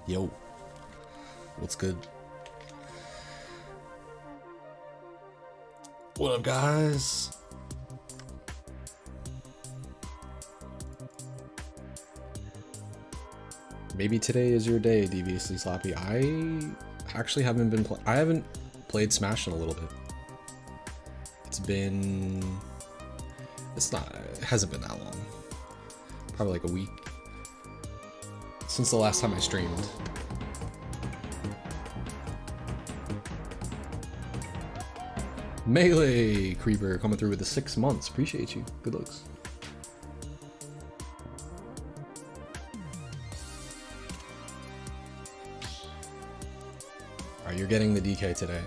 Yo, what's good? What up, guys? Maybe today is your day, deviously sloppy. I actually haven't been I haven't played Smash in a little bit. It hasn't been that long. Probably like a week since the last time I streamed. Melee Creeper coming through with the 6 months. Appreciate you. Good looks. Alright, you're getting the DK today.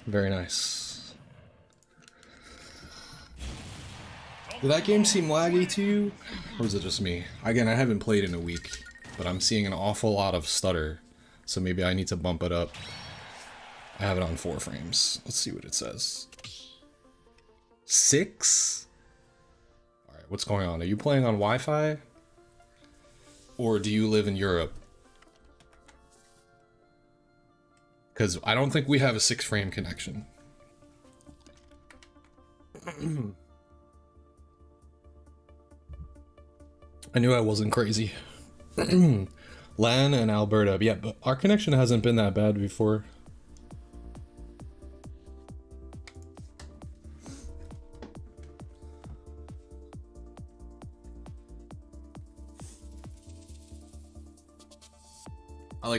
Very nice. Did that game seem laggy to you? Or is it just me? Again, I haven't played in a week, but I'm seeing an awful lot of stutter. So maybe I need to bump it up. I have it on 4 frames. Let's see what it says. 6? Alright, what's going on? Are you playing on Wi-Fi? Or do you live in Europe? Because I don't think we have a 6-frame connection. I knew I wasn't crazy. Lan and Alberta. Yeah, but our connection hasn't been that bad before.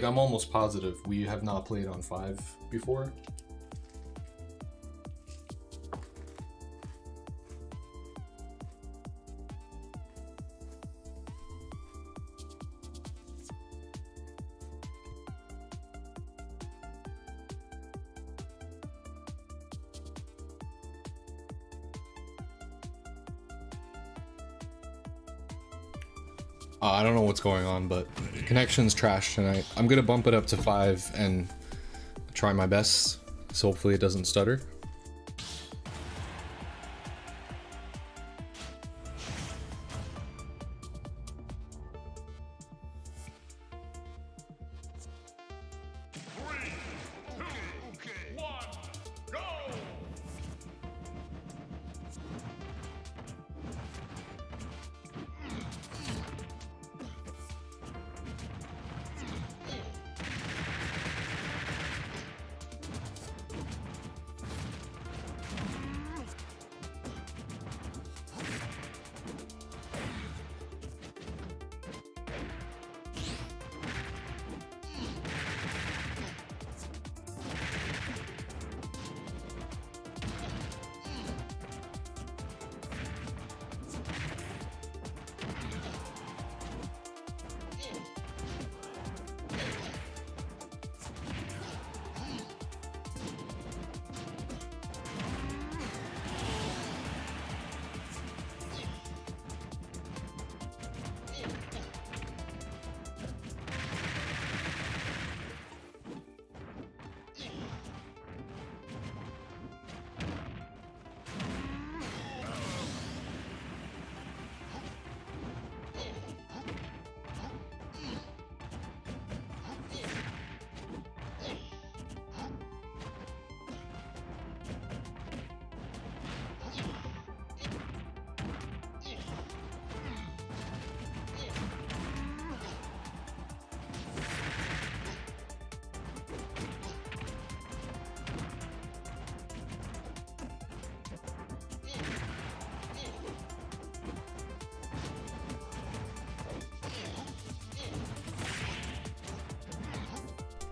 I'm almost positive we have not played on 5 before. I don't know what's going on, but connection's trash tonight. I'm gonna bump it up to 5 and try my best, so hopefully it doesn't stutter.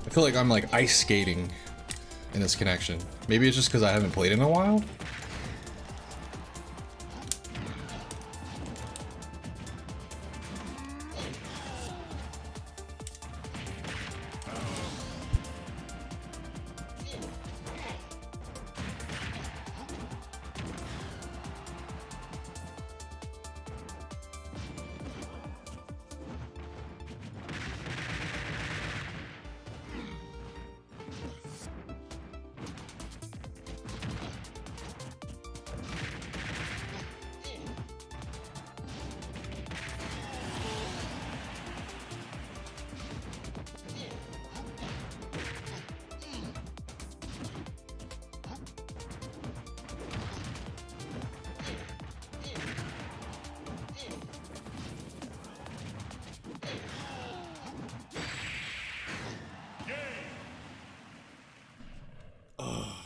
I feel like I'm like ice skating in this connection. Maybe it's just because I haven't played in a while.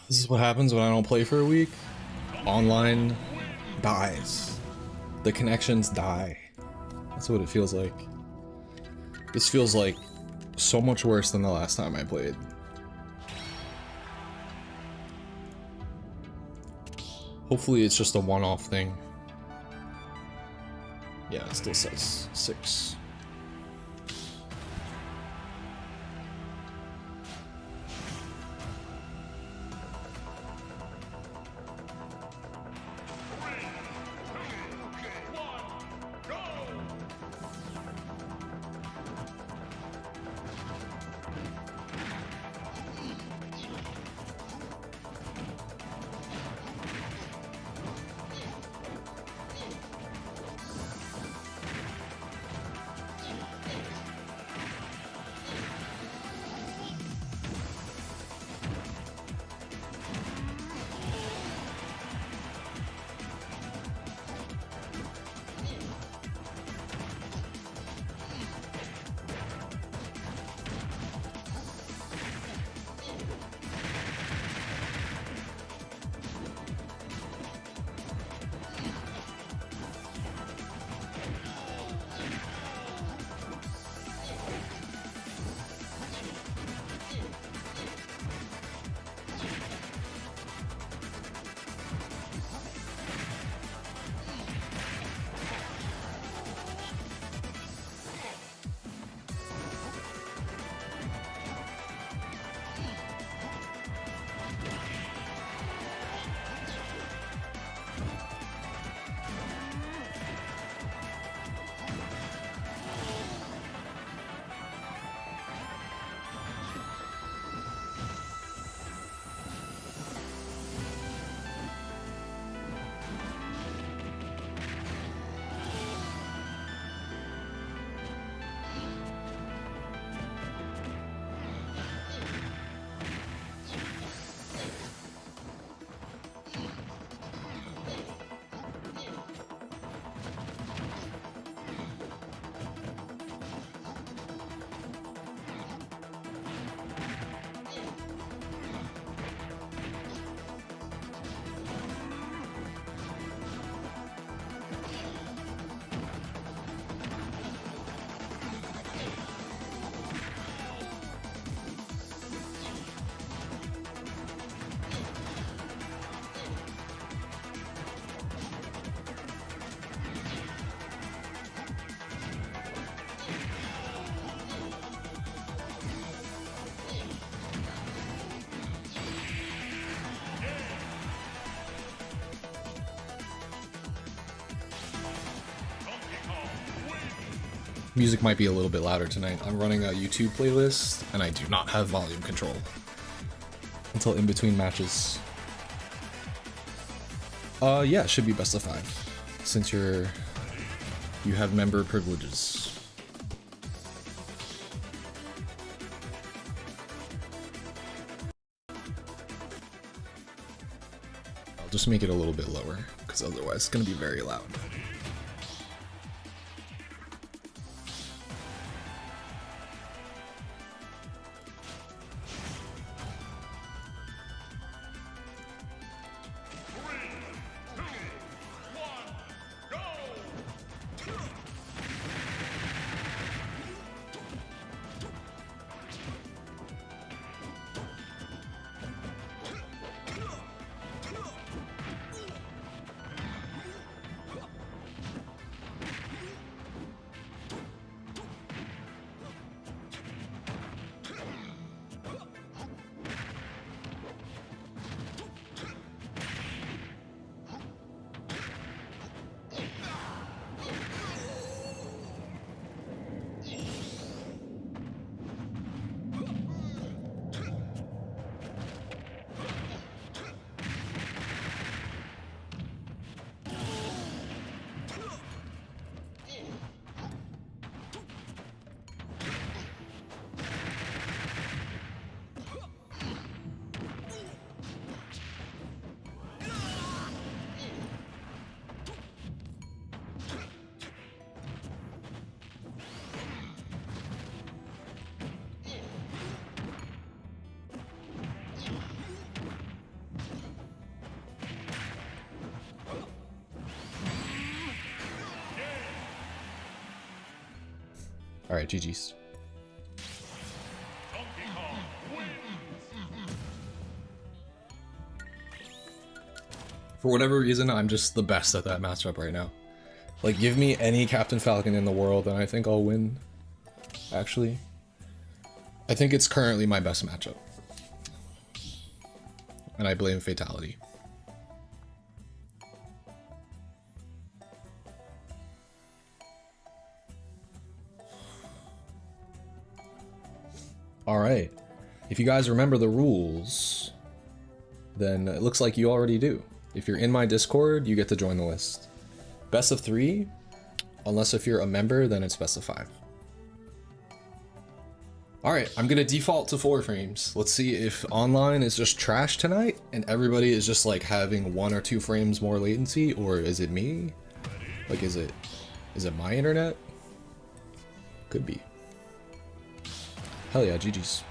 This is what happens when I don't play for a week. Online dies. The connections die. That's what it feels like. This feels like so much worse than the last time I played. Hopefully it's just a one-off thing. Yeah, it still says 6. Music might be a little bit louder tonight. I'm running a YouTube playlist, and I do not have volume control until in between matches. Yeah, it should be best of 5, since you have member privileges. I'll just make it a little bit lower, because otherwise it's gonna be very loud. Alright, GG's. For whatever reason, I'm just the best at that matchup right now. Like, give me any Captain Falcon in the world and I think I'll win. Actually, I think it's currently my best matchup. And I blame Fatality. Alright, if you guys remember the rules, then it looks like you already do. If you're in my Discord, you get to join the list. Best of 3, unless if you're a member, then it's best of 5. Alright, I'm gonna default to 4 frames. Let's see if online is just trash tonight, and everybody is just like having 1 or 2 frames more latency, or is it me? Like, is it my internet? Could be. Hell yeah, GG's.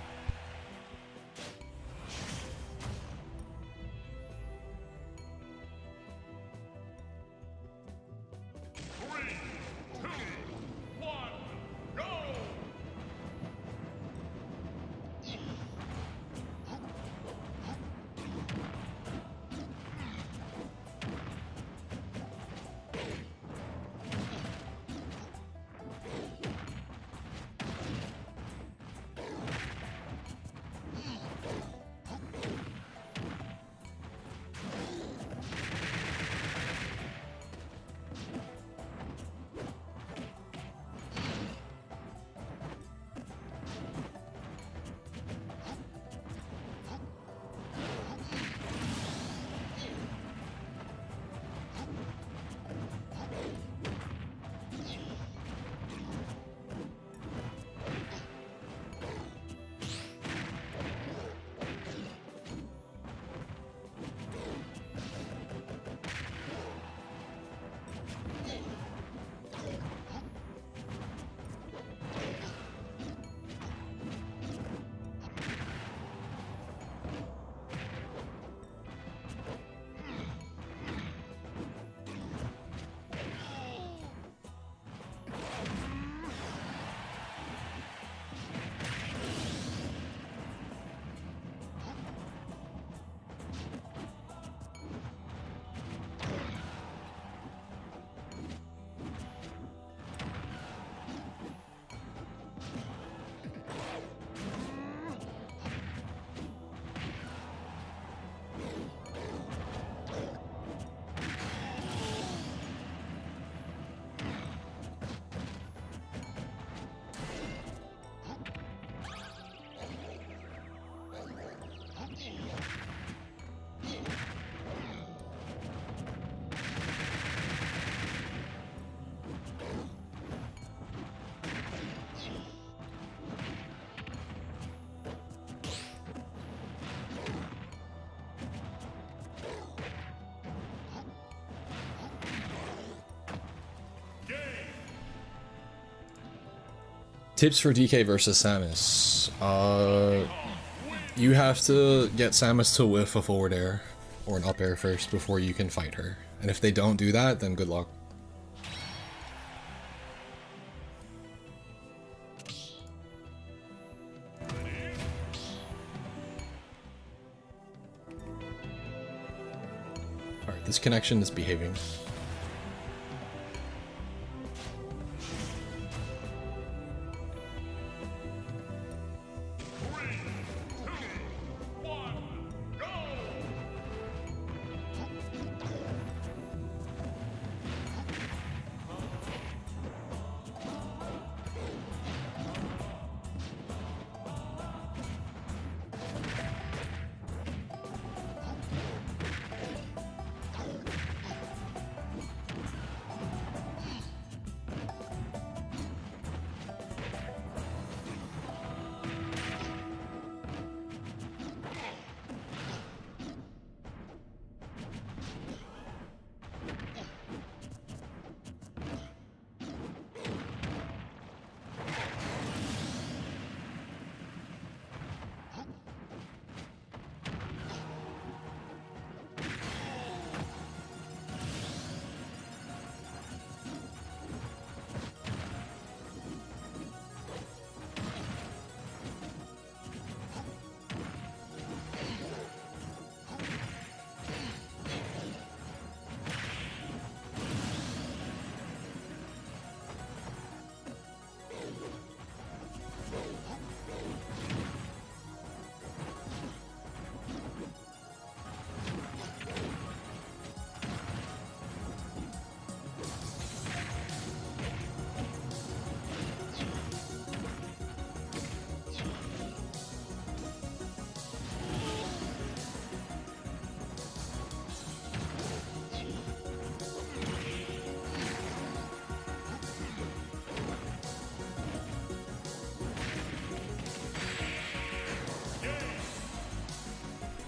Tips for DK versus Samus. You have to get Samus to whiff a forward air or an up air first before you can fight her. And if they don't do that, then good luck. Alright, this connection is behaving.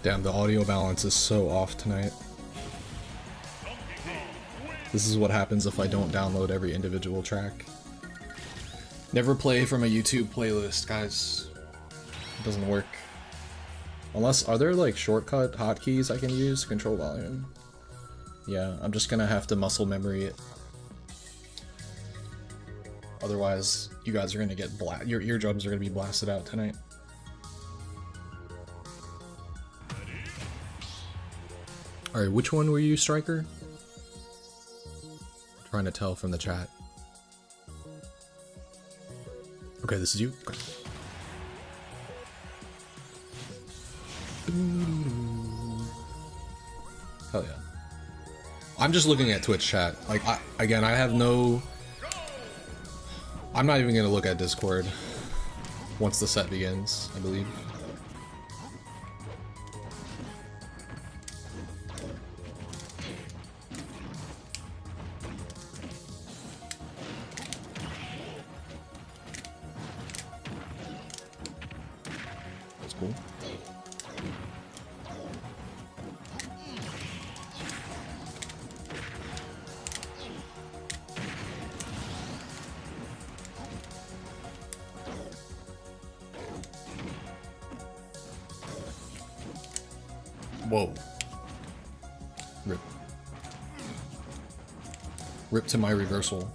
Damn, the audio balance is so off tonight. This is what happens if I don't download every individual track. Never play from a YouTube playlist, guys. It doesn't work. Unless, are there like shortcut hotkeys I can use to control volume? Yeah, I'm just gonna have to muscle memory it. Otherwise, you guys are gonna get your eardrums are gonna be blasted out tonight. Alright, which one were you, Striker? I'm trying to tell from the chat. Okay, this is you? Okay. Hell yeah. I'm just looking at Twitch chat. Like, again, I have no... I'm not even gonna look at Discord once the set begins, I believe. That's cool. Whoa. Rip. Rip to my reversal.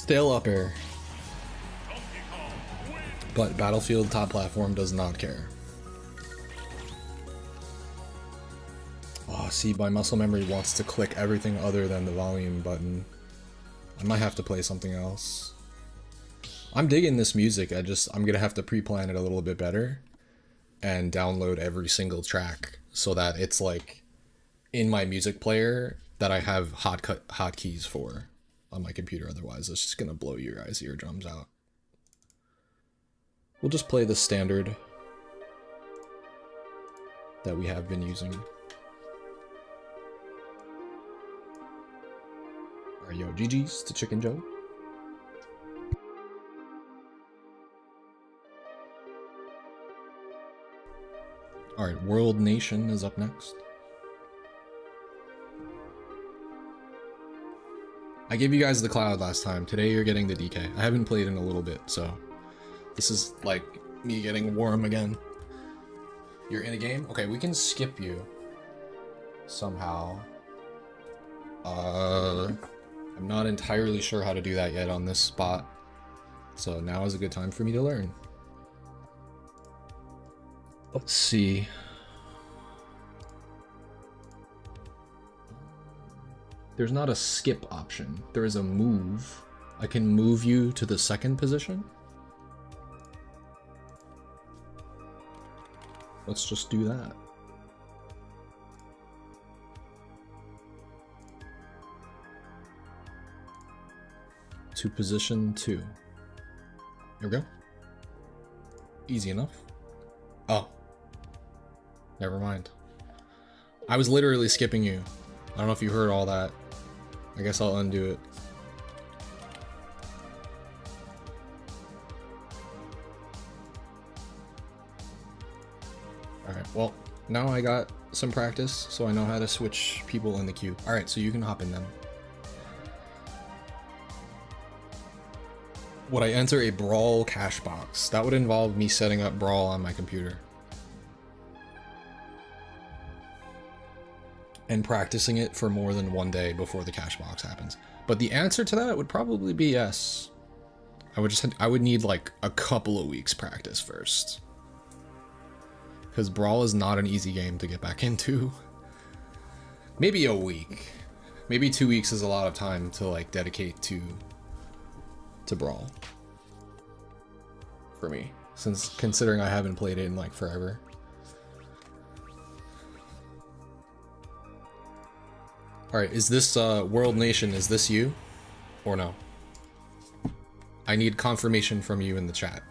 Still up air. But Battlefield top platform does not care. Oh, see, my muscle memory wants to click everything other than the volume button. I might have to play something else. I'm digging this music, I'm gonna have to pre-plan it a little bit better and download every single track so that it's like in my music player that I have hotkeys for on my computer. Otherwise, it's just gonna blow your guys' eardrums out. We'll just play the standard that we have been using. Alright, yo, GG's to Chicken Joe. Alright, World Nation is up next. I gave you guys the Cloud last time. Today you're getting the DK. I haven't played in a little bit, so this is like me getting warm again. You're in a game? Okay, we can skip you somehow. I'm not entirely sure how to do that yet on this spot, so now is a good time for me to learn. Let's see. There's not a skip option. There is a move. I can move you to the second position. Let's just do that. To position 2. Here we go. Easy enough. Oh. Never mind. I was literally skipping you. I don't know if you heard all that. I guess I'll undo it. Alright, well, now I got some practice, so I know how to switch people in the queue. Alright, so you can hop in then. Would I enter a Brawl cash box? That would involve me setting up Brawl on my computer and practicing it for more than one day before the cash box happens. But the answer to that would probably be yes. I would need like a couple of weeks practice first, because Brawl is not an easy game to get back into. Maybe a week, maybe 2 weeks is a lot of time to like dedicate to Brawl for me, since considering I haven't played it in like forever. Alright, is this World Nation, is this you or no? I need confirmation from you in the chat.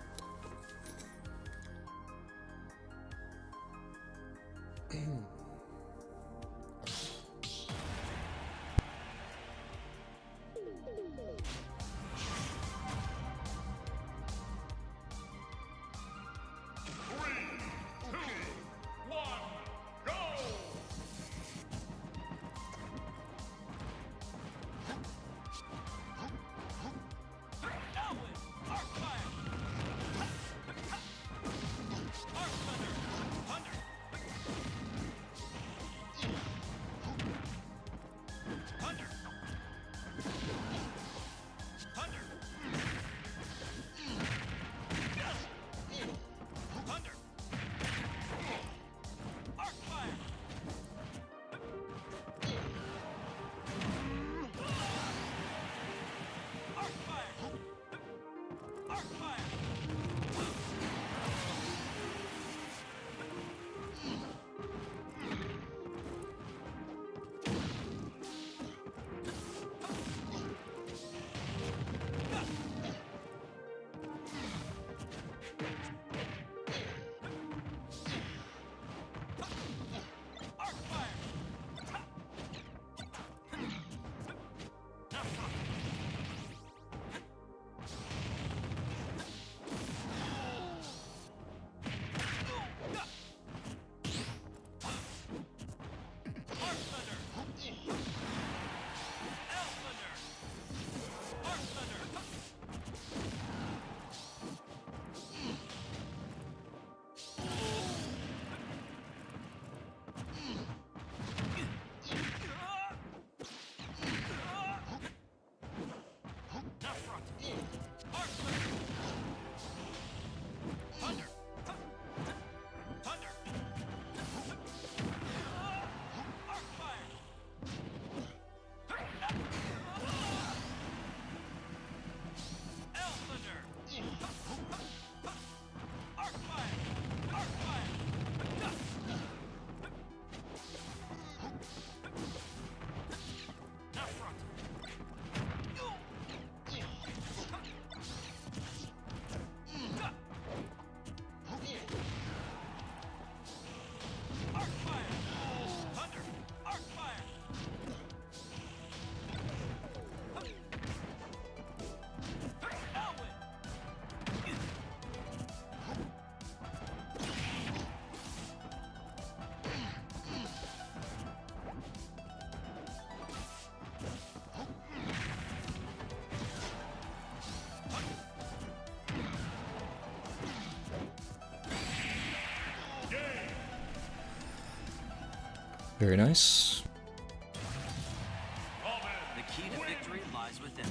Very nice. The key to victory lies within.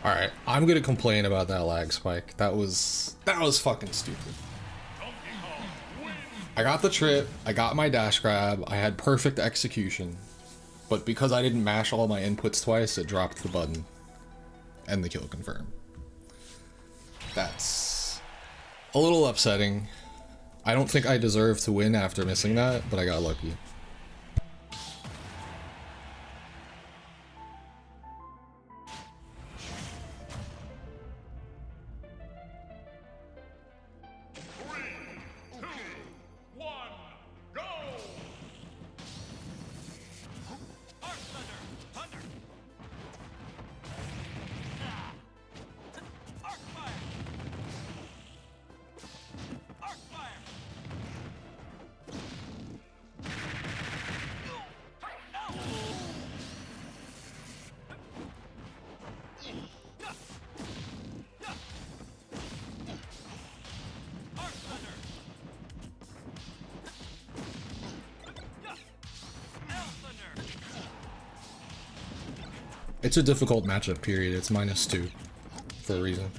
Alright, I'm gonna complain about that lag spike. That was fucking stupid. I got the trip, I got my dash grab, I had perfect execution, but because I didn't mash all my inputs twice, it dropped the button and the kill confirm. That's a little upsetting. I don't think I deserve to win after missing that, but I got lucky. It's a difficult matchup, period. It's -2 for a reason.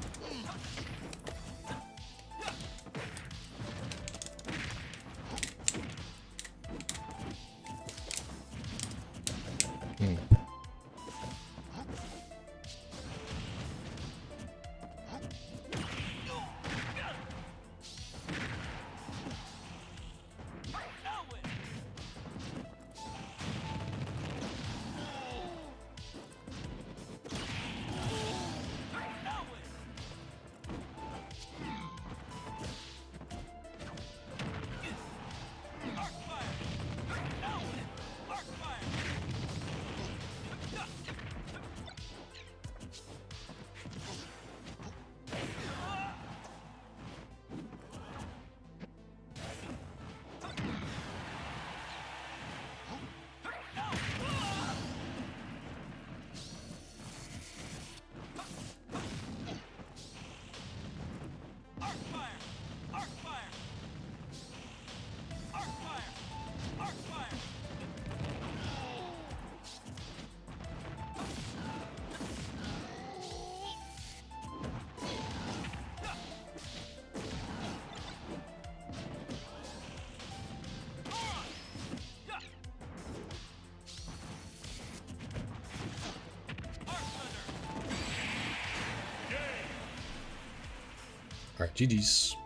Alright, GG's.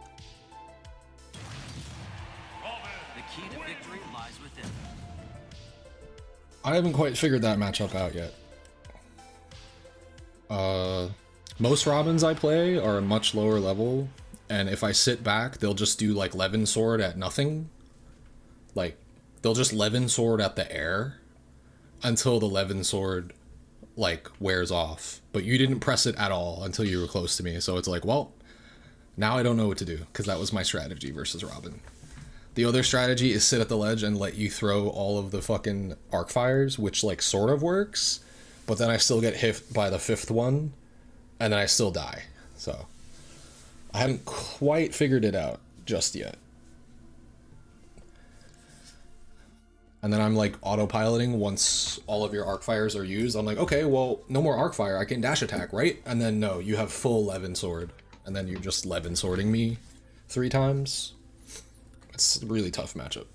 The key to victory lies within. I haven't quite figured that matchup out yet. Most Robins I play are a much lower level, and if I sit back, they'll just do like Levin Sword at nothing. Like, they'll just Levin Sword at the air until the Levin Sword, like, wears off. But you didn't press it at all until you were close to me, so it's like, well, now I don't know what to do, because that was my strategy versus Robin. The other strategy is sit at the ledge and let you throw all of the fucking arc fires, which, like, sort of works, but then I still get hit by the 5th one, and then I still die. So, I haven't quite figured it out just yet. And then I'm, like, autopiloting once all of your arc fires are used. I'm like, okay, well, no more arc fire, I can dash attack, right? And then, no, you have full Levin Sword, and then you're just Levin Swording me 3 times. It's a really tough matchup.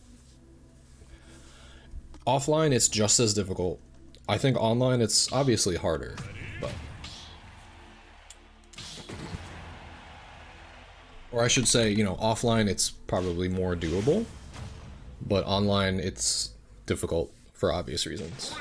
Offline, it's just as difficult. I think online, it's obviously harder, but... Or I should say, you know, offline, it's probably more doable, but online, it's difficult for obvious reasons.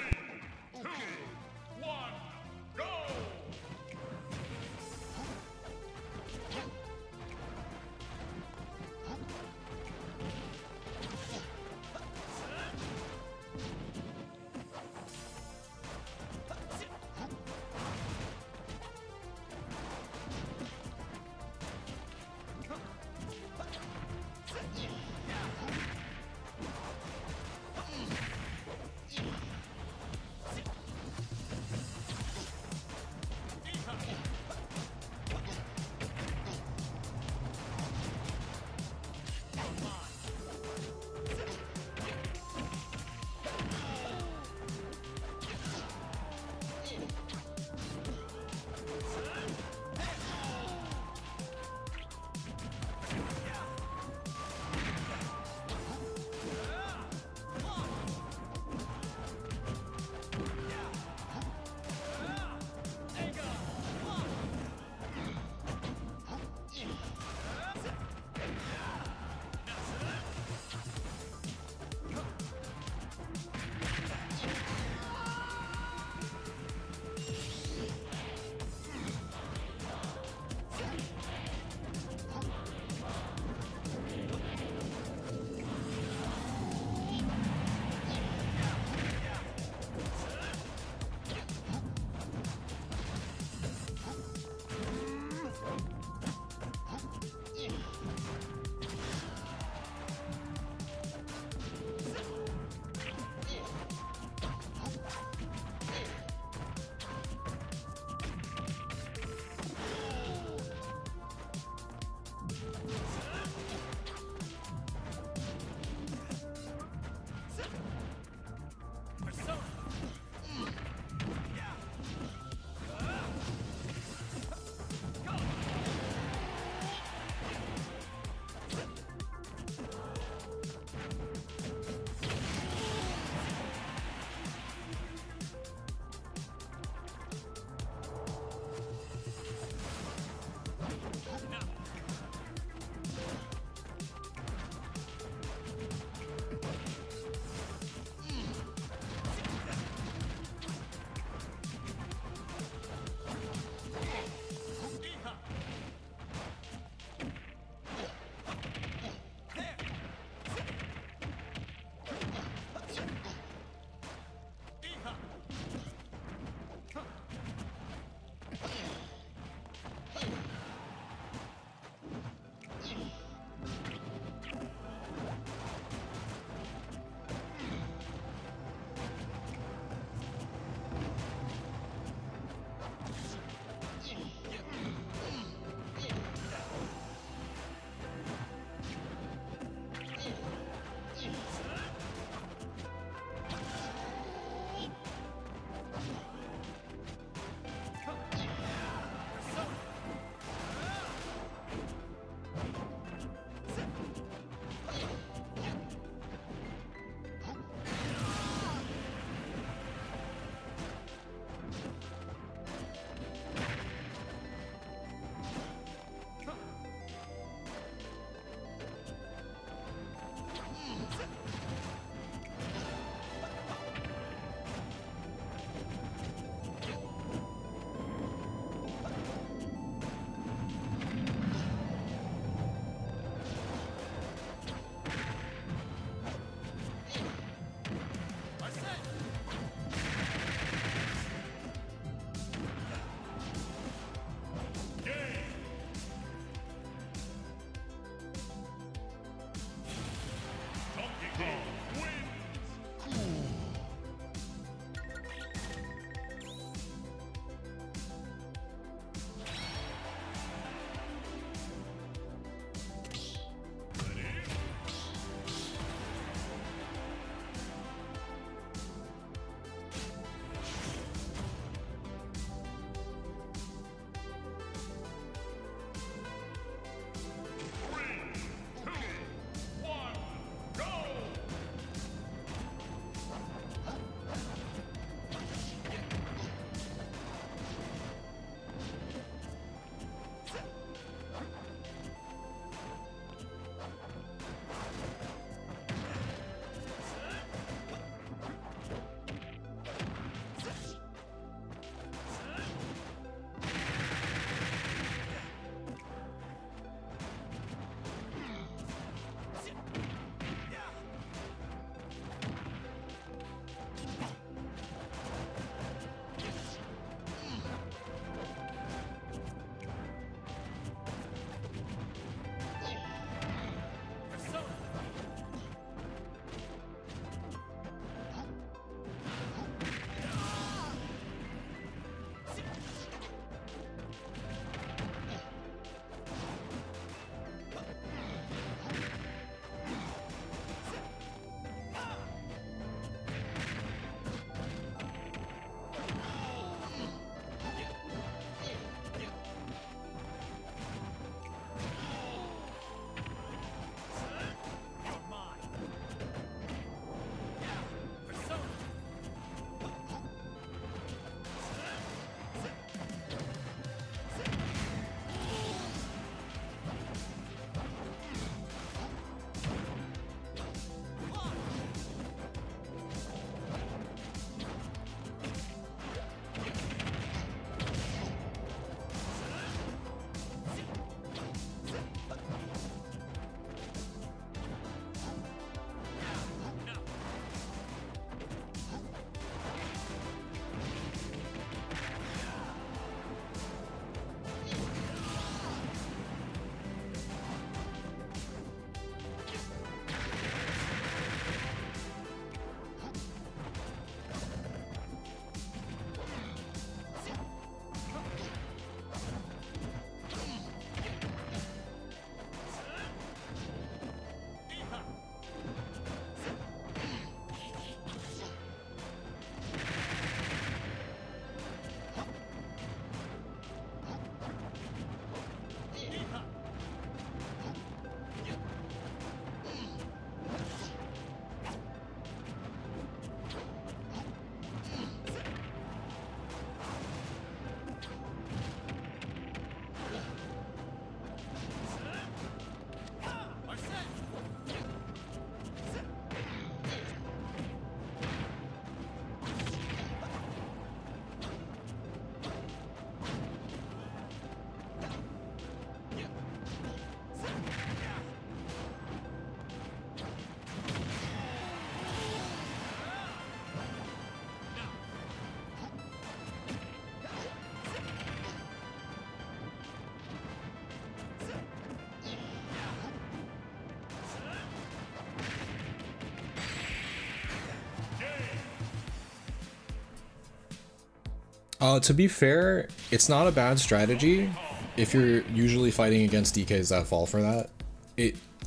To be fair, it's not a bad strategy if you're usually fighting against DKs that fall for that.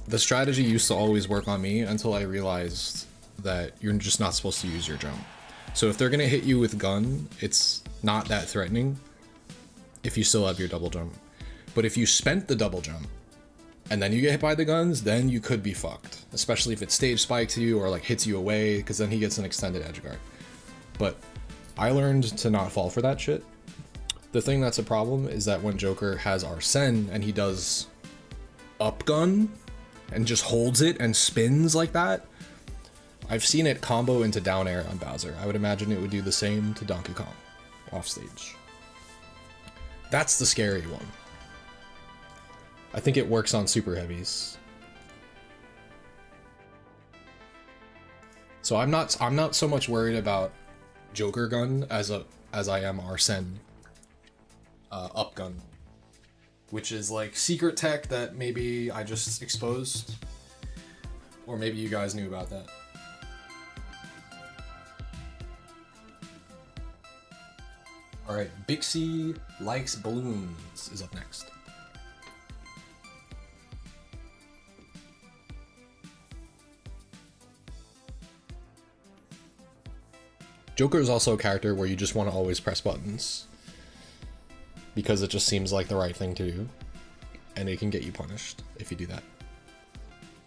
The strategy used to always work on me until I realized that you're just not supposed to use your jump. So if they're gonna hit you with gun, it's not that threatening if you still have your double jump. But if you spent the double jump and then you get hit by the guns, then you could be fucked. Especially if it stage spikes you or like hits you away, because then he gets an extended edge guard. But I learned to not fall for that shit. The thing that's a problem is that when Joker has Arsene and he does up gun and just holds it and spins like that, I've seen it combo into down air on Bowser. I would imagine it would do the same to Donkey Kong off stage. That's the scary one. I think it works on super heavies. So I'm not so much worried about Joker gun as I am Arsene up gun, which is like secret tech that maybe I just exposed, or maybe you guys knew about that. All right, Bixie Likes Balloons is up next. Joker is also a character where you just want to always press buttons because it just seems like the right thing to do, and it can get you punished if you do that,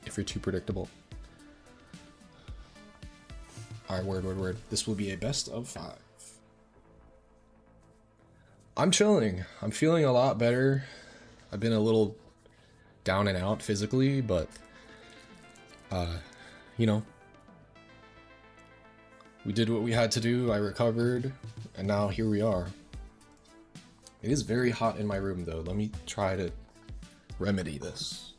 if you're too predictable. All right, word. This will be a best of 5. I'm chilling. I'm feeling a lot better. I've been a little down and out physically, but you know, we did what we had to do. I recovered, and now here we are. It is very hot in my room though. Let me try to remedy this.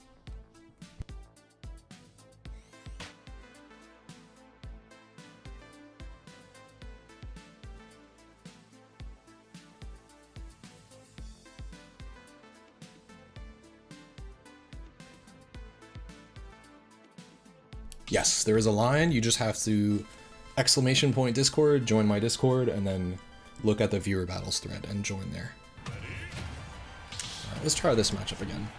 Yes, there is a line. You just have to !Discord, join my Discord, and then look at the viewer battles thread and join there. Alright, let's try this matchup again.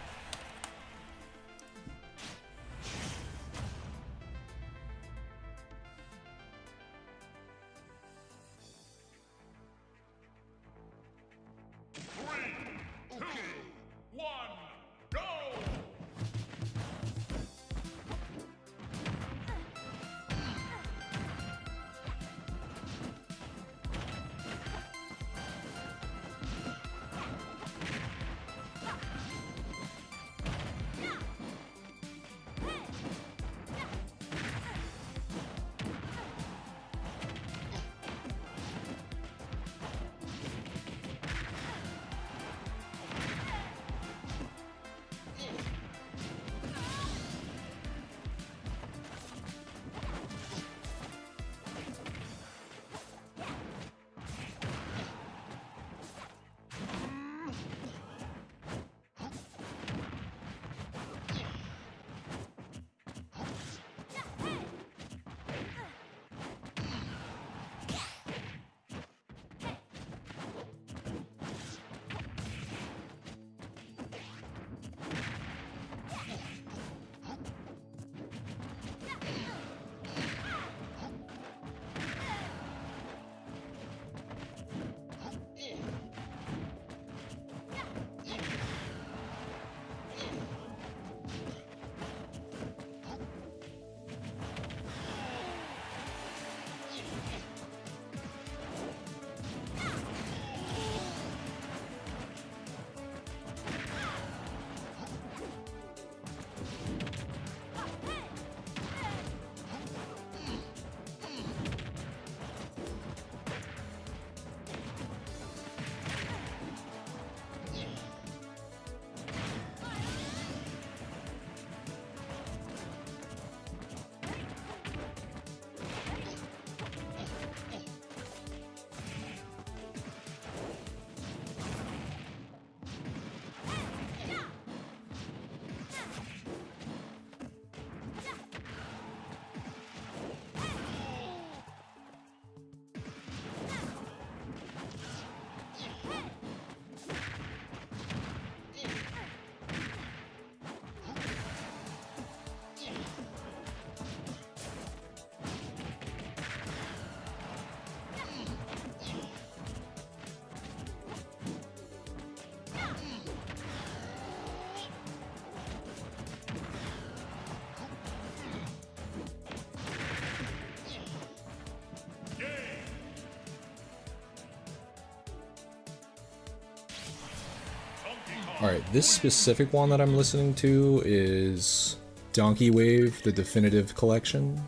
Alright, this specific one that I'm listening to is Donkey Wave, the Definitive Collection,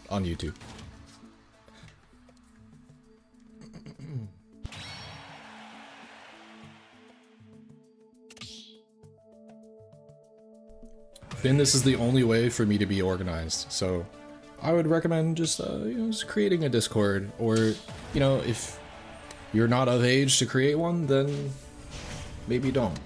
on YouTube. Then this is the only way for me to be organized, so I would recommend just, just creating a Discord, or, if you're not of age to create one, then maybe don't.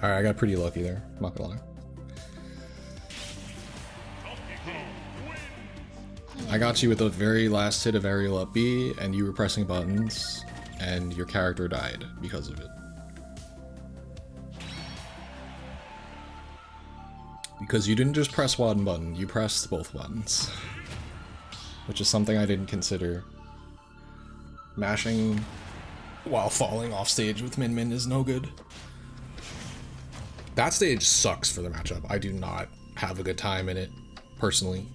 Alright, I got pretty lucky there, I'm not gonna lie. I got you with the very last hit of aerial up B, and you were pressing buttons, and your character died because of it. Because you didn't just press one button, you pressed both buttons. Which is something I didn't consider. Mashing while falling off stage with Min Min is no good. That stage sucks for the matchup. I do not have a good time in it, personally.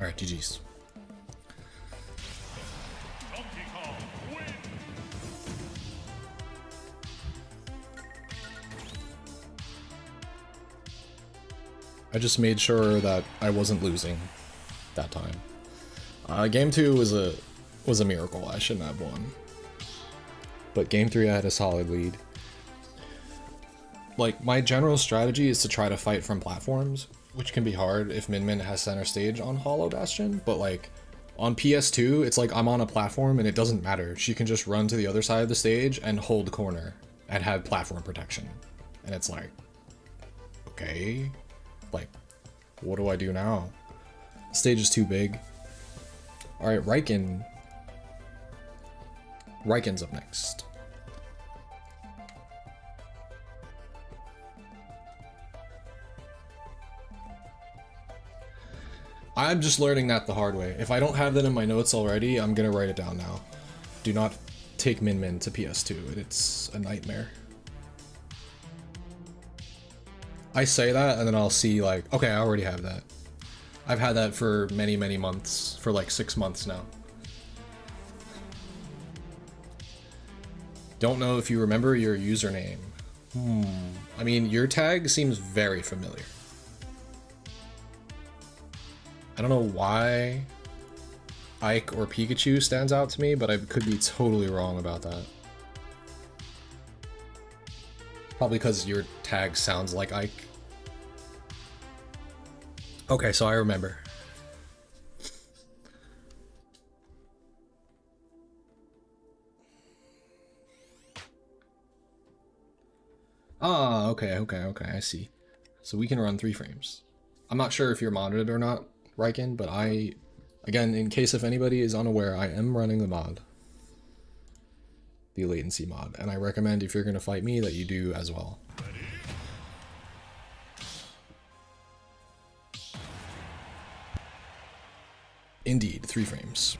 Alright, GG's. I just made sure that I wasn't losing that time. Game 2 was a miracle. I shouldn't have won. But game 3 I had a solid lead. Like, my general strategy is to try to fight from platforms, which can be hard if Min Min has center stage on Hollow Bastion, but like on PS2, it's like I'm on a platform and it doesn't matter. She can just run to the other side of the stage and hold corner and have platform protection. And it's like, okay, like, what do I do now? The stage is too big. Alright, Riken's up next. I'm just learning that the hard way. If I don't have that in my notes already, I'm gonna write it down now. Do not take Min Min to PS2. It's a nightmare. I say that and then I'll see like, okay, I already have that. I've had that for many, many months, for like 6 months now. Don't know if you remember your username. I mean, your tag seems very familiar. I don't know why Ike or Pikachu stands out to me, but I could be totally wrong about that. Probably because your tag sounds like Ike. Okay, so I remember. Ah, okay, I see. So we can run 3 frames. I'm not sure if you're modded or not, Riken, but again, in case if anybody is unaware, I am running the mod. The latency mod, and I recommend if you're going to fight me that you do as well. Indeed, 3 frames.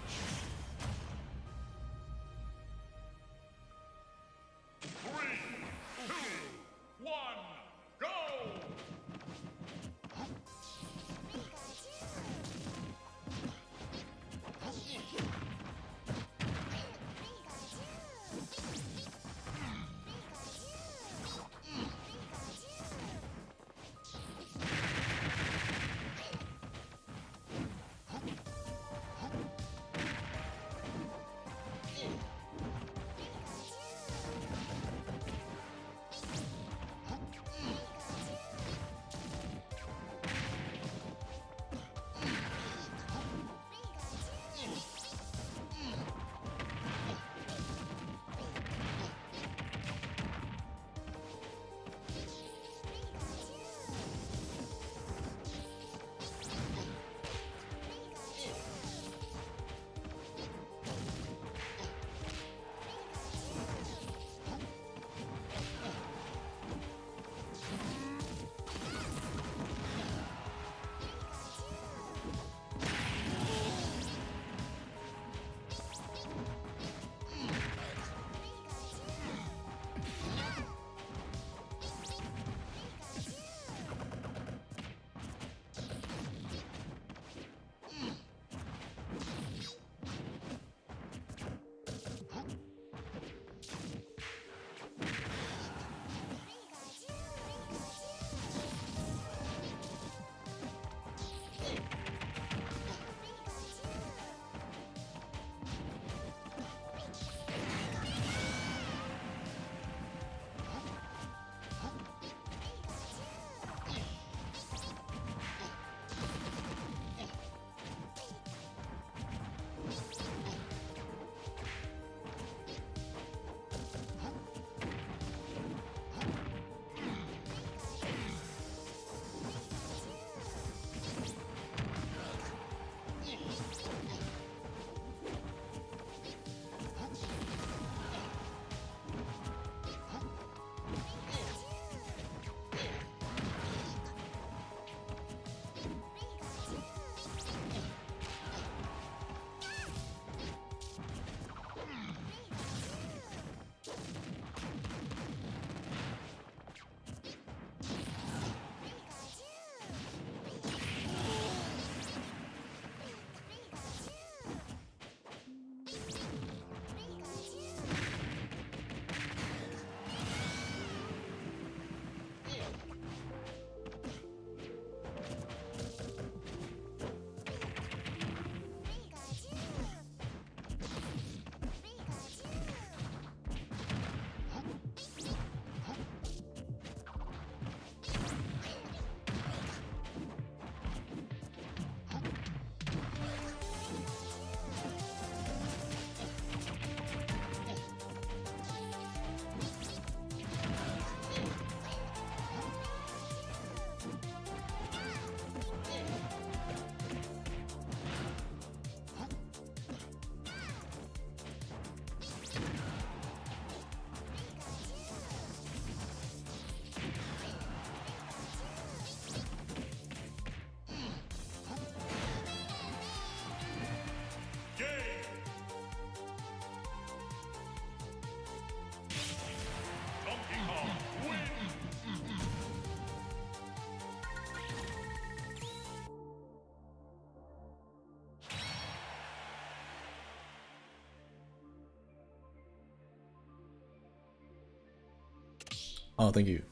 Oh, thank you.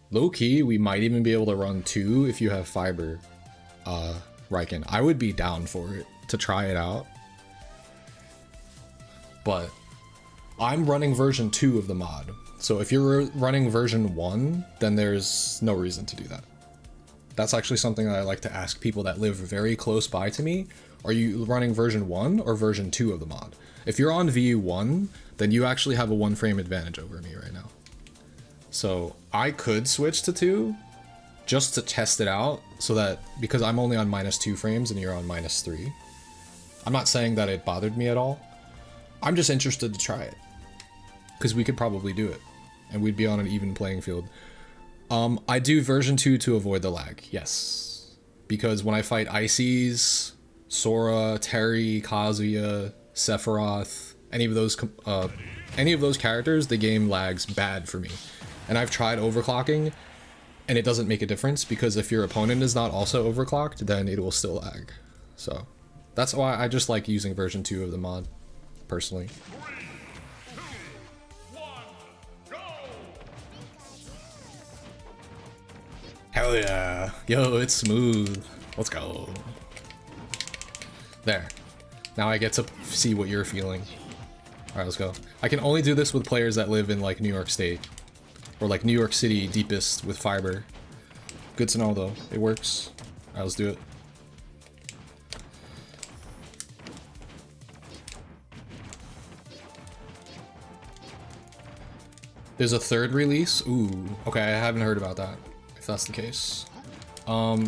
Low key, we might even be able to run 2 if you have fiber, Riken. I would be down for it to try it out. But I'm running version 2 of the mod. So if you're running version 1, then there's no reason to do that. That's actually something that I like to ask people that live very close by to me. Are you running version 1 or version 2 of the mod? If you're on VU1, then you actually have a 1 frame advantage over me right now. So I could switch to 2 just to test it out, so that, because I'm only on -2 frames and you're on -3. I'm not saying that it bothered me at all. I'm just interested to try it, because we could probably do it and we'd be on an even playing field. I do version 2 to avoid the lag, yes. Because when I fight Ices, Sora, Terry, Kazuya, Sephiroth, any of those characters, the game lags bad for me. And I've tried overclocking, and it doesn't make a difference, because if your opponent is not also overclocked, then it will still lag. So that's why I just like using version 2 of the mod, personally. 3, 2, 1, go! Hell yeah. Yo, it's smooth. Let's go. There. Now I get to see what you're feeling. Alright, let's go. I can only do this with players that live in, like, New York State. Or, like, New York City deepest with fiber. Good to know, though. It works. Alright, let's do it. There's a third release? Ooh. Okay, I haven't heard about that, if that's the case.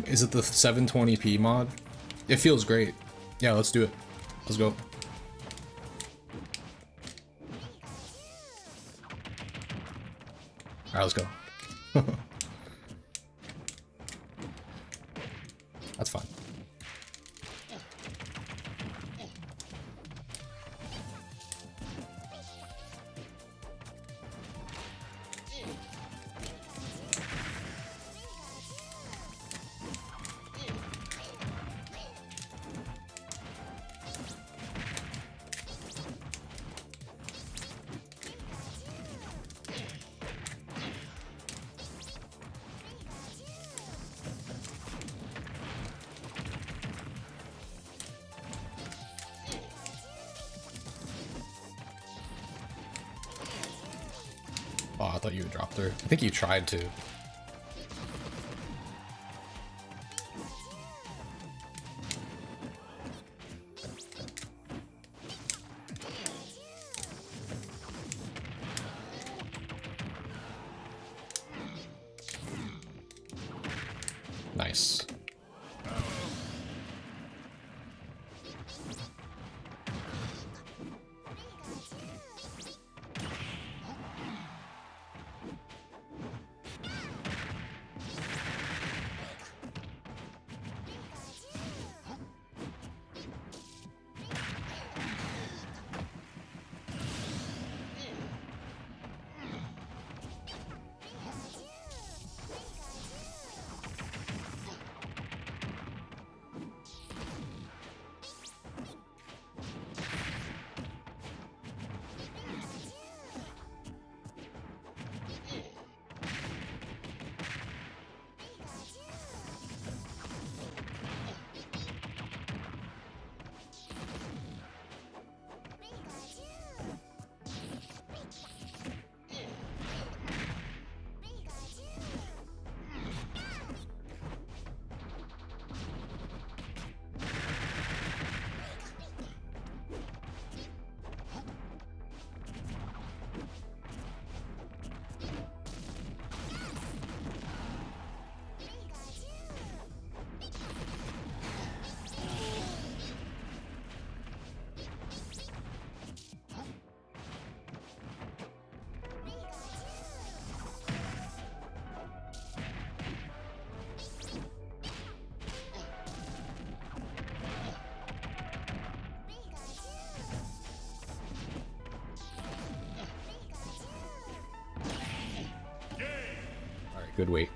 Is it the 720p mod? It feels great. Yeah, let's do it. Let's go. Alright, let's go. That's fine. Oh, I thought you would drop there. I think you tried to. Nice. Good wait.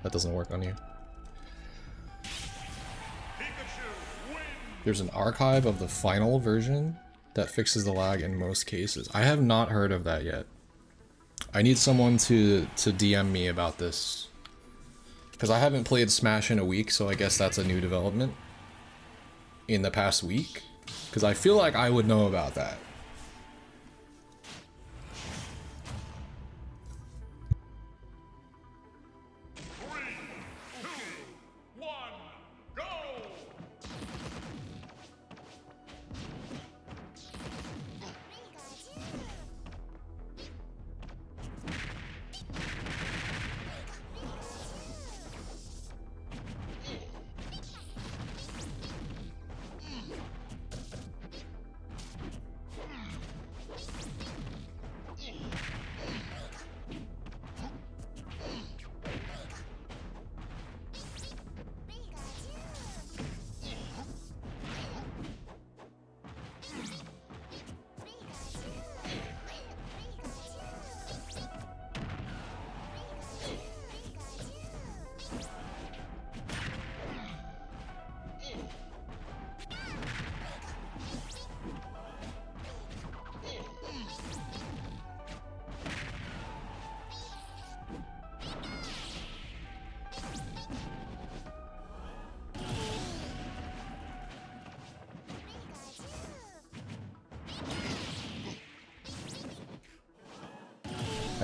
That doesn't work on you. There's an archive of the final version that fixes the lag in most cases. I have not heard of that yet. I need someone to DM me about this. Because I haven't played Smash in a week, so I guess that's a new development in the past week. Because I feel like I would know about that.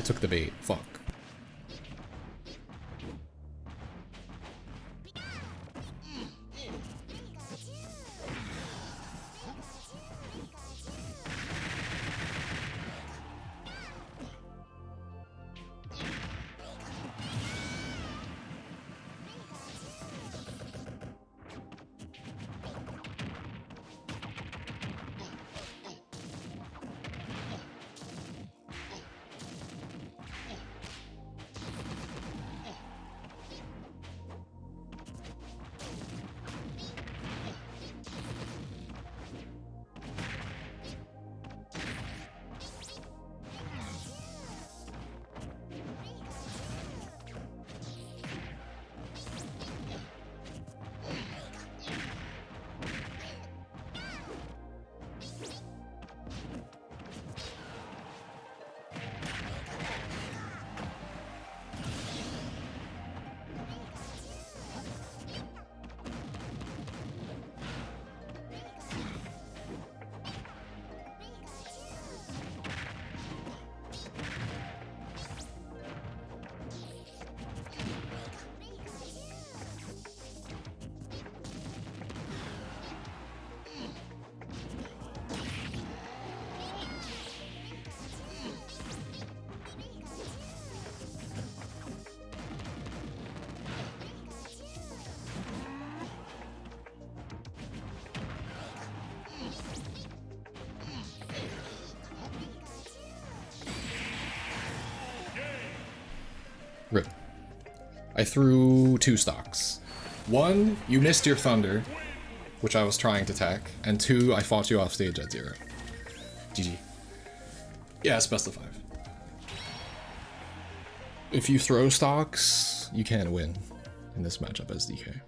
I took the bait. Fuck. Rip. I threw 2 stocks. 1, you missed your thunder, which I was trying to attack, and 2, I fought you off stage at 0. GG. Yeah, it's best of 5. If you throw stocks, you can't win in this matchup as DK.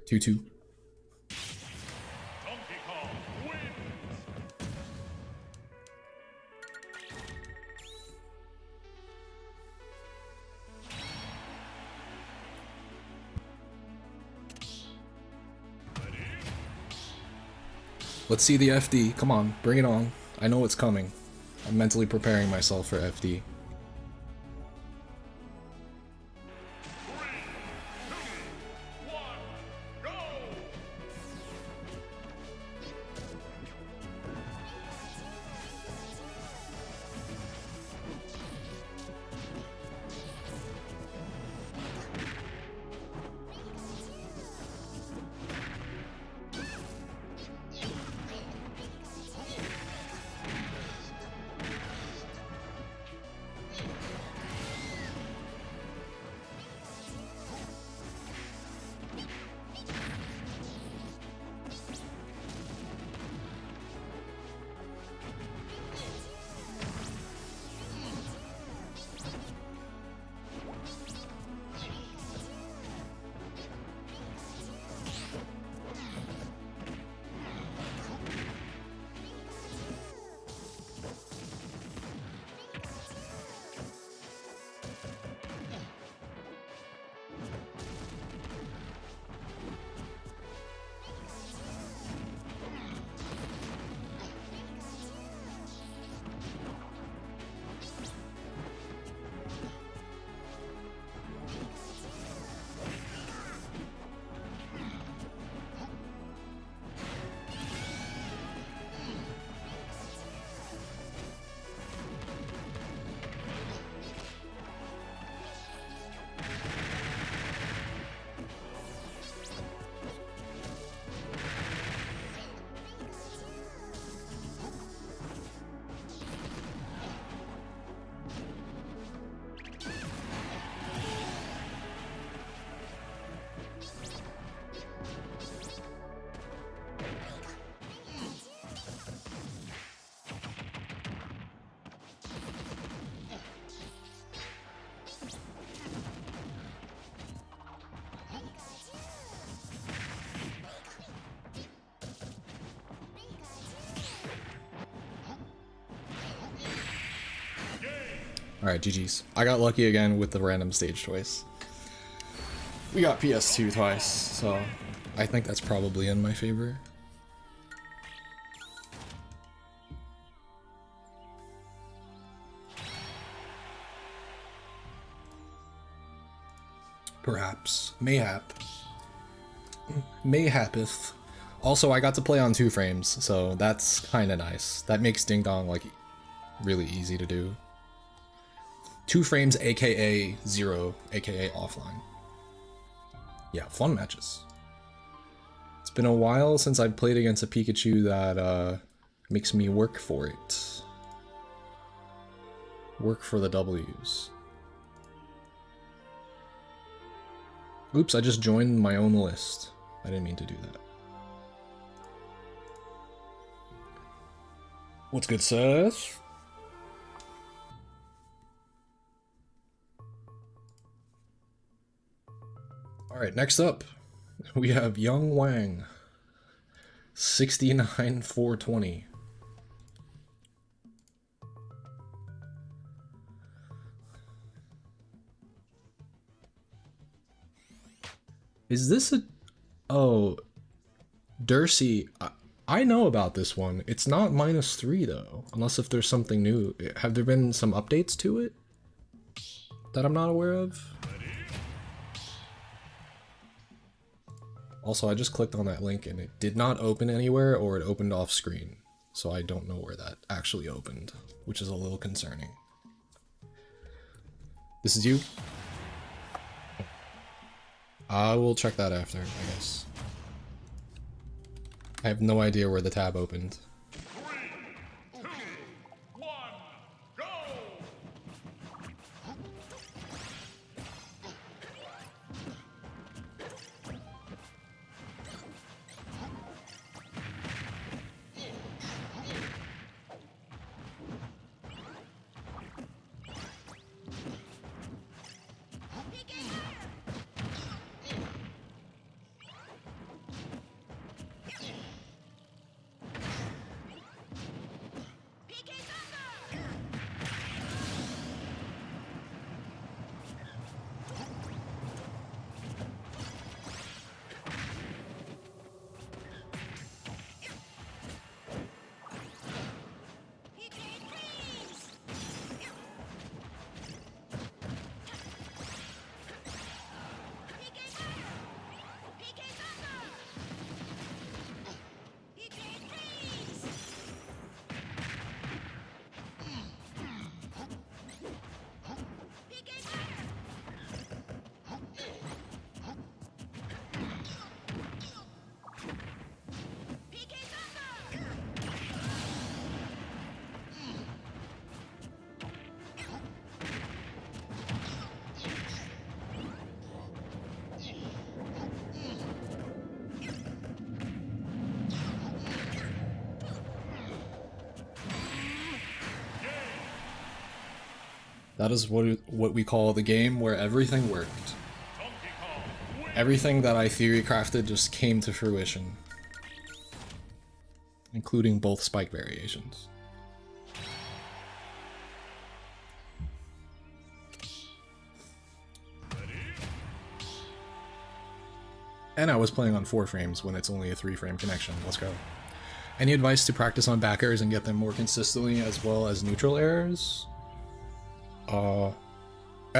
2-2. Donkey Kong wins. Let's see the FD. Come on, bring it on. I know it's coming. I'm mentally preparing myself for FD. 3, 2, 1, go! Alright, GG's. I got lucky again with the random stage choice. We got PS2 twice, so I think that's probably in my favor. Perhaps. Mayhap. Mayhapeth. Also, I got to play on 2 frames, so that's kinda nice. That makes Ding Dong, like, really easy to do. 2 frames, aka 0, aka offline. Yeah, fun matches. It's been a while since I've played against a Pikachu that makes me work for it. Work for the W's. Oops, I just joined my own list. I didn't mean to do that. What's good, Seth? Alright, next up, we have Young Wang. 69,420. Is this a... Oh, Dursey. I know about this one. It's not -3 though, unless if there's something new. Have there been some updates to it that I'm not aware of? Also, I just clicked on that link and it did not open anywhere, or it opened off screen. So I don't know where that actually opened, which is a little concerning. This is you? I will check that after, I guess. I have no idea where the tab opened. 3, 2, 1, go! That is what we call the game where everything worked. Everything that I theory crafted just came to fruition, including both spike variations. And I was playing on 4 frames when it's only a 3-frame connection. Let's go. Any advice to practice on back airs and get them more consistently as well as neutral airs?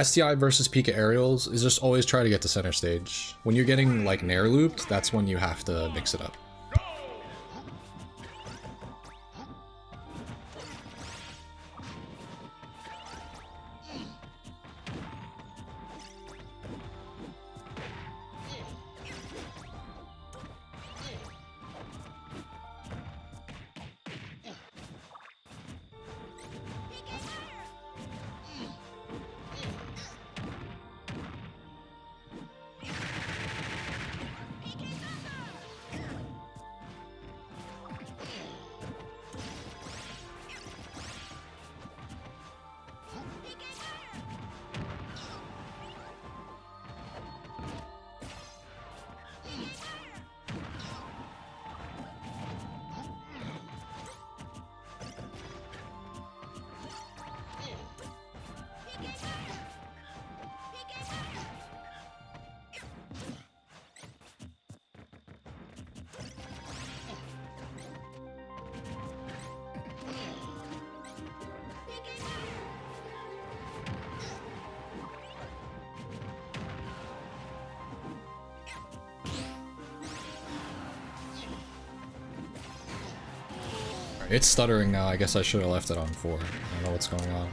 STI versus Pika aerials is just always try to get to center stage. When you're getting like nair looped, that's when you have to mix it up. It's stuttering now. I guess I should have left it on 4. I don't know what's going on.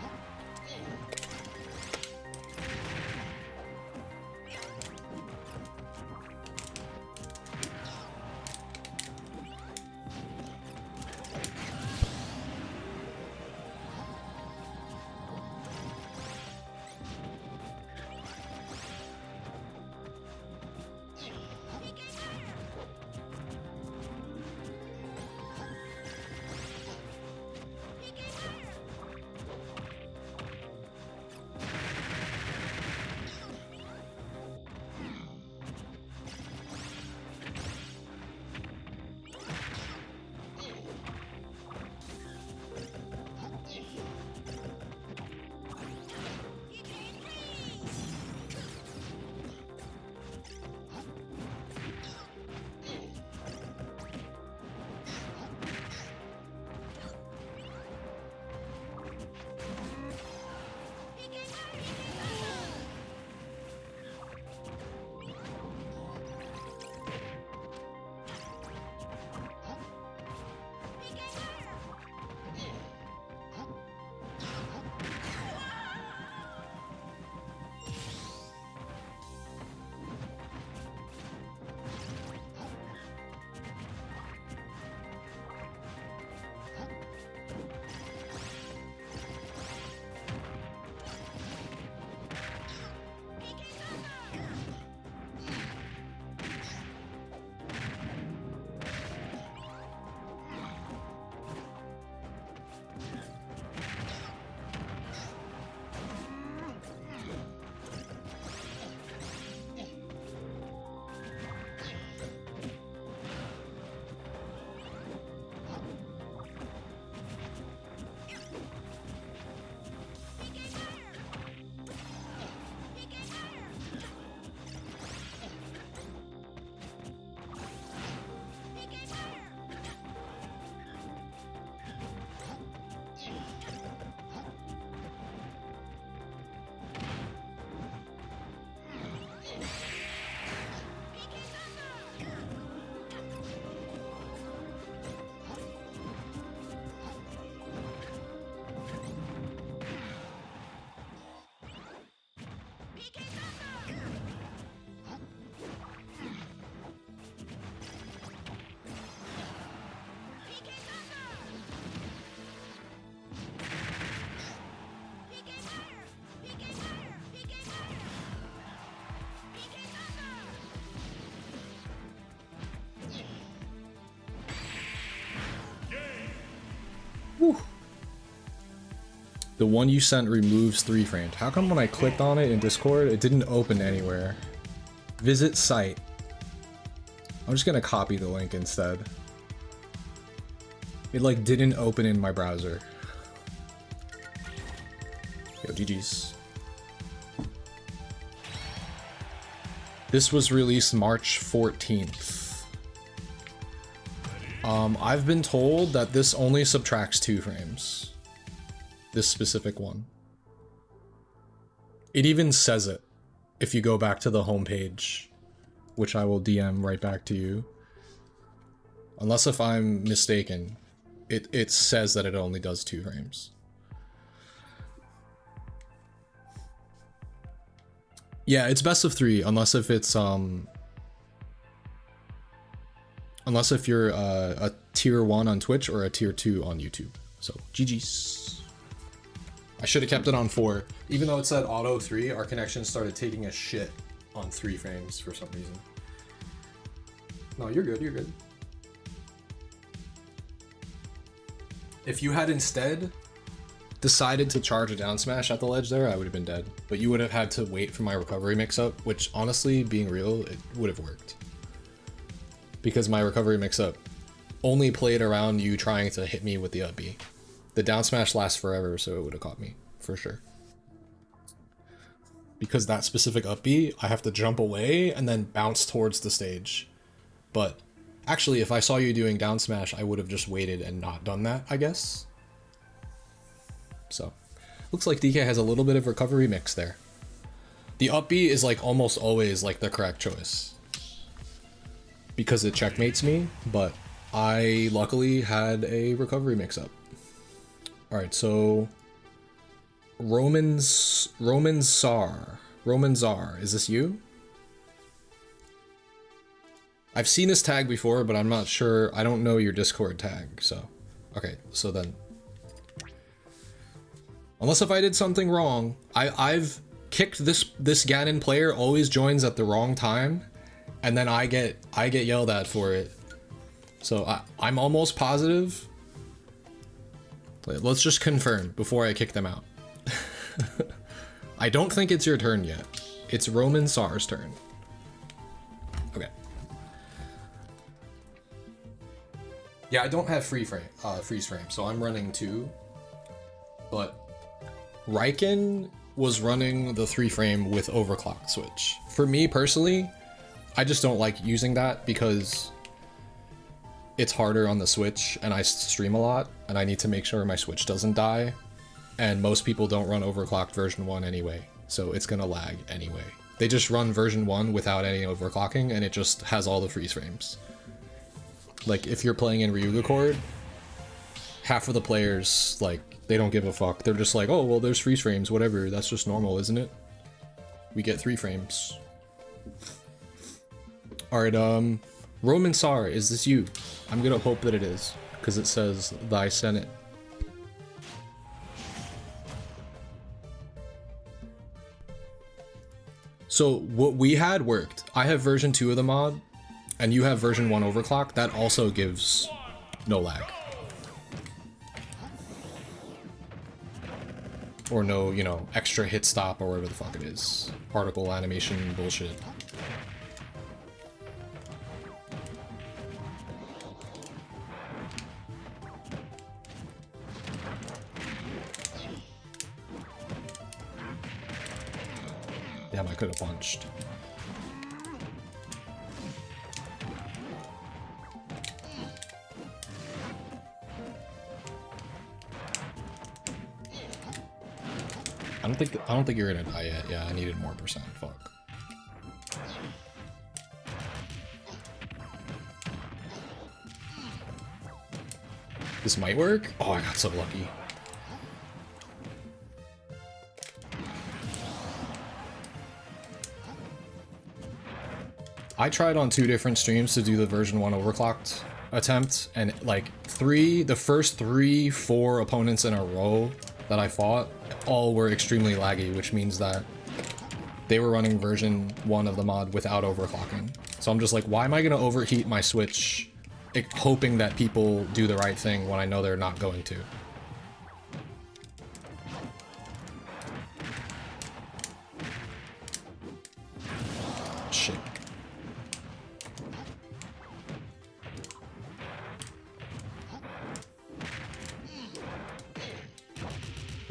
The one you sent removes 3 frames. How come when I clicked on it in Discord, it didn't open anywhere? Visit site. I'm just gonna copy the link instead. It like didn't open in my browser. Yo, GG's. This was released March 14th. I've been told that this only subtracts 2 frames. This specific one. It even says it if you go back to the homepage, which I will DM right back to you. Unless if I'm mistaken, it says that it only does 2 frames. Yeah, it's best of 3, unless if it's unless if you're a tier 1 on Twitch or a tier 2 on YouTube. So GG's. I should have kept it on 4. Even though it said auto 3, our connection started taking a shit on 3 frames for some reason. No, you're good, you're good. If you had instead decided to charge a down smash at the ledge there, I would have been dead. But you would have had to wait for my recovery mix-up, which honestly, being real, it would have worked. Because my recovery mix-up only played around you trying to hit me with the up B. The down smash lasts forever, so it would have caught me, for sure. Because that specific up B, I have to jump away and then bounce towards the stage. But actually, if I saw you doing down smash, I would have just waited and not done that, I guess. So, looks like DK has a little bit of recovery mix there. The up B is like almost always like the correct choice. Because it checkmates me, but I luckily had a recovery mix up. Alright, so Roman Czar, is this you? I've seen this tag before, but I'm not sure. I don't know your Discord tag, so okay. So then, unless if I did something wrong, I've kicked this Ganon player always joins at the wrong time, and then I get yelled at for it. So I'm almost positive. Let's just confirm before I kick them out. I don't think it's your turn yet. It's Roman Czar's turn. Okay. Yeah, I don't have freeze frame, so I'm running 2. But Riken was running the 3 frame with overclocked switch. For me personally, I just don't like using that because it's harder on the Switch and I stream a lot and I need to make sure my Switch doesn't die, and most people don't run overclocked version 1 anyway, so it's gonna lag anyway. They just run version 1 without any overclocking and it just has all the freeze frames. Like if you're playing in Ryuga Chord, half of the players, like, they don't give a fuck. They're just like, oh well, there's freeze frames, whatever, that's just normal, isn't it? We get 3 frames. Alright, Roman Czar, is this you? I'm gonna hope that it is, because it says thy Senate. So what we had worked. I have version 2 of the mod, and you have version 1 overclock. That also gives no lag. Or no, you know, extra hit stop or whatever the fuck it is. Particle animation bullshit. Damn, I could have punched. I don't think you're gonna die yet. Yeah, I needed more percent. Fuck. This might work. Oh, I got so lucky. I tried on 2 different streams to do the version 1 overclocked attempt, and like the first 4 opponents in a row that I fought all were extremely laggy, which means that they were running version 1 of the mod without overclocking. So I'm just like, why am I gonna overheat my Switch hoping that people do the right thing when I know they're not going to?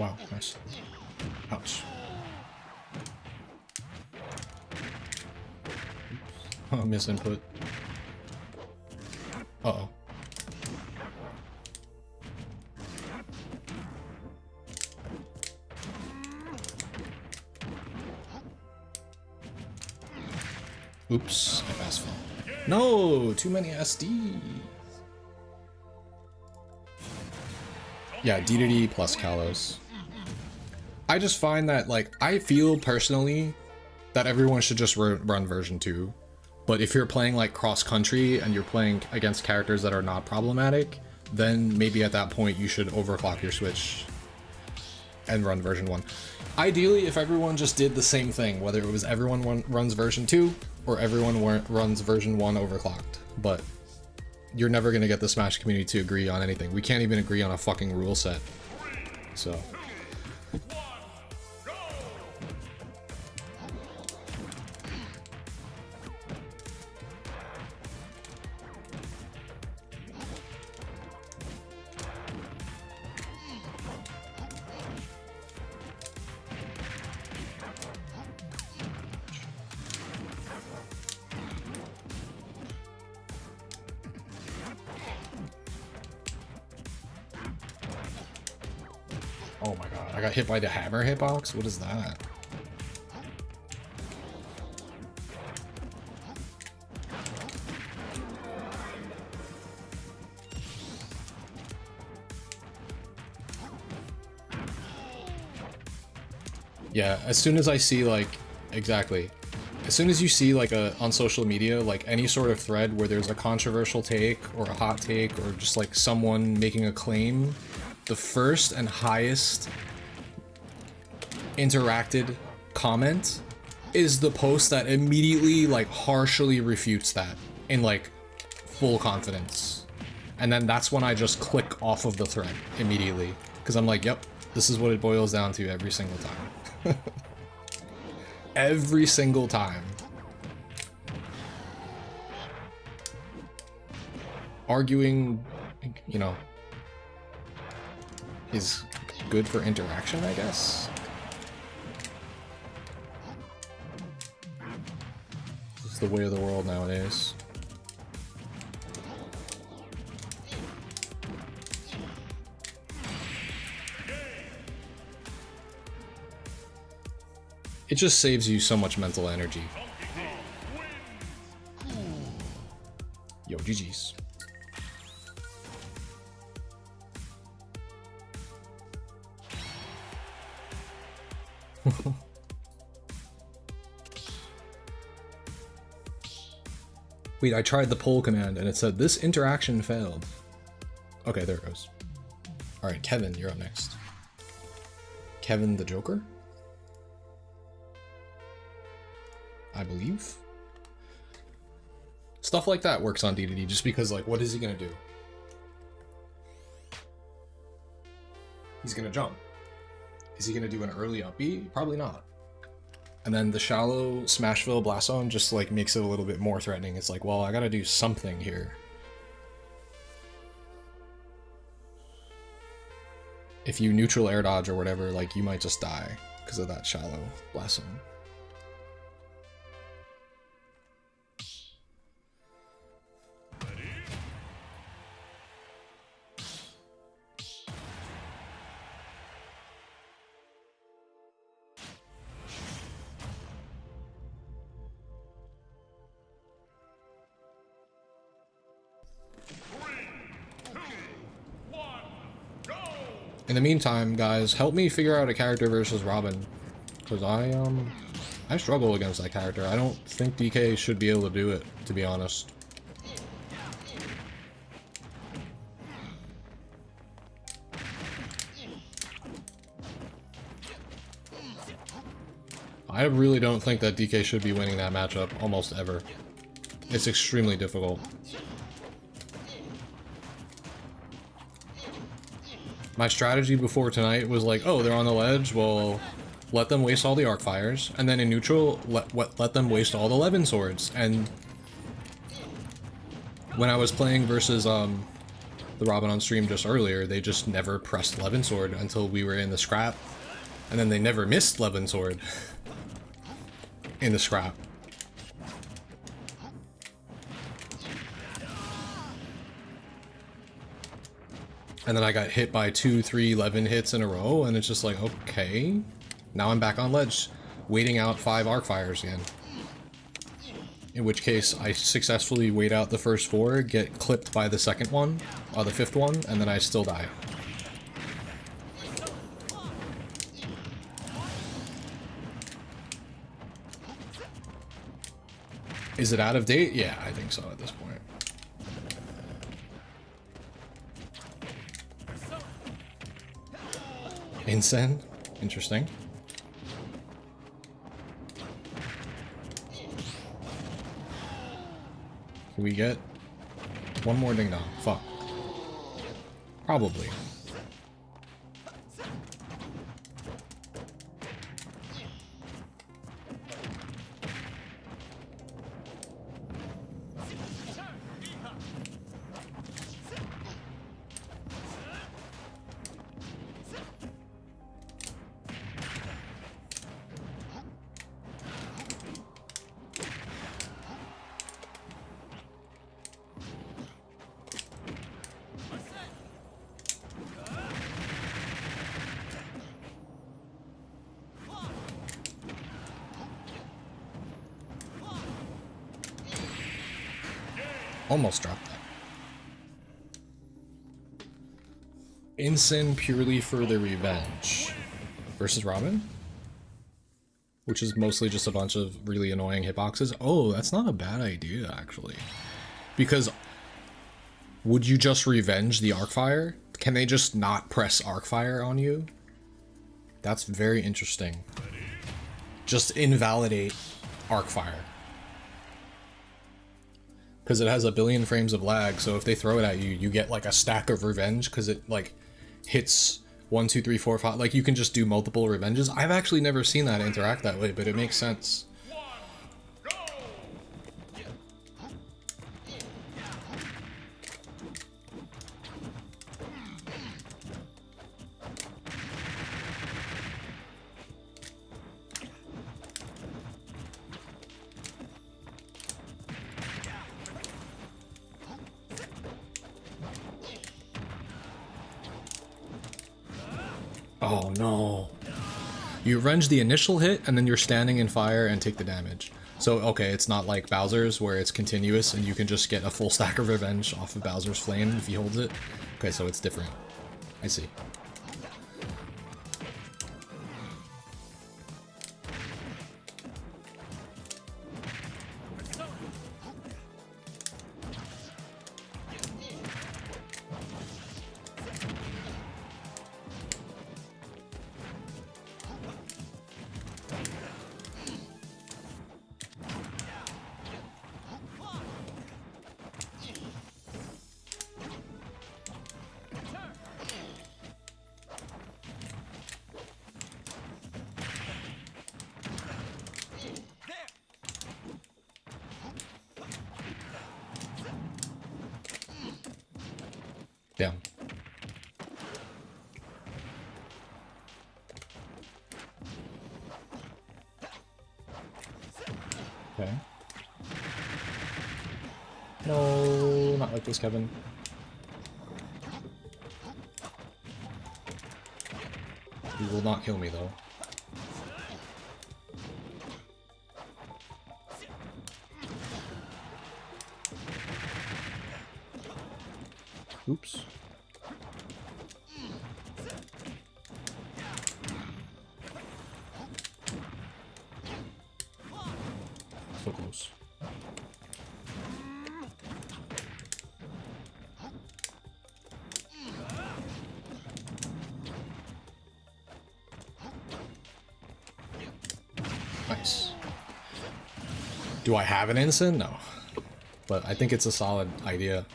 Wow, nice. Ouch. Oh, misinput. Uh-oh. Oops, I fast fell. No, too many SD. Yeah, D plus Kalos. I just find that, like, I feel personally that everyone should just run version 2. But if you're playing like cross-country and you're playing against characters that are not problematic, then maybe at that point you should overclock your Switch and run version 1. Ideally, if everyone just did the same thing, whether it was everyone runs version 2 or everyone runs version 1 overclocked. But you're never going to get the Smash community to agree on anything. We can't even agree on a fucking rule set. So... Oh my god, I got hit by the hammer hitbox? What is that? Yeah, as soon as I see like, exactly. As soon as you see like on social media, like any sort of thread where there's a controversial take or a hot take or just like someone making a claim, the first and highest interacted comment is the post that immediately like harshly refutes that in like full confidence. And then that's when I just click off of the thread immediately. Because I'm like, yep, this is what it boils down to every single time. Every single time. Arguing, you know, is good for interaction, I guess. It's the way of the world nowadays. It just saves you so much mental energy. Yo, GG's. Wait, I tried the poll command and it said this interaction failed. Okay, there it goes. Alright, Kevin, you're up next. Kevin the Joker? I believe. Stuff like that works on DDD just because, like, what is he gonna do? He's gonna jump. Is he gonna do an early up B? Probably not. And then the shallow Smashville Blast Zone just like makes it a little bit more threatening. It's like, well, I gotta do something here. If you neutral air dodge or whatever, like you might just die because of that shallow Blast Zone. In the meantime, guys, help me figure out a character versus Robin, because I struggle against that character. I don't think DK should be able to do it, to be honest. I really don't think that DK should be winning that matchup almost ever. It's extremely difficult. My strategy before tonight was like, oh, they're on the ledge, well, let them waste all the arc fires, and then in neutral, let them waste all the Levin swords. And when I was playing versus the Robin on stream just earlier, they just never pressed Levin Sword until we were in the scrap. And then they never missed Levin Sword in the scrap. And then I got hit by 2, 3 Levin hits in a row, and it's just like, okay. Now I'm back on ledge, waiting out 5 arc fires again. In which case, I successfully wait out the first 4, get clipped by the second one, or the 5th one, and then I still die. Is it out of date? Yeah, I think so at this point. Incense? Interesting. Can we get one more ding dong? Fuck. Probably. Almost dropped that. Ensign purely for the revenge. Versus Robin? Which is mostly just a bunch of really annoying hitboxes. Oh, that's not a bad idea, actually. Because would you just revenge the Arcfire? Can they just not press Arcfire on you? That's very interesting. Just invalidate Arcfire. Because it has a billion frames of lag, so if they throw it at you, you get like a stack of revenge because it like hits 1, 2, 3, 4, 5. Like you can just do multiple revenges. I've actually never seen that interact that way, but it makes sense. Oh no. You revenge the initial hit and then you're standing in fire and take the damage. So okay, it's not like Bowser's where it's continuous and you can just get a full stack of revenge off of Bowser's flame if he holds it. Okay, so it's different. I see. Damn. Okay. No, not like this, Kevin. He will not kill me, though. Oops. So close. Nice. Do I have an ensign? No. But I think it's a solid idea.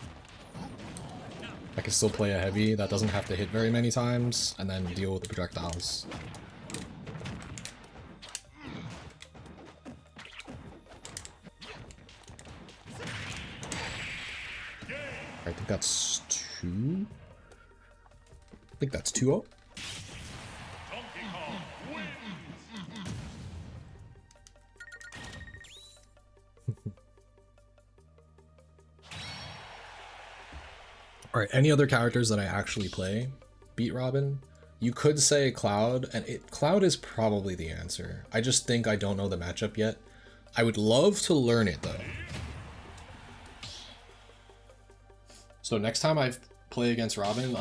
I can still play a heavy that doesn't have to hit very many times, and then deal with the projectiles. I think that's 2. I think that's 2-0. Donkey Kong wins. Alright, any other characters that I actually play beat Robin? You could say Cloud, and Cloud is probably the answer. I just think I don't know the matchup yet. I would love to learn it though. So next time I play against Robin,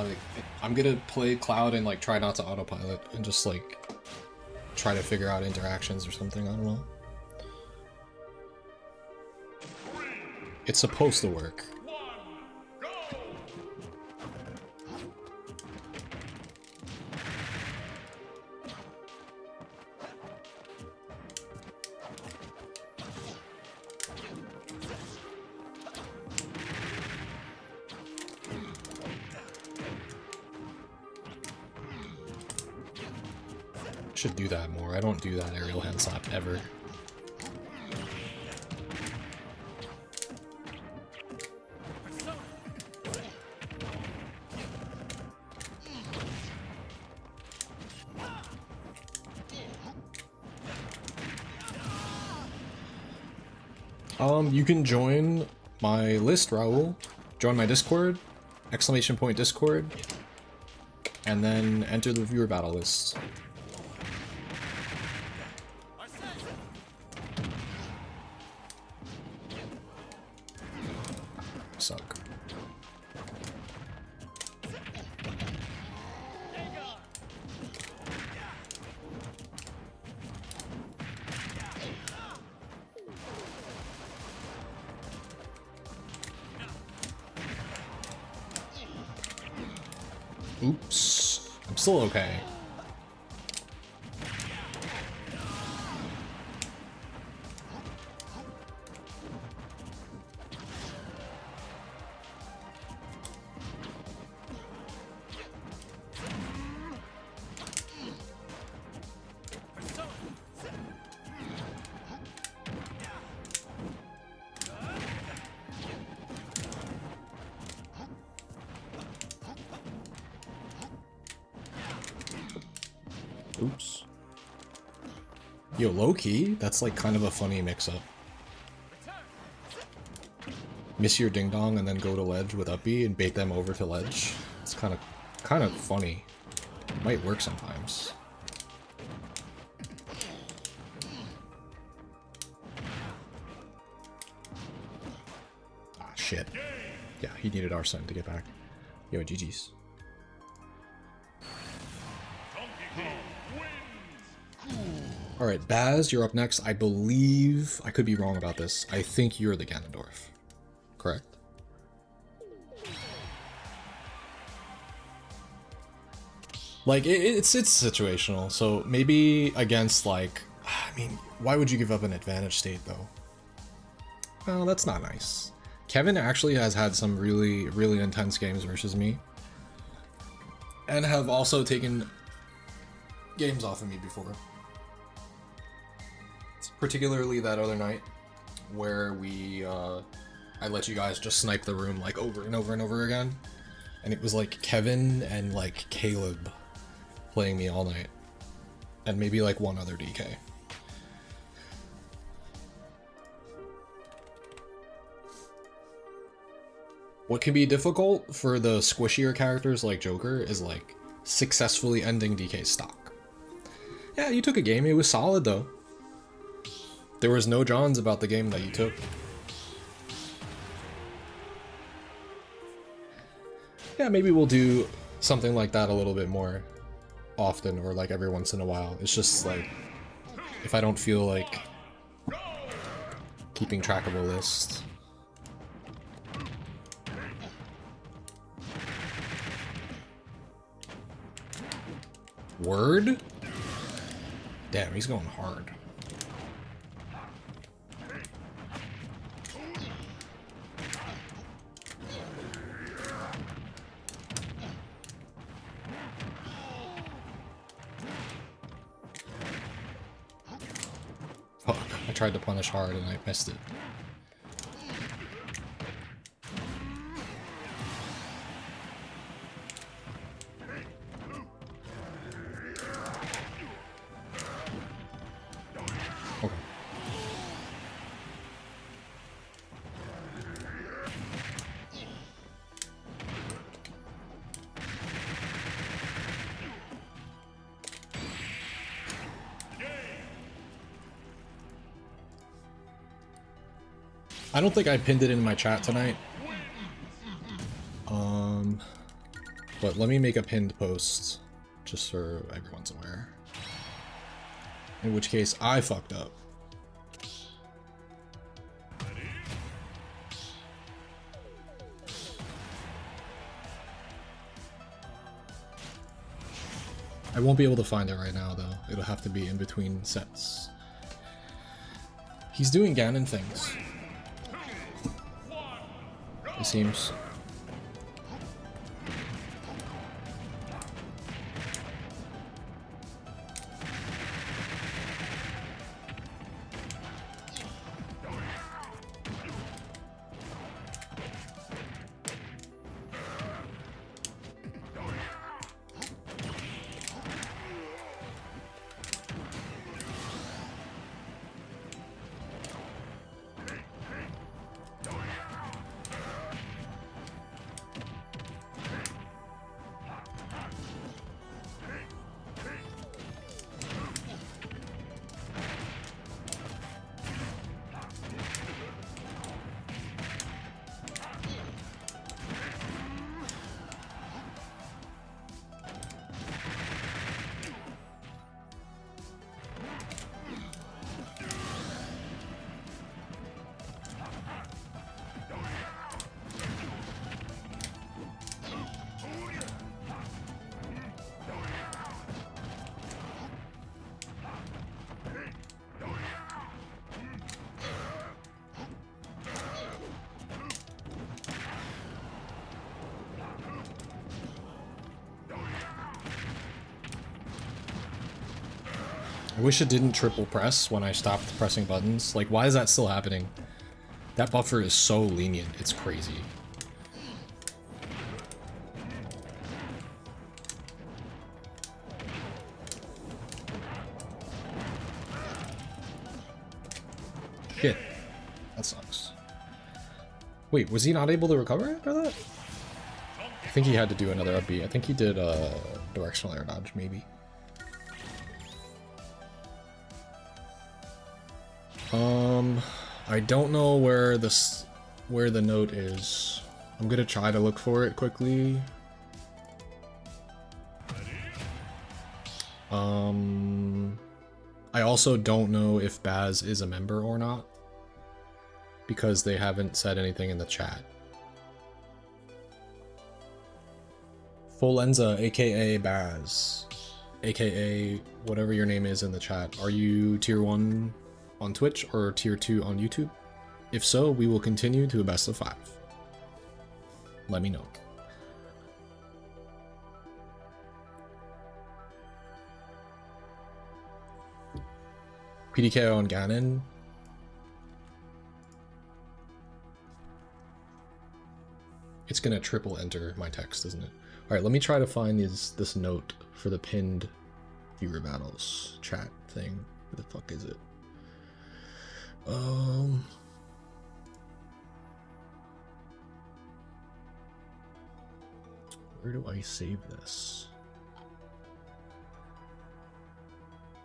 I'm gonna play Cloud and like try not to autopilot and just like try to figure out interactions or something. I don't know. It's supposed to work. Should do that more. I don't do that aerial hand slap ever. You can join my list, Raul. Join my Discord, !Discord, and then enter the viewer battle list. Suck. Oops. I'm still okay. Oops. Yo, low-key, that's like kind of a funny mix-up. Miss your ding-dong and then go to ledge with up B and bait them over to ledge. It's kind of funny. Might work sometimes. Ah, shit. Yeah, he needed Arsene to get back. Yo, GG's. Alright, Baz, you're up next. I believe, I could be wrong about this, I think you're the Ganondorf. Correct? Like, it's situational, so maybe against, like, I mean, why would you give up an advantage state, though? Well, that's not nice. Kevin actually has had some really, really intense games versus me. And have also taken games off of me before. Particularly that other night where I let you guys just snipe the room like over and over and over again, and it was like Kevin and like Caleb playing me all night, and maybe like one other DK. What can be difficult for the squishier characters like Joker is like successfully ending DK's stock. Yeah, you took a game, it was solid though. There was no Johns about the game that you took. Yeah, maybe we'll do something like that a little bit more often, or like every once in a while. It's just like, if I don't feel like keeping track of a list. Word? Damn, he's going hard. Fuck, I tried to punish hard and I missed it. I don't think I pinned it in my chat tonight. But let me make a pinned post just so everyone's aware. In which case I fucked up. I won't be able to find it right now though. It'll have to be in between sets. He's doing Ganon things. It seems. I wish it didn't triple press when I stopped pressing buttons. Like, why is that still happening? That buffer is so lenient, it's crazy. Shit. That sucks. Wait, was he not able to recover after that? I think he had to do another up B. I think he did a directional air dodge, maybe. I don't know where the note is. I'm gonna try to look for it quickly. I also don't know if Baz is a member or not, because they haven't said anything in the chat. Folenza, aka Baz, aka whatever your name is in the chat. Are you tier 1 on Twitch or tier 2 on YouTube? If so, we will continue to a best of 5. Let me know. PDK on Ganon. It's gonna triple enter my text, isn't it? Alright, let me try to find this note for the pinned viewer battles chat thing. Where the fuck is it? Where do I save this?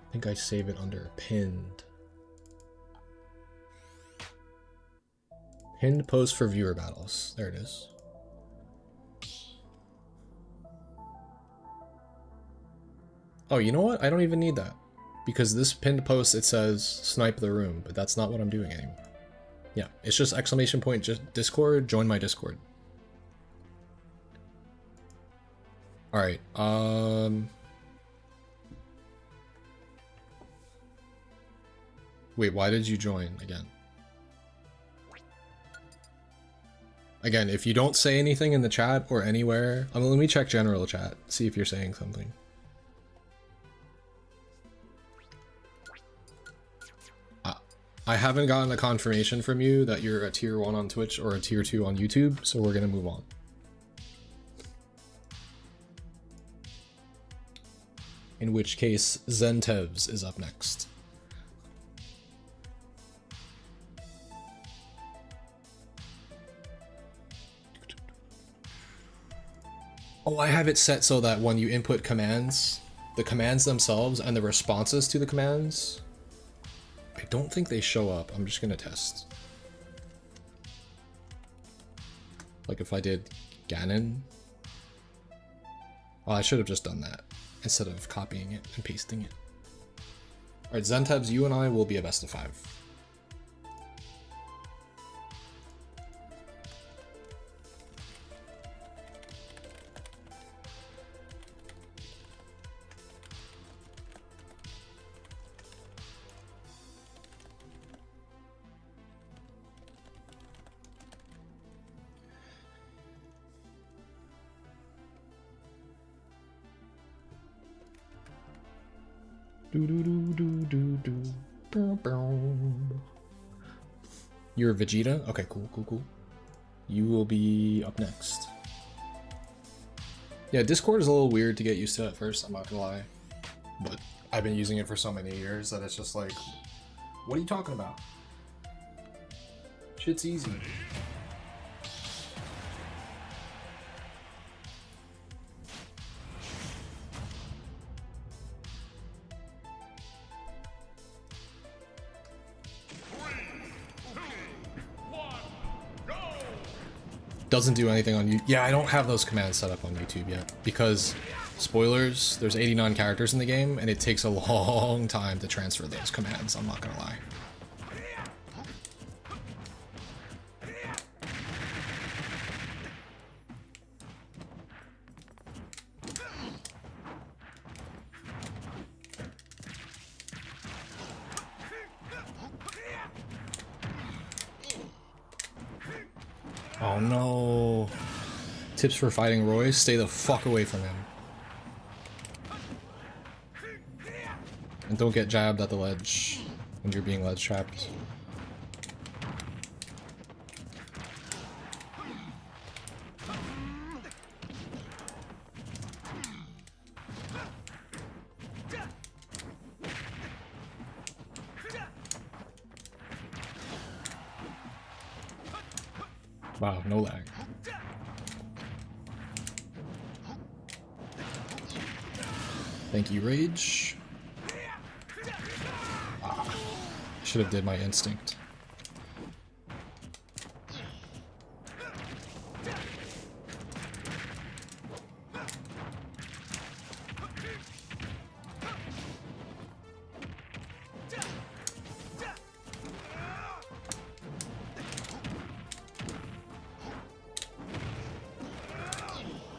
I think I save it under pinned. Pinned post for viewer battles. There it is. Oh, you know what? I don't even need that. Because this pinned post, it says snipe the room, but that's not what I'm doing anymore. Yeah, it's just exclamation point, just Discord, join my Discord. Alright, wait, why did you join again? Again, if you don't say anything in the chat or anywhere, let me check general chat, see if you're saying something. I haven't gotten a confirmation from you that you're a tier 1 on Twitch or a tier 2 on YouTube, so we're gonna move on. In which case, Zentevs is up next. Oh, I have it set so that when you input commands, the commands themselves and the responses to the commands, I don't think they show up. I'm just gonna test. Like if I did Ganon. Well, I should have just done that instead of copying it and pasting it. Alright, Zentabs, you and I will be a best of 5. You're Vegeta? Okay, cool. You will be up next. Yeah, Discord is a little weird to get used to at first, I'm not gonna lie. But I've been using it for so many years that it's just like, what are you talking about? Shit's easy. Doesn't do anything on you. Yeah, I don't have those commands set up on YouTube yet because, spoilers, there's 89 characters in the game and it takes a long time to transfer those commands, I'm not gonna lie. Oh no. Tips for fighting Roy, stay the fuck away from him. And don't get jabbed at the ledge when you're being ledge trapped. Wow, no lag. Thank you, Rage. Ah, should have did my instinct.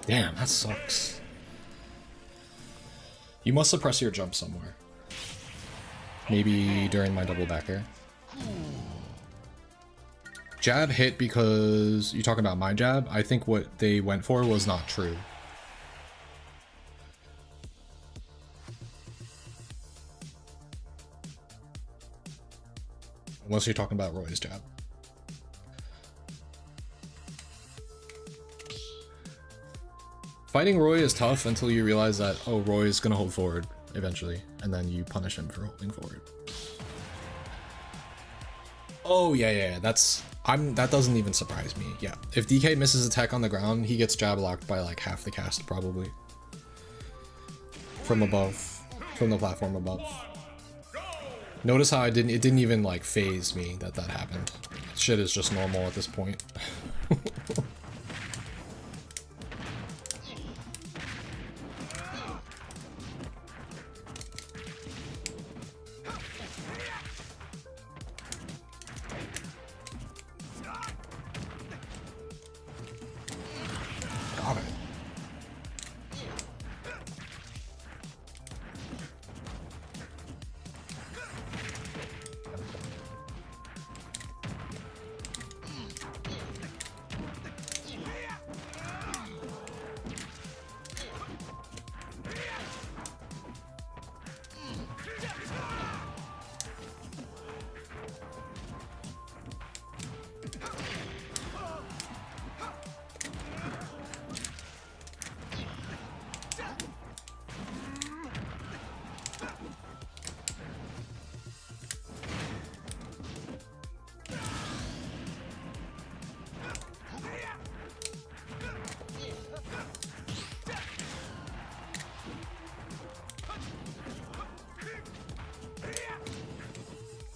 Damn, that sucks. You must suppress your jump somewhere. Maybe during my double backer. Jab hit because you talk about my jab. I think what they went for was not true. Unless you're talking about Roy's jab. Fighting Roy is tough until you realize that, oh, Roy is gonna hold forward eventually, and then you punish him for holding forward. Oh yeah, that doesn't even surprise me. Yeah, if DK misses a tech on the ground, he gets jab locked by like half the cast probably. From above, from the platform above. Notice how it didn't even like phase me that happened. Shit is just normal at this point. Got it.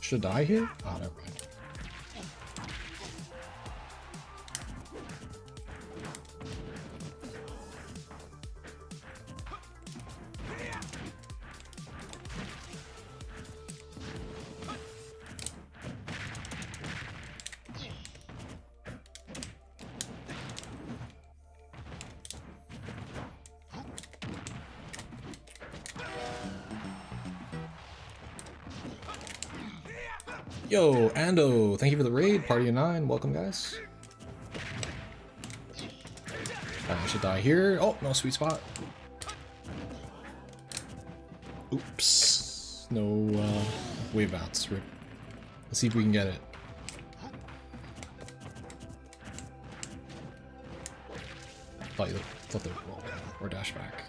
Should I here? Oh, never mind. Yo, Ando, thank you for the raid. Party of 9, welcome guys. I should die here. Oh, no sweet spot. Oops. No wave bounce. Rip. Let's see if we can get it. Thought they would roll or dash back.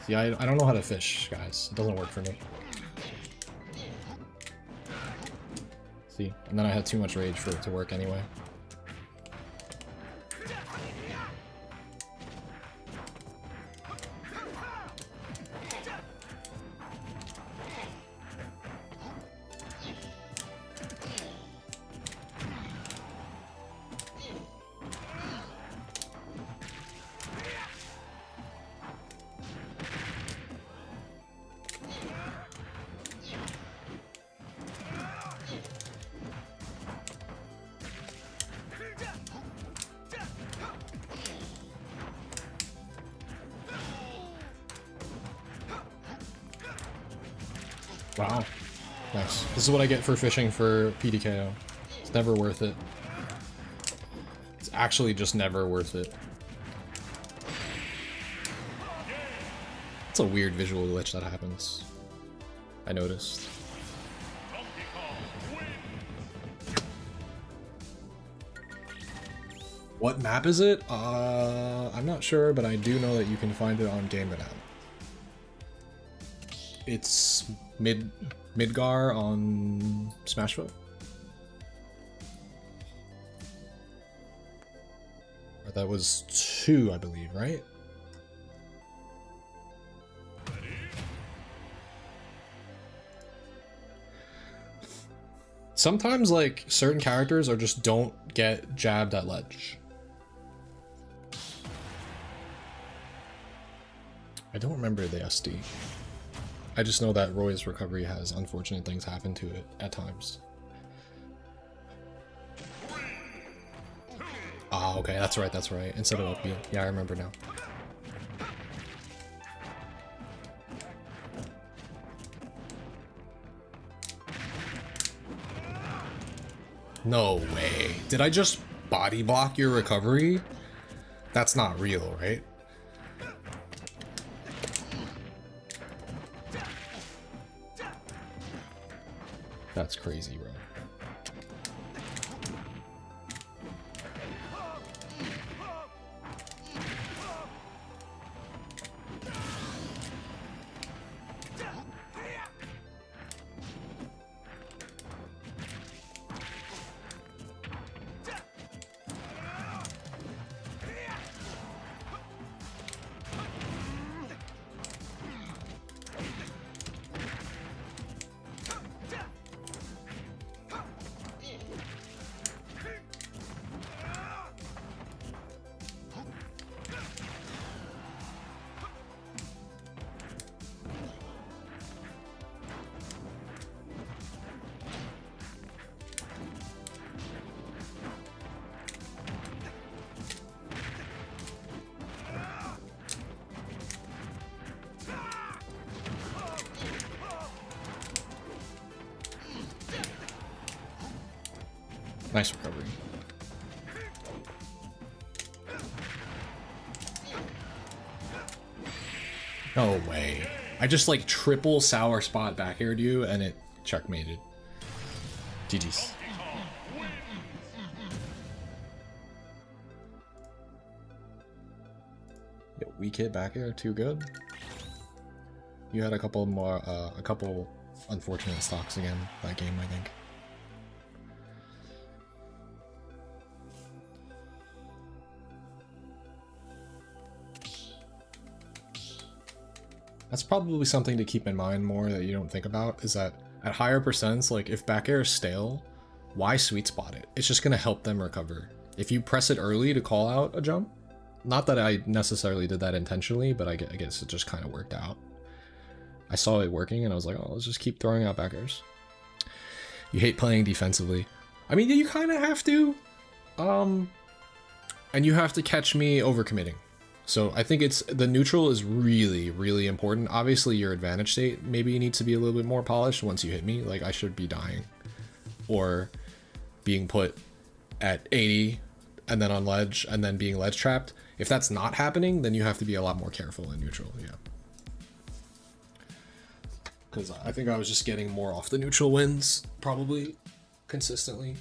See, I don't know how to fish, guys. It doesn't work for me. See, and then I had too much rage for it to work anyway. Wow. Nice. This is what I get for fishing for PDKO. It's never worth it. It's actually just never worth it. It's a weird visual glitch that happens. I noticed. What map is it? I'm not sure, but I do know that you can find it on Game Banana. It's Midgar on Smashville. Or that was 2, I believe, right? Sometimes, like, certain characters are just don't get jabbed at ledge. I don't remember the SD. I just know that Roy's recovery has unfortunate things happen to it at times. Ah, okay, that's right, that's right. Instead of up B. Yeah, I remember now. No way. Did I just body block your recovery? That's not real, right? That's crazy, bro. Nice recovery. No way. I just like triple sour spot back aired you and it checkmated. GG's. Yo, weak hit back air, too good. You had a couple more, a couple unfortunate stocks again that game, I think. That's probably something to keep in mind more that you don't think about, is that at higher percents, like if back air is stale, why sweet spot it? It's just gonna help them recover. If you press it early to call out a jump, not that I necessarily did that intentionally, but I guess it just kind of worked out. I saw it working and I was like, oh, let's just keep throwing out back airs. You hate playing defensively. I mean, you kind of have to. And you have to catch me overcommitting. So I think it's the neutral is really, really important. Obviously your advantage state maybe needs to be a little bit more polished once you hit me. Like I should be dying or being put at 80 and then on ledge and then being ledge trapped. If that's not happening, then you have to be a lot more careful in neutral, yeah. Because I think I was just getting more off the neutral wins, probably, consistently.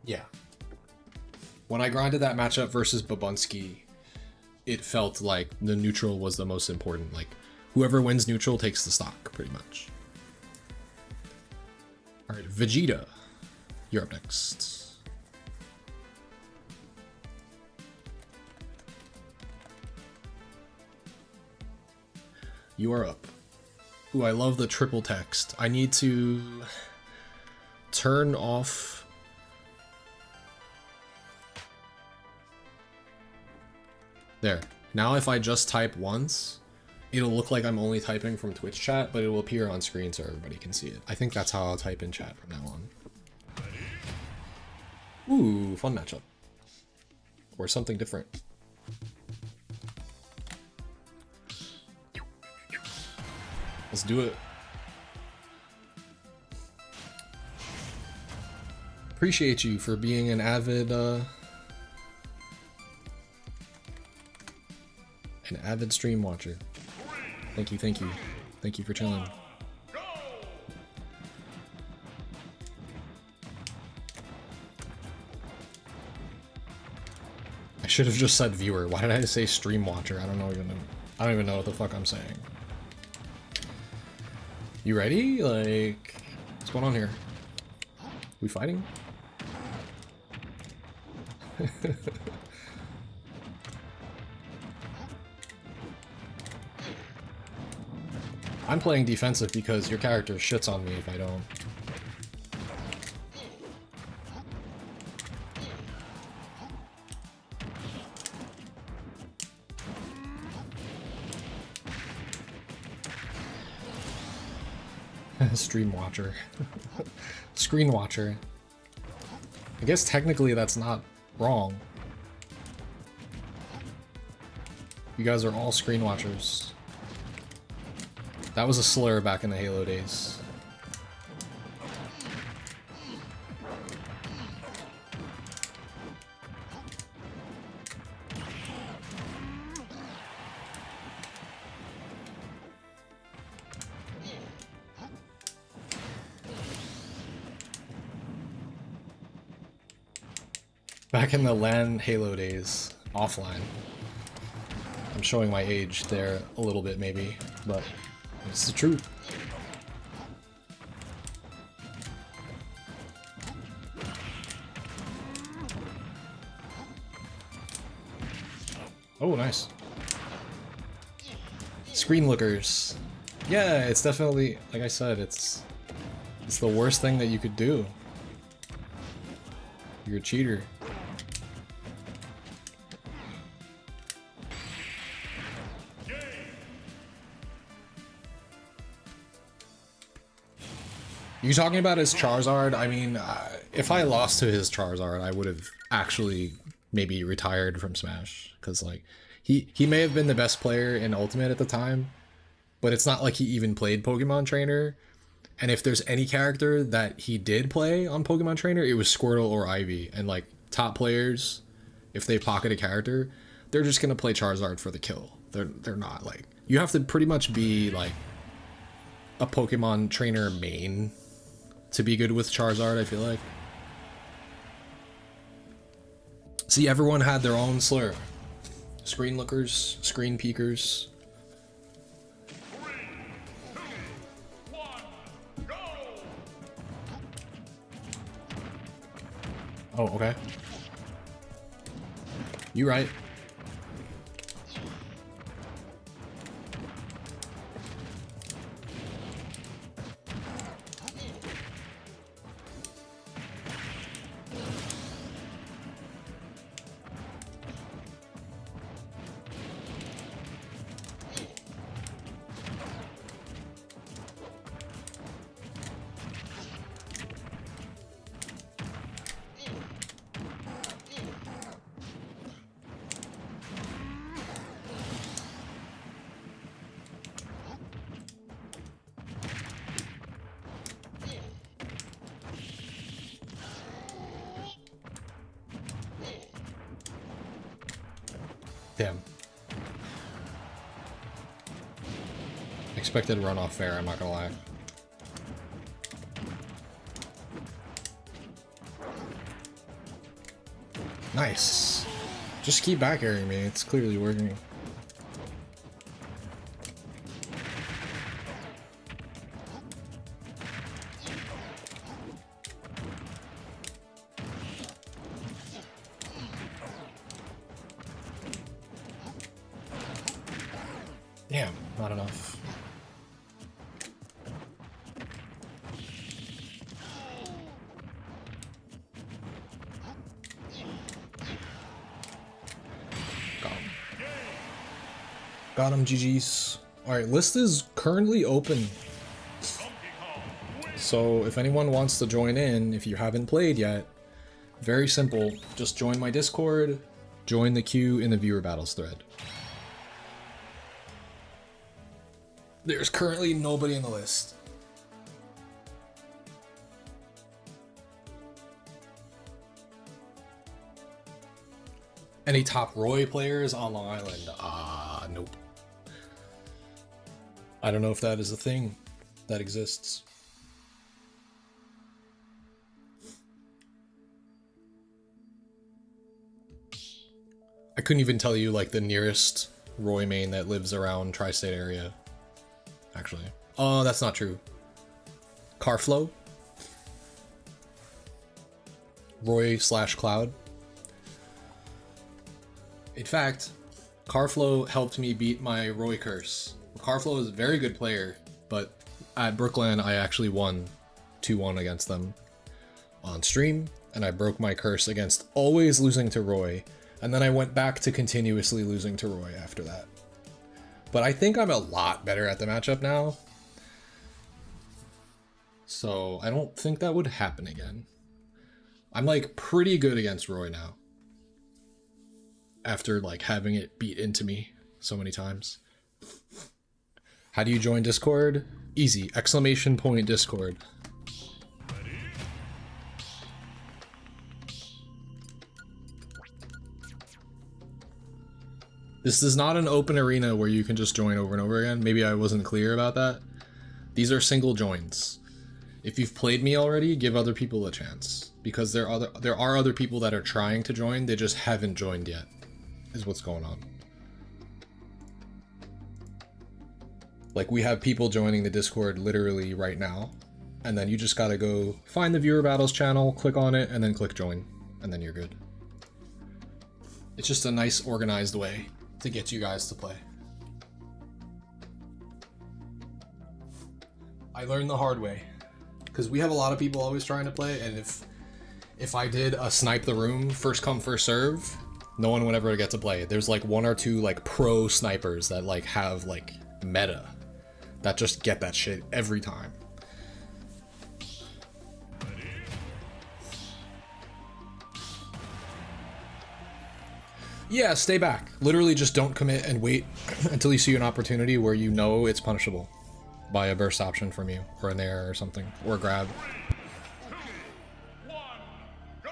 Yeah. When I grinded that matchup versus Babunski, it felt like the neutral was the most important. Like, whoever wins neutral takes the stock, pretty much. Alright, Vegeta, you're up next. You are up. Ooh, I love the triple text. I need to turn off... There. Now if I just type once, it'll look like I'm only typing from Twitch chat, but it will appear on screen so everybody can see it. I think that's how I'll type in chat from now on. Ooh, fun matchup. Or something different. Let's do it. Appreciate you for being an avid stream watcher. Thank you, thank you. Thank you for chilling. I should have just said viewer. Why did I say stream watcher? I don't even know what the fuck I'm saying. You ready? Like, what's going on here? We fighting? I'm playing defensive because your character shits on me if I don't. Stream watcher. Screen watcher. I guess technically that's not wrong. You guys are all screen watchers. That was a slur back in the Halo days. Back in the LAN Halo days, offline. I'm showing my age there a little bit maybe, but it's the truth. Oh, nice. Screen lookers. Yeah, it's definitely, like I said, it's the worst thing that you could do. You're a cheater. You talking about his Charizard? I mean, if I lost to his Charizard, I would have actually maybe retired from Smash. Because, like, he may have been the best player in Ultimate at the time, but it's not like he even played Pokemon Trainer. And if there's any character that he did play on Pokemon Trainer, it was Squirtle or Ivy. And, like, top players, if they pocket a character, they're just going to play Charizard for the kill. They're not, like... You have to pretty much be, like, a Pokemon Trainer main to be good with Charizard, I feel like. See, everyone had their own slur. Screen lookers, screen peekers. 3, 2, 1, go! Oh, okay. You right. Damn. Expected runoff fair, I'm not gonna lie. Nice. Just keep back airing me, it's clearly working. Damn, not enough. Got him, GG's. Alright, list is currently open. So if anyone wants to join in, if you haven't played yet, very simple. Just join my Discord, join the queue in the viewer battles thread. There's currently nobody in the list. Any top Roy players on Long Island? Nope. I don't know if that is a thing that exists. I couldn't even tell you like the nearest Roy main that lives around tri-state area. Actually. Oh, that's not true. Carflow? Roy/Cloud? In fact, Carflow helped me beat my Roy curse. Carflow is a very good player, but at Brooklyn I actually won 2-1 against them on stream, and I broke my curse against always losing to Roy, and then I went back to continuously losing to Roy after that. But I think I'm a lot better at the matchup now, so I don't think that would happen again. I'm like pretty good against Roy now, after like having it beat into me so many times. How do you join Discord? Easy, ! Discord. This is not an open arena where you can just join over and over again. Maybe I wasn't clear about that. These are single joins. If you've played me already, give other people a chance, because there are other people that are trying to join, they just haven't joined yet, is what's going on. Like, we have people joining the Discord literally right now, and then you just gotta go find the Viewer Battles channel, click on it, and then click join, and then you're good. It's just a nice organized way to get you guys to play. I learned the hard way, because we have a lot of people always trying to play, and if I did a snipe the room, first come first serve, no one would ever get to play. There's like 1 or 2 like pro snipers that like have like meta that just get that shit every time. Yeah, stay back. Literally just don't commit and wait until you see an opportunity where you know it's punishable by a burst option from you, or an air or something, or a grab. 3, 2, 1, go!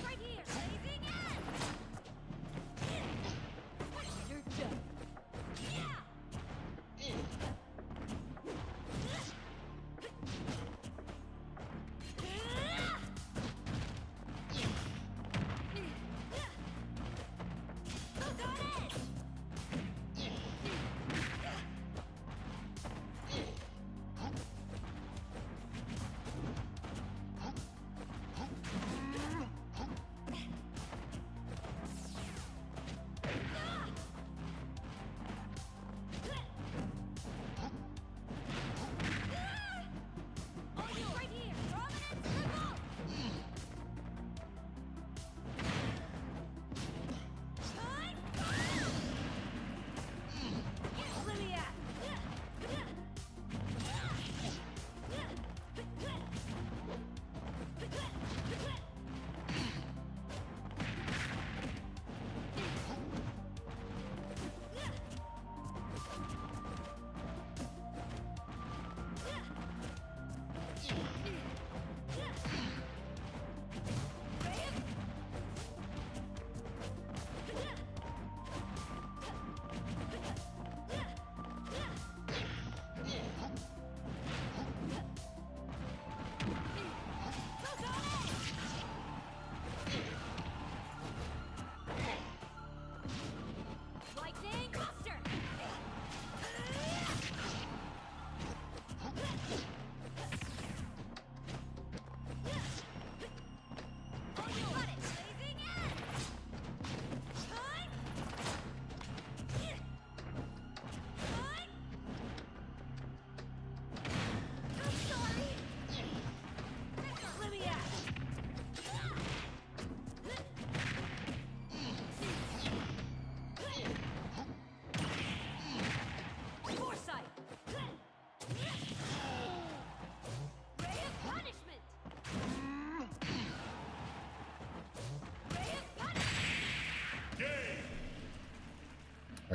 Right here, blazing in. You're done.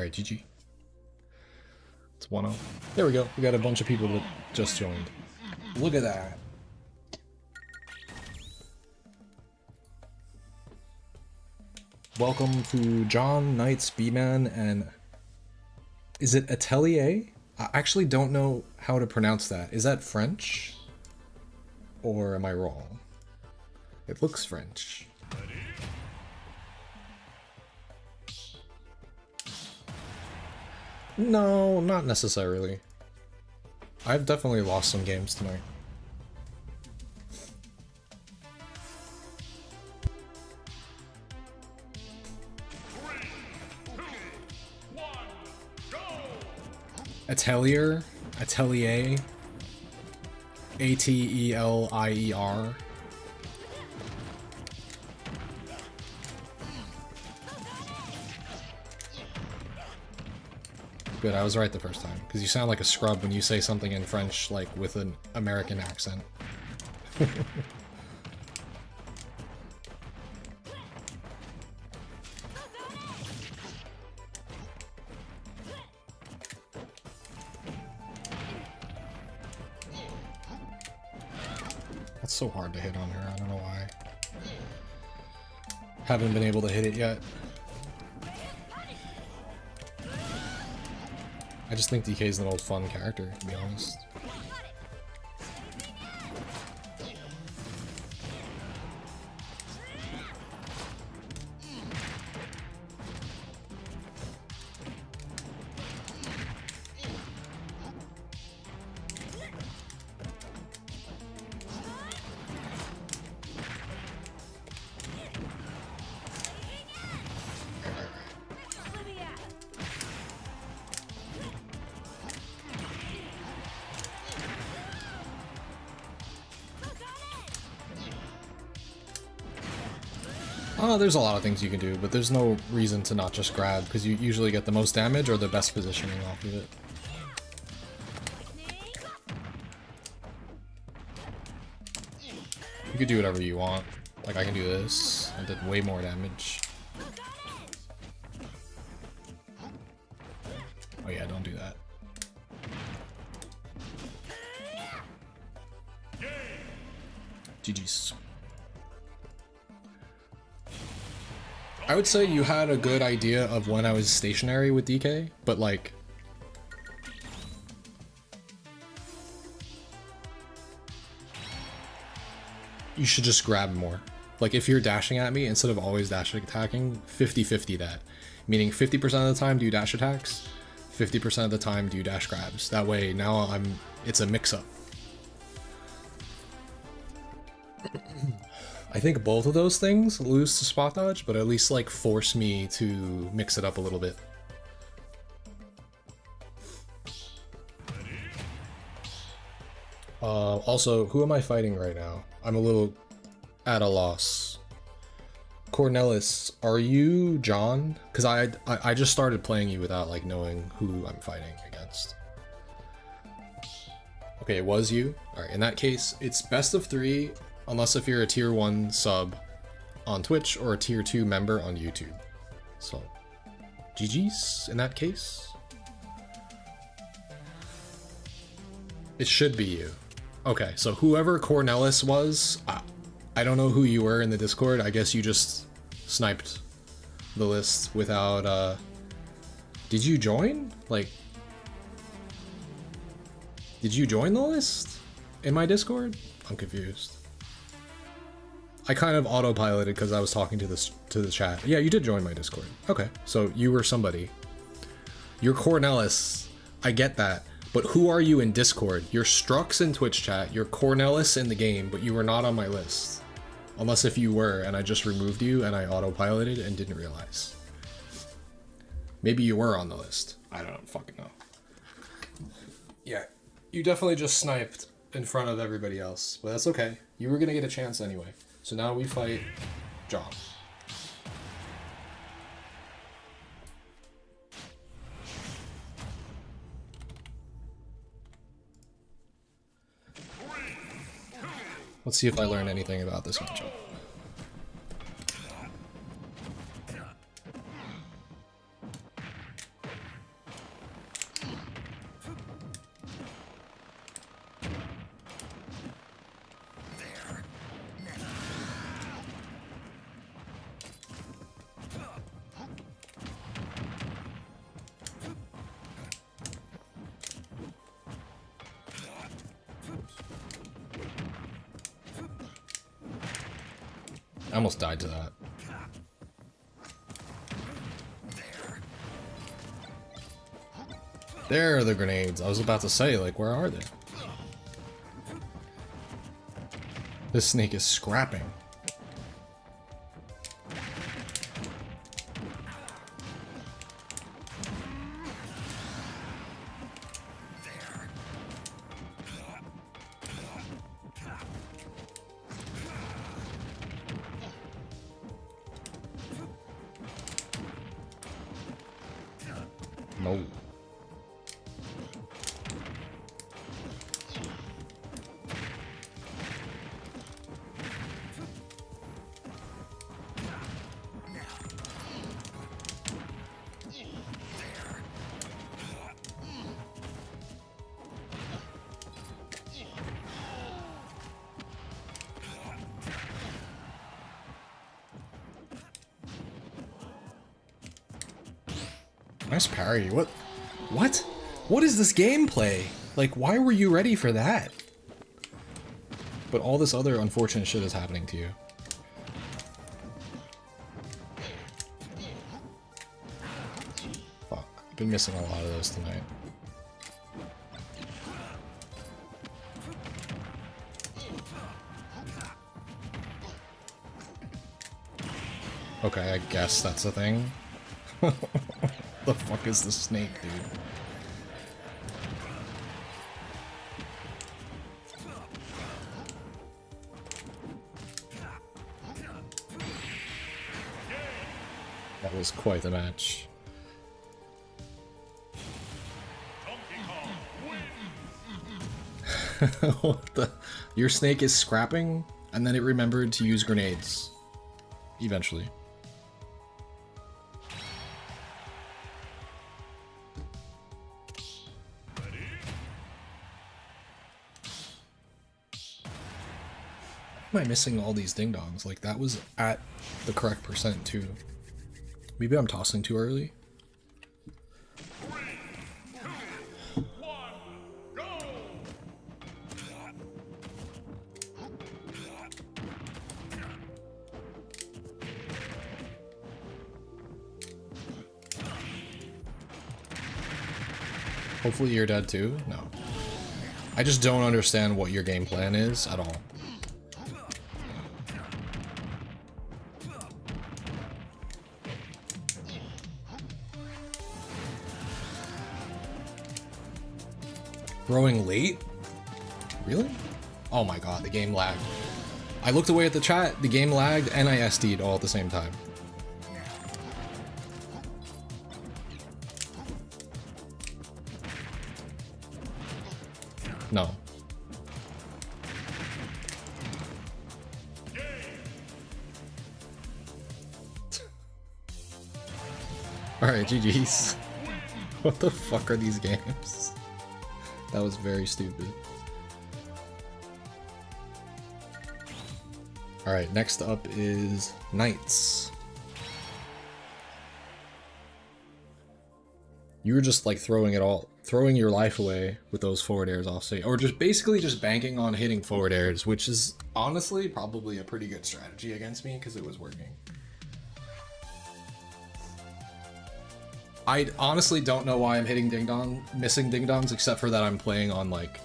Alright, GG. It's 1-0. There we go. We got a bunch of people that just joined. Look at that. Welcome to John, Knights, B-Man, and... Is it Atelier? I actually don't know how to pronounce that. Is that French? Or am I wrong? It looks French. No, not necessarily. I've definitely lost some games tonight. Atelier, Atelier, Atelier. Good, I was right the first time, because you sound like a scrub when you say something in French, like, with an American accent. That's so hard to hit on her, I don't know why. Haven't been able to hit it yet. I just think DK's an old fun character, to be honest. There's a lot of things you can do, but there's no reason to not just grab, because you usually get the most damage or the best positioning off of it. You could do whatever you want. Like, I can do this, and did way more damage. Oh yeah, don't do that. GG's. I would say you had a good idea of when I was stationary with DK, but like... You should just grab more. Like if you're dashing at me, instead of always dash attacking, 50-50 that. Meaning 50% of the time do you dash attacks, 50% of the time do you dash grabs. That way now it's a mix-up. I think both of those things lose to spot dodge, but at least like force me to mix it up a little bit. Also, who am I fighting right now? I'm a little at a loss. Cornelis, are you John? Because I just started playing you without like knowing who I'm fighting against. Okay, it was you. Alright, in that case, it's best of 3. Unless if you're a tier 1 sub on Twitch or a tier 2 member on YouTube. So, GG's in that case. It should be you. Okay, so whoever Cornelis was, I don't know who you were in the Discord. I guess you just sniped the list without, Did you join? Like, did you join the list in my Discord? I'm confused. I kind of autopiloted because I was talking to the chat. Yeah, you did join my Discord. Okay, so you were somebody. You're Cornelis. I get that. But who are you in Discord? You're Strux in Twitch chat. You're Cornelis in the game, but you were not on my list. Unless if you were, and I just removed you and I autopiloted and didn't realize. Maybe you were on the list. I don't fucking know. Yeah, you definitely just sniped in front of everybody else, but that's okay. You were gonna get a chance anyway. So now we fight John. Let's see if I learn anything about this matchup. I almost died to that. There are the grenades. I was about to say, like, where are they? This snake is scrapping. No. Nice parry. What? What? What is this gameplay? Like, why were you ready for that? But all this other unfortunate shit is happening to you. Fuck. I've been missing a lot of those tonight. Okay, I guess that's a thing. The fuck is the snake, dude? That was quite the match. What the? Your snake is scrapping, and then it remembered to use grenades. Eventually. Why am I missing all these ding-dongs? Like, that was at the correct percent, too. Maybe I'm tossing too early? 3, 2, 1, go! Hopefully you're dead too? No. I just don't understand what your game plan is at all. Throwing late? Really? Oh my god, the game lagged. I looked away at the chat, the game lagged, and I SD'd all at the same time. No. Alright, GG's. What the fuck are these games? That was very stupid. Alright, next up is Knights. You were just like throwing your life away with those forward airs off stage, or just basically just banking on hitting forward airs, which is honestly probably a pretty good strategy against me because it was working. I honestly don't know why I'm hitting missing ding-dongs, except for that I'm playing on like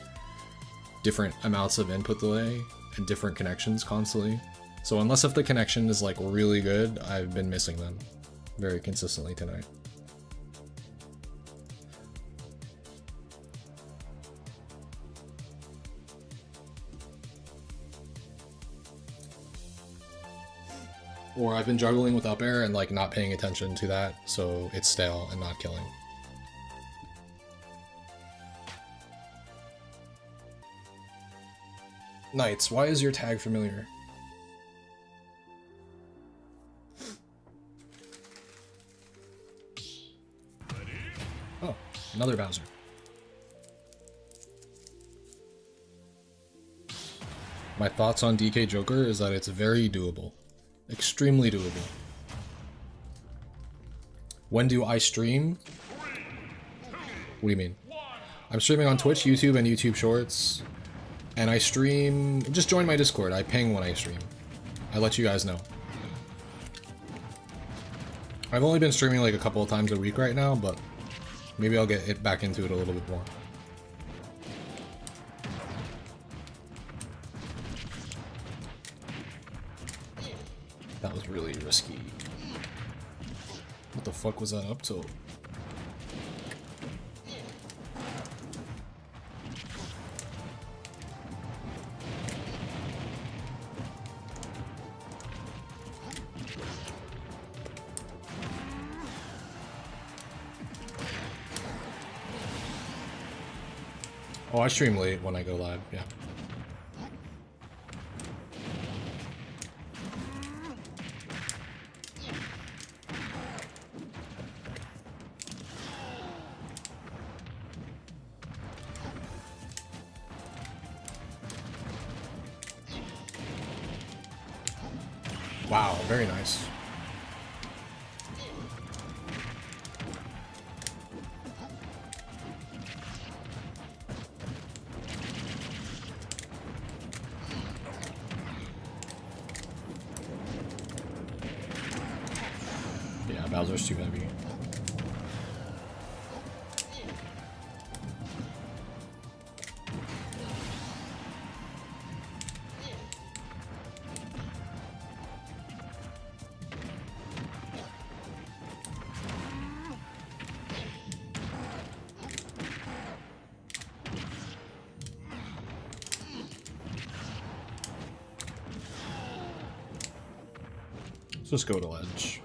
different amounts of input delay and different connections constantly. So unless if the connection is like really good, I've been missing them very consistently tonight. Or I've been juggling with up air and like not paying attention to that, so it's stale and not killing. Knights, why is your tag familiar? Oh, another Bowser. My thoughts on DK Joker is that it's very doable. Extremely doable. When do I stream? What do you mean? I'm streaming on Twitch, YouTube, and YouTube Shorts. And I stream... Just join my Discord. I ping when I stream. I let you guys know. I've only been streaming like a couple of times a week right now, but maybe I'll get it back into it a little bit more. That was really risky. What the fuck was that up to? Oh, I stream late when I go live, yeah. Wow, very nice. Yeah, Bowser's too heavy. Let's just go to ledge.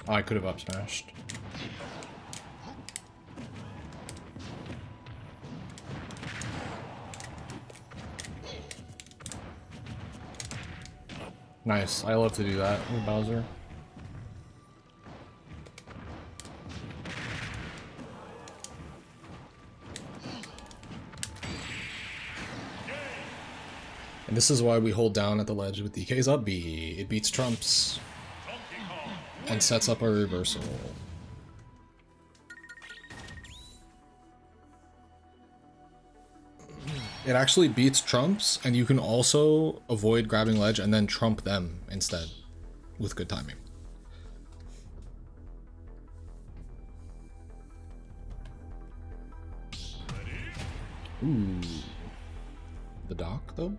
Oh, I could have up smashed. Nice. I love to do that with Bowser. And this is why we hold down at the ledge with DK's up B. It beats trumps and sets up a reversal. It actually beats trumps, and you can also avoid grabbing ledge and then trump them instead with good timing. Ooh. The dock, though?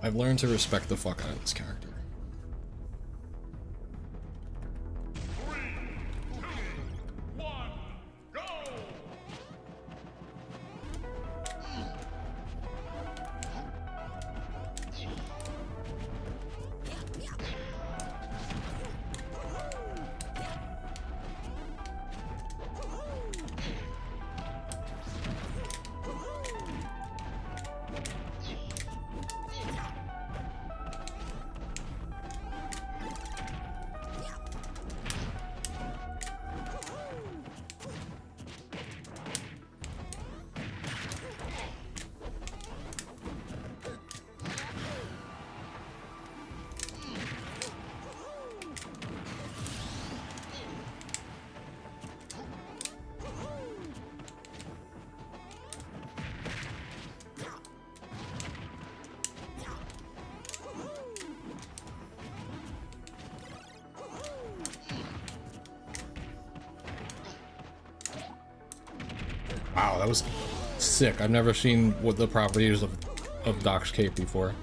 I've learned to respect the fuck out of this character. 3, 2, 1, go! Wow, that was sick. I've never seen what the properties of Doc's cape before.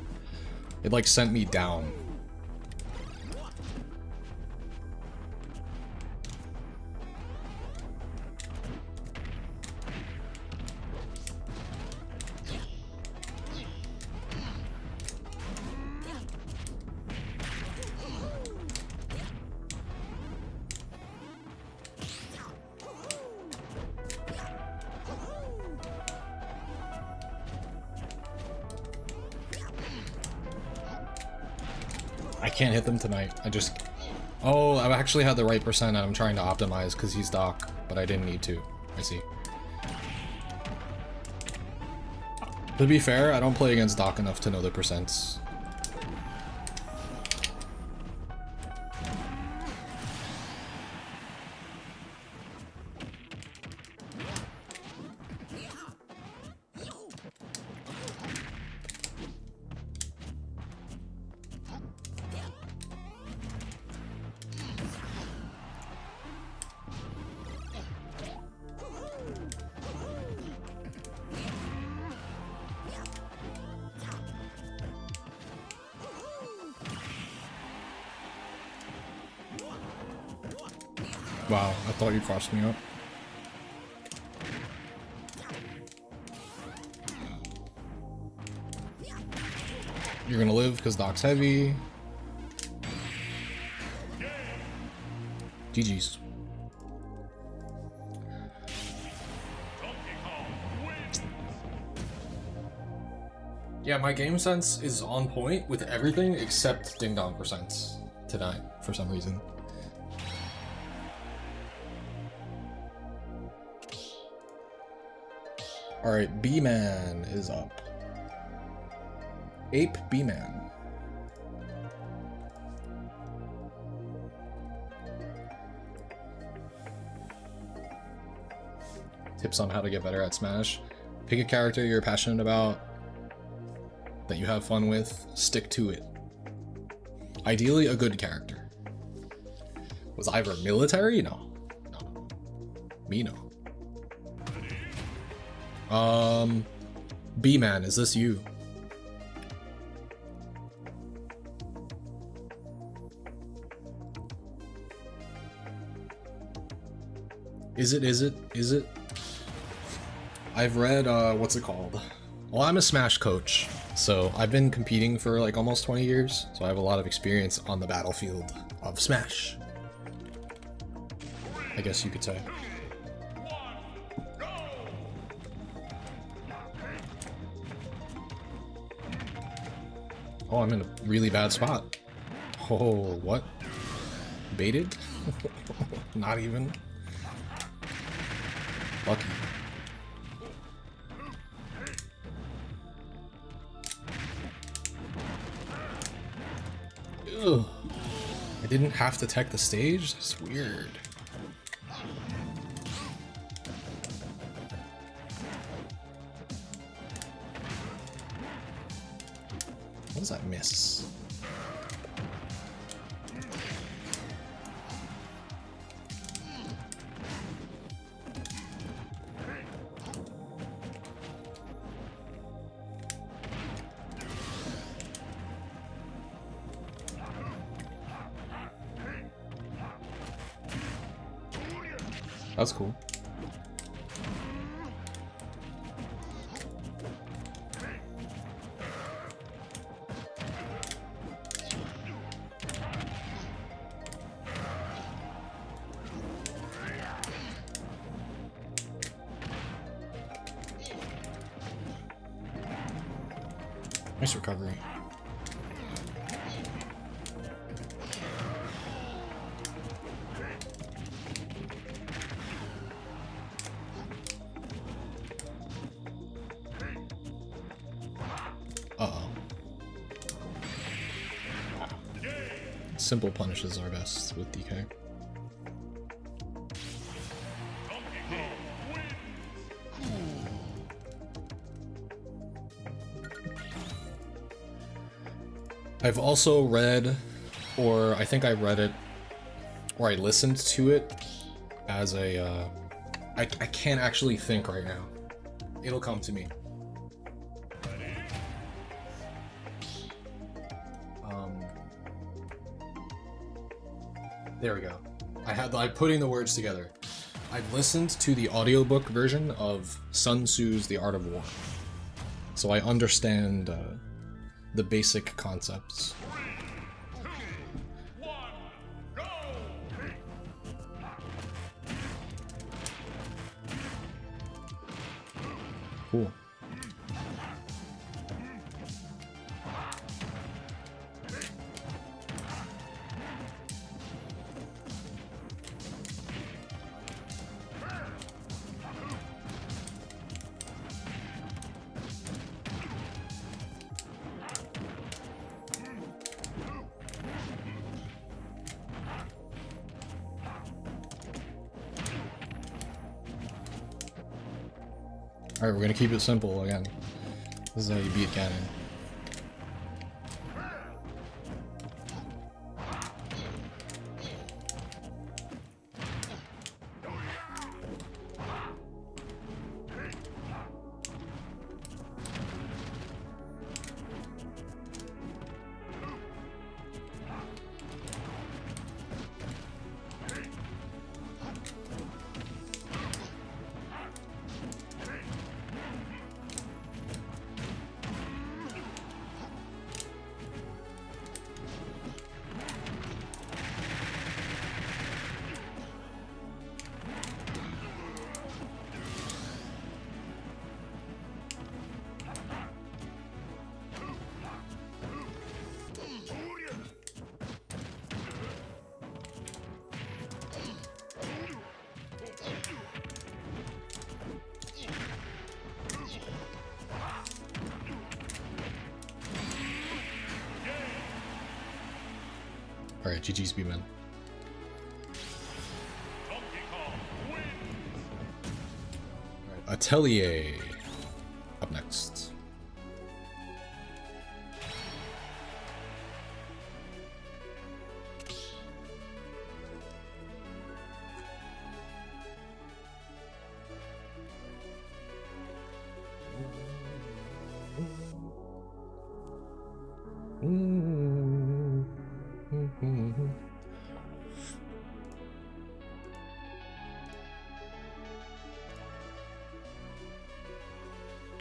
It like sent me down. I can't hit them tonight. Oh, I actually had the right percent and I'm trying to optimize because he's Doc, but I didn't need to. I see. To be fair, I don't play against Doc enough to know the percents. Wow, I thought you crossed me up. You're gonna live because Doc's heavy. GG's. Yeah, my game sense is on point with everything except Ding Dong percents tonight for some reason. Alright, B-Man is up. Ape B-Man. Tips on how to get better at Smash. Pick a character you're passionate about, that you have fun with, stick to it. Ideally, a good character. Was I ever military? No. No. Me, no. B-Man, is this you? Is it? I've read, what's it called? Well, I'm a Smash coach, so I've been competing for like almost 20 years, so I have a lot of experience on the battlefield of Smash. I guess you could say. Oh, I'm in a really bad spot. Oh, what? Baited? Not even. Lucky. Ugh. I didn't have to tech the stage? That's weird. What does that miss? That's cool. Nice recovery. Uh-oh. Simple punishes are best with DK. I've also read, or I think I read it, or I listened to it as a, I can't actually think right now. It'll come to me. There we go. I'm putting the words together. I've listened to the audiobook version of Sun Tzu's The Art of War, so I understand the basic concepts. Cool. Alright, we're gonna keep it simple again. This is how you beat Ganon. Alright, GG's B-Man. Donkey Kong wins. Alright, Atelier. Up next.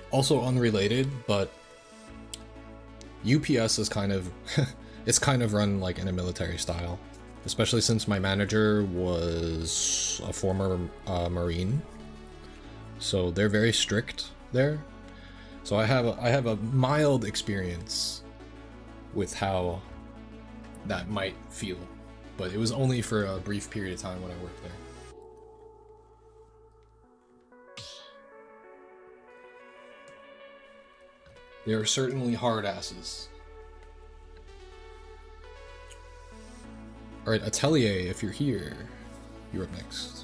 Also unrelated, but UPS is kind of it's kind of run like in a military style, especially since my manager was a former Marine, so they're very strict there. So I have a mild experience with how that might feel, but it was only for a brief period of time when I worked there. They are certainly hard asses. Alright, Atelier, if you're here, you're up next.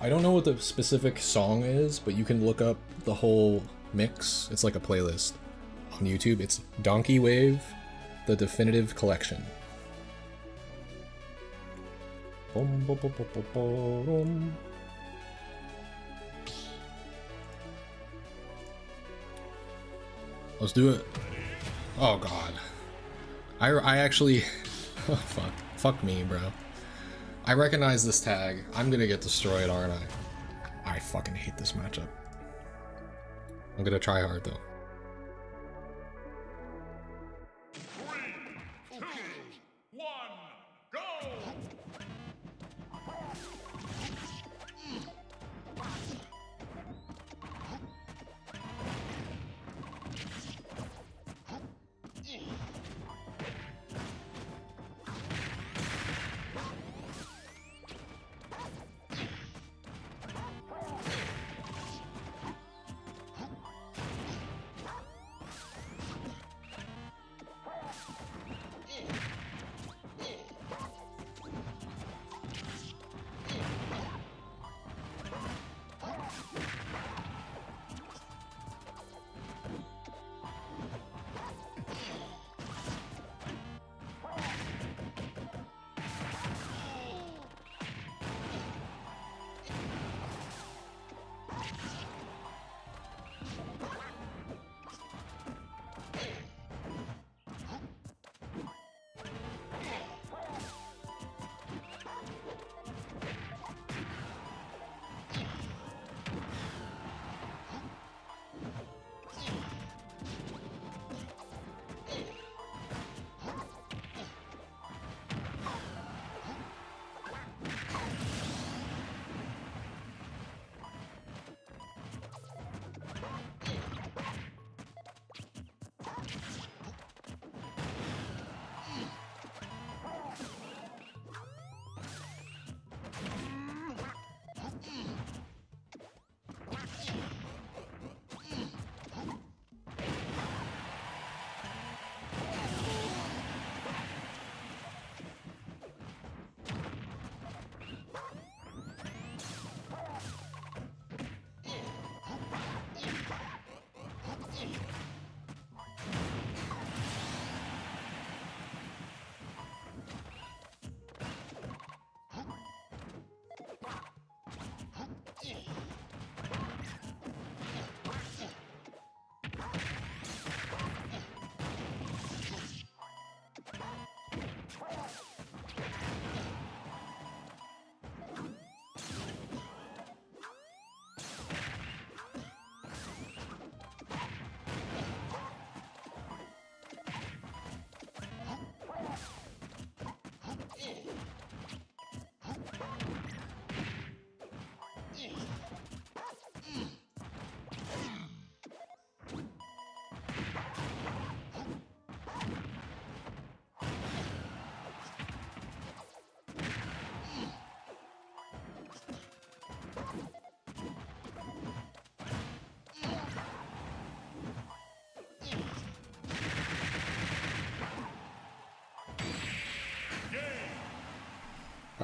I don't know what the specific song is, but you can look up the whole mix. It's like a playlist on YouTube. It's Donkey Wave, the Definitive Collection. Boom, boom, boom, boom, boom, boom. Let's do it. Oh god. I actually oh, fuck me, bro. I recognize this tag. I'm gonna get destroyed, aren't I? I fucking hate this matchup. I'm gonna try hard though. 3, 2, 1, go!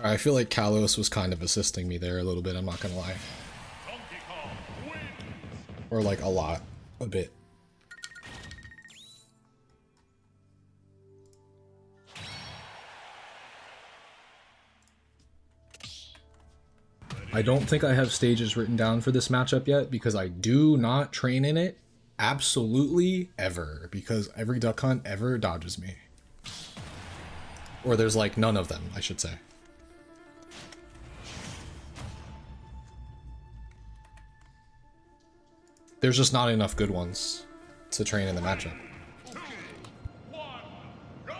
I feel like Kalos was kind of assisting me there a little bit, I'm not gonna lie. Donkey Kong wins. Or like a lot. A bit. I don't think I have stages written down for this matchup yet because I do not train in it absolutely ever, because every duck hunt ever dodges me. Or there's like none of them, I should say. There's just not enough good ones to train in the matchup. 2, 1, go!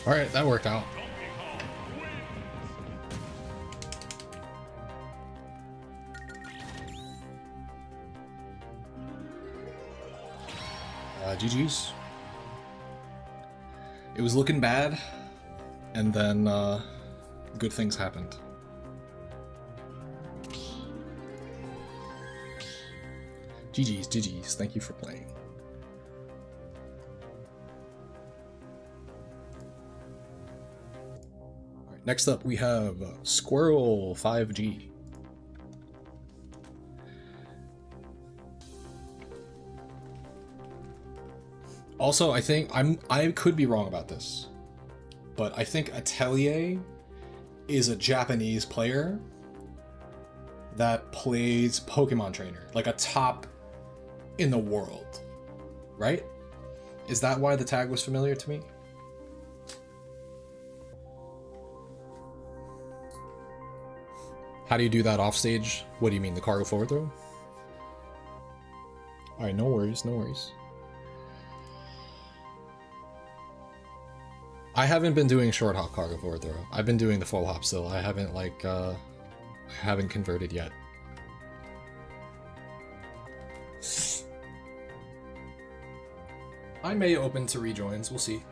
Alright, that worked out. GG's. It was looking bad, and then good things happened. GG's. Thank you for playing. Alright, next up we have Squirrel 5G. Also, I think I could be wrong about this, but I think Atelier is a Japanese player that plays Pokemon Trainer, like a top in the world, right? Is that why the tag was familiar to me? How do you do that off stage? What do you mean, the cargo forward throw? Alright, no worries, no worries. I haven't been doing short hop cargo forward throw. I've been doing the full hop still. I haven't I haven't converted yet. I may open to rejoins, we'll see.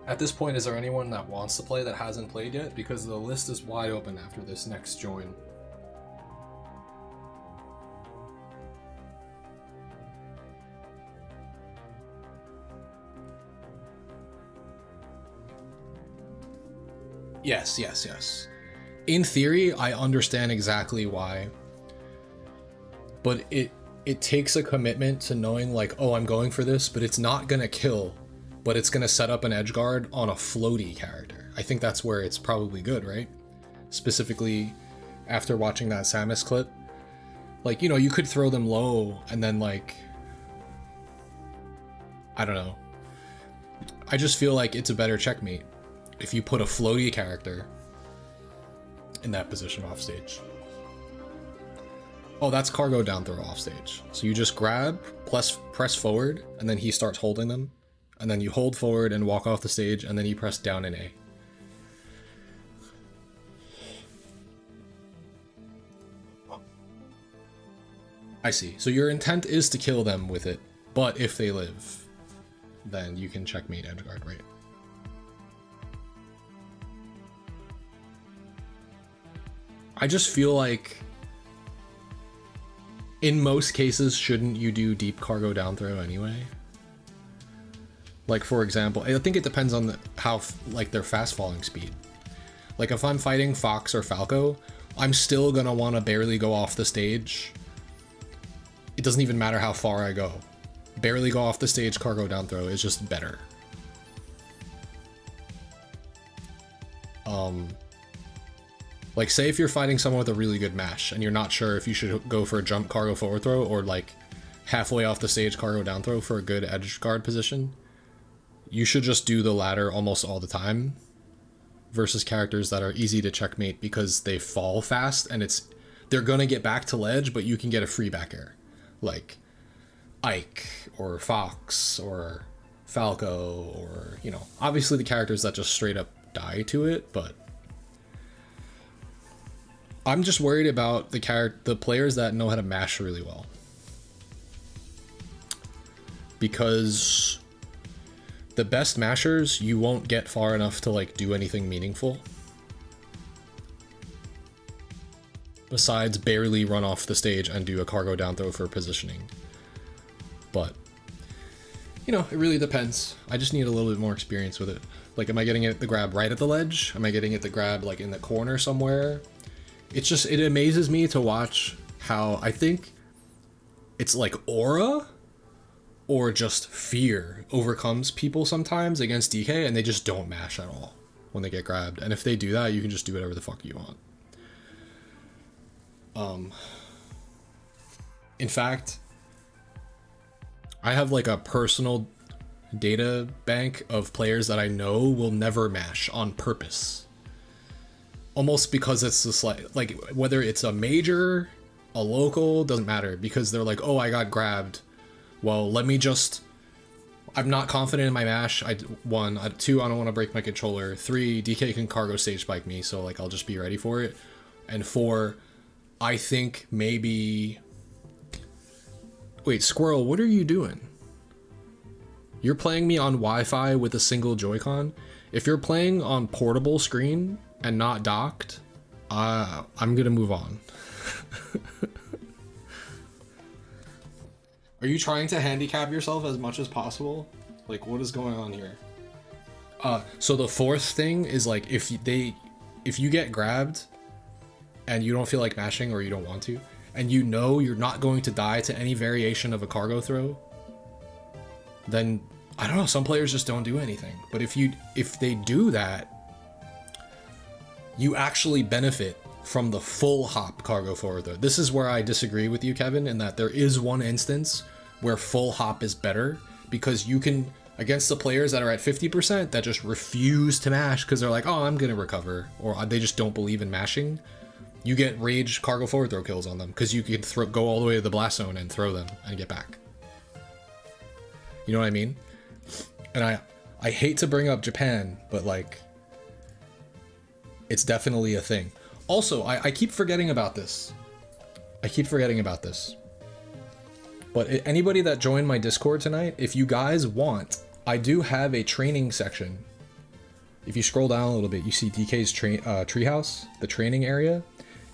At this point, is there anyone that wants to play that hasn't played yet? Because the list is wide open after this next join. Yes. In theory, I understand exactly why. But it takes a commitment to knowing like, oh, I'm going for this, but it's not gonna kill, but it's gonna set up an edge guard on a floaty character. I think that's where it's probably good, right? Specifically, after watching that Samus clip. Like, you know, you could throw them low and then like I don't know. I just feel like it's a better checkmate if you put a floaty character in that position off stage. Oh, that's cargo down throw off stage. So you just grab, press forward, and then he starts holding them. And then you hold forward and walk off the stage, and then you press down in A. I see. So your intent is to kill them with it, but if they live, then you can checkmate edgeguard, right? I just feel like in most cases, shouldn't you do deep cargo down throw anyway? Like, for example, I think it depends on how their fast falling speed. Like if I'm fighting Fox or Falco, I'm still gonna want to barely go off the stage. It doesn't even matter how far I go. Barely go off the stage, cargo down throw is just better. Like say if you're fighting someone with a really good mash and you're not sure if you should go for a jump cargo forward throw or like halfway off the stage cargo down throw for a good edge guard position, you should just do the latter almost all the time versus characters that are easy to checkmate because they fall fast and they're gonna get back to ledge, but you can get a free back air. Like Ike or Fox or Falco or, you know, obviously the characters that just straight up die to it, but I'm just worried about the players that know how to mash really well. Because the best mashers, you won't get far enough to like do anything meaningful. Besides barely run off the stage and do a cargo down throw for positioning. But, you know, it really depends. I just need a little bit more experience with it. Like, am I getting it the grab right at the ledge? Am I getting it the grab like in the corner somewhere? It amazes me to watch how I think it's like aura or just fear overcomes people sometimes against DK and they just don't mash at all when they get grabbed. And if they do that, you can just do whatever the fuck you want. In fact, I have like a personal data bank of players that I know will never mash on purpose. Almost because it's just like whether it's a major, a local, doesn't matter, because they're like, oh, I got grabbed. Well, I'm not confident in my mash. Two, I don't want to break my controller. 3, DK can cargo stage spike me, so like I'll just be ready for it. And 4, I think maybe... Wait, Squirrel, what are you doing? You're playing me on Wi-Fi with a single Joy-Con? If you're playing on portable screen and not docked, I'm gonna move on. Are you trying to handicap yourself as much as possible? Like, what is going on here? So the fourth thing is like, if you get grabbed and you don't feel like mashing or you don't want to, and you know you're not going to die to any variation of a cargo throw, then I don't know, some players just don't do anything. But if they do that, you actually benefit from the full hop cargo forward throw. This is where I disagree with you, Kevin, in that there is one instance where full hop is better, because you can, against the players that are at 50% that just refuse to mash because they're like, oh, I'm gonna recover, or they just don't believe in mashing, you get rage cargo forward throw kills on them because you can go all the way to the blast zone and throw them and get back. You know what I mean? And I hate to bring up Japan, but like, it's definitely a thing. Also, I keep forgetting about this. But anybody that joined my Discord tonight, if you guys want, I do have a training section. If you scroll down a little bit, you see DK's treehouse, the training area.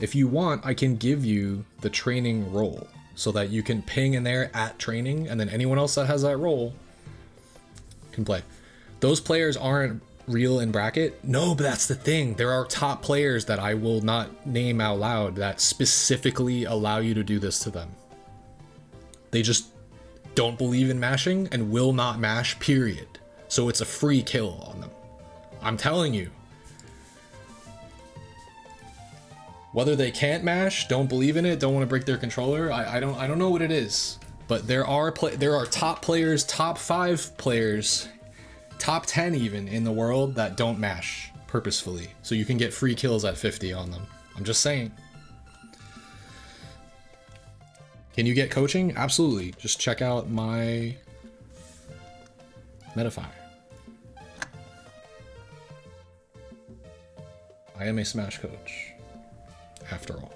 If you want, I can give you the training role so that you can ping in there at training, and then anyone else that has that role can play. Those players aren't real in bracket. No, but that's the thing. There are top players that I will not name out loud that specifically allow you to do this to them. They just don't believe in mashing and will not mash, period. So it's a free kill on them. I'm telling you. Whether they can't mash, don't believe in it, don't want to break their controller, I don't know what it is. But there are top players, top 5 players, top 10 even in the world that don't mash purposefully. So you can get free kills at 50 on them. I'm just saying. Can you get coaching? Absolutely. Just check out my Metafire. I am a Smash coach, after all.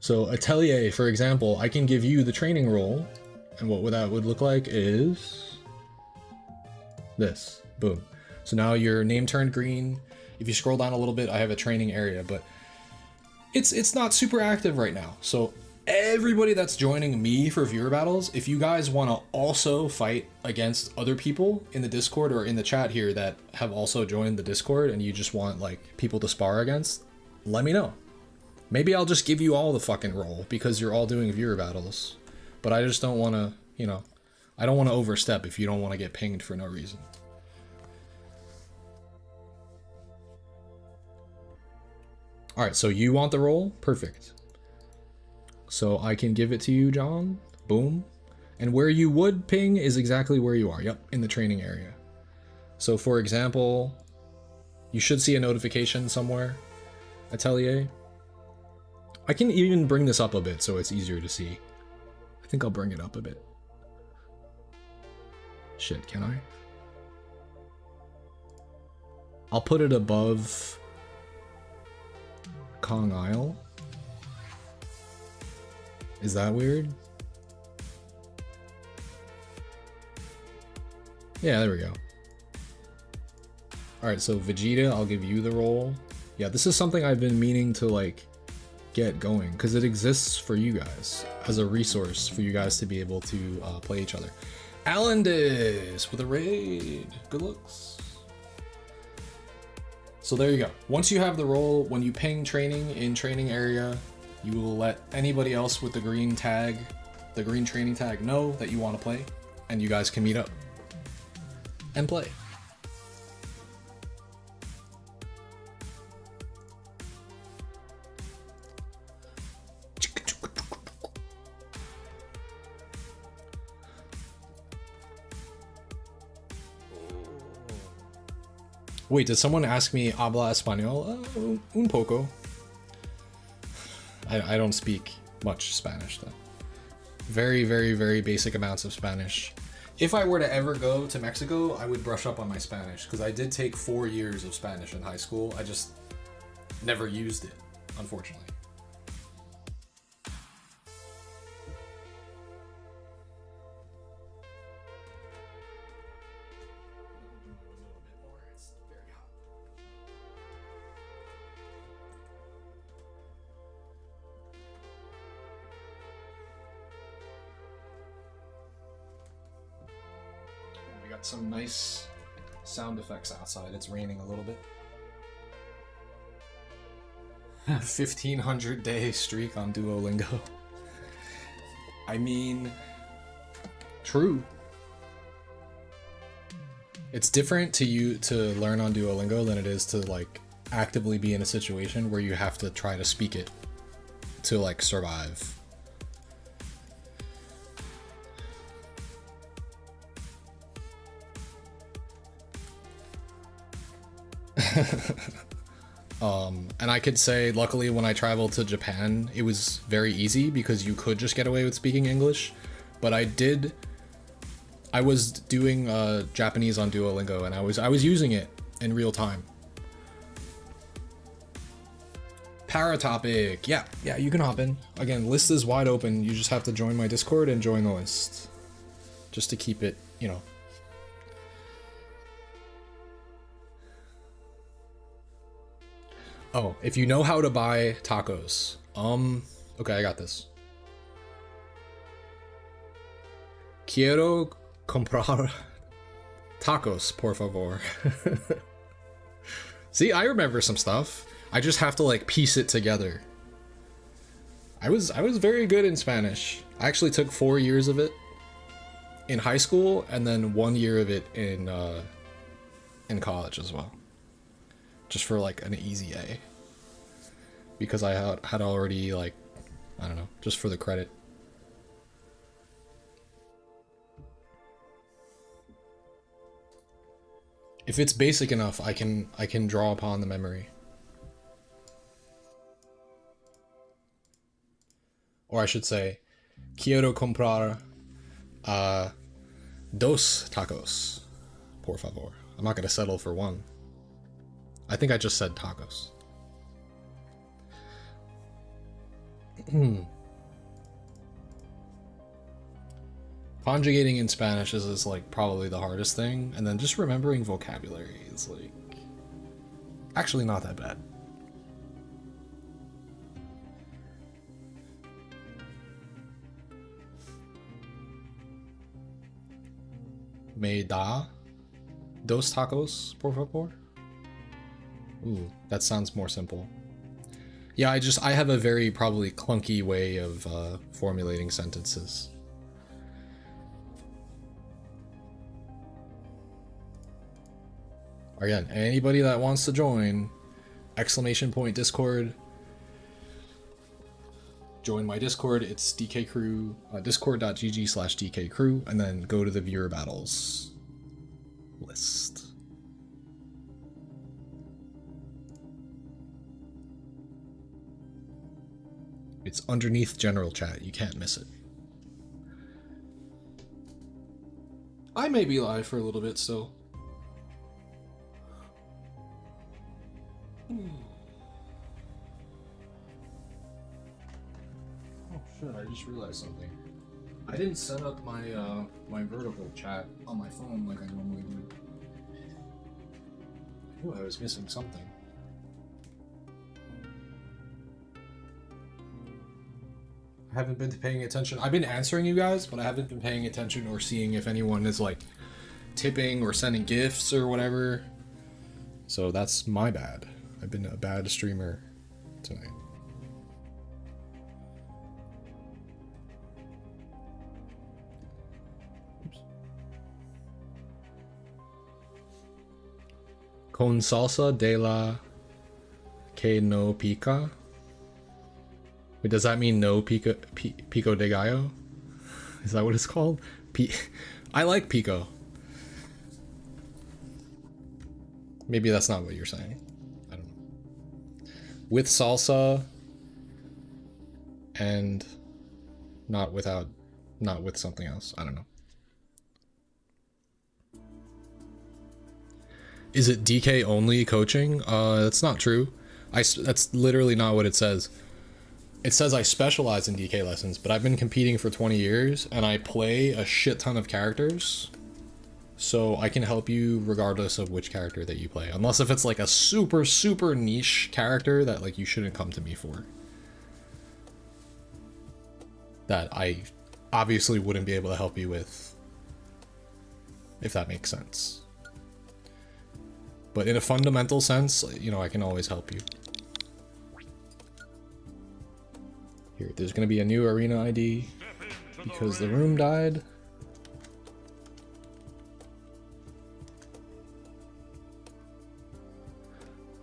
So Atelier, for example, I can give you the training role, and what that would look like is this. Boom. So now your name turned green. If you scroll down a little bit, I have a training area, but it's not super active right now. So everybody that's joining me for viewer battles, if you guys want to also fight against other people in the Discord or in the chat here that have also joined the Discord and you just want like people to spar against, let me know. Maybe I'll just give you all the fucking role because you're all doing viewer battles. But I just don't want to, you know, I don't want to overstep if you don't want to get pinged for no reason. All right, so you want the role? Perfect. So I can give it to you, John. Boom. And where you would ping is exactly where you are. Yep, in the training area. So for example, you should see a notification somewhere. Atelier. I can even bring this up a bit so it's easier to see. I think I'll bring it up a bit. Shit, can I? I'll put it above Kong Isle. Is that weird? Yeah, there we go. Alright, so Vegeta, I'll give you the role. Yeah, this is something I've been meaning to like get going because it exists for you guys as a resource for you guys to be able to play each other. Alandis with a raid. Good looks. So there you go. Once you have the role, when you ping training in training area, you will let anybody else with the green tag, the green training tag, know that you want to play, and you guys can meet up and play. Wait, did someone ask me habla español? Un poco. I don't speak much Spanish though. Very, very, very basic amounts of Spanish. If I were to ever go to Mexico, I would brush up on my Spanish because I did take 4 years of Spanish in high school. I just never used it, unfortunately. Some nice sound effects outside. It's raining a little bit. 1500 day streak on Duolingo. I mean, true. It's different to learn on Duolingo than it is to like actively be in a situation where you have to try to speak it to like survive. And I could say, luckily, when I traveled to Japan, it was very easy because you could just get away with speaking English. But I was doing Japanese on Duolingo, and I was using it in real time. Paratopic, yeah, you can hop in. Again, list is wide open. You just have to join my Discord and join the list, just to keep it, you know. Oh, if you know how to buy tacos. Okay, I got this. Quiero comprar tacos, por favor. See, I remember some stuff. I just have to like piece it together. I was very good in Spanish. I actually took 4 years of it in high school and then 1 year of it in college as well. Just for like an easy A, because I had already like I don't know, just for the credit. If it's basic enough, I can draw upon the memory. Or I should say, quiero comprar dos tacos, por favor. I'm not gonna settle for one. I think I just said tacos. Conjugating in Spanish is like probably the hardest thing, and then just remembering vocabulary is like actually not that bad. Me da dos tacos, por favor. Ooh, that sounds more simple. Yeah, I have a very probably clunky way of formulating sentences. Again, anybody that wants to join, !Discord. Join my Discord. It's DKcrew, discord.gg/DKcrew, and then go to the viewer battles list. It's underneath general chat. You can't miss it. I may be live for a little bit, so. Oh shit, I just realized something. I didn't set up my my vertical chat on my phone like I normally do. I knew I was missing something. I haven't been paying attention. I've been answering you guys, but I haven't been paying attention or seeing if anyone is like tipping or sending gifts or whatever. So that's my bad. I've been a bad streamer tonight. Oops. Con salsa de la que no pica. Wait, does that mean no pico de gallo? Is that what it's called? I like pico. Maybe that's not what you're saying. I don't know. With salsa and not with something else. I don't know. Is it DK only coaching? That's not true. That's literally not what it says. It says I specialize in DK lessons, but I've been competing for 20 years and I play a shit ton of characters. So I can help you regardless of which character that you play. Unless if it's like a super, super niche character that like you shouldn't come to me for. That I obviously wouldn't be able to help you with. If that makes sense. But in a fundamental sense, you know, I can always help you. Here, there's gonna be a new arena ID because the room died.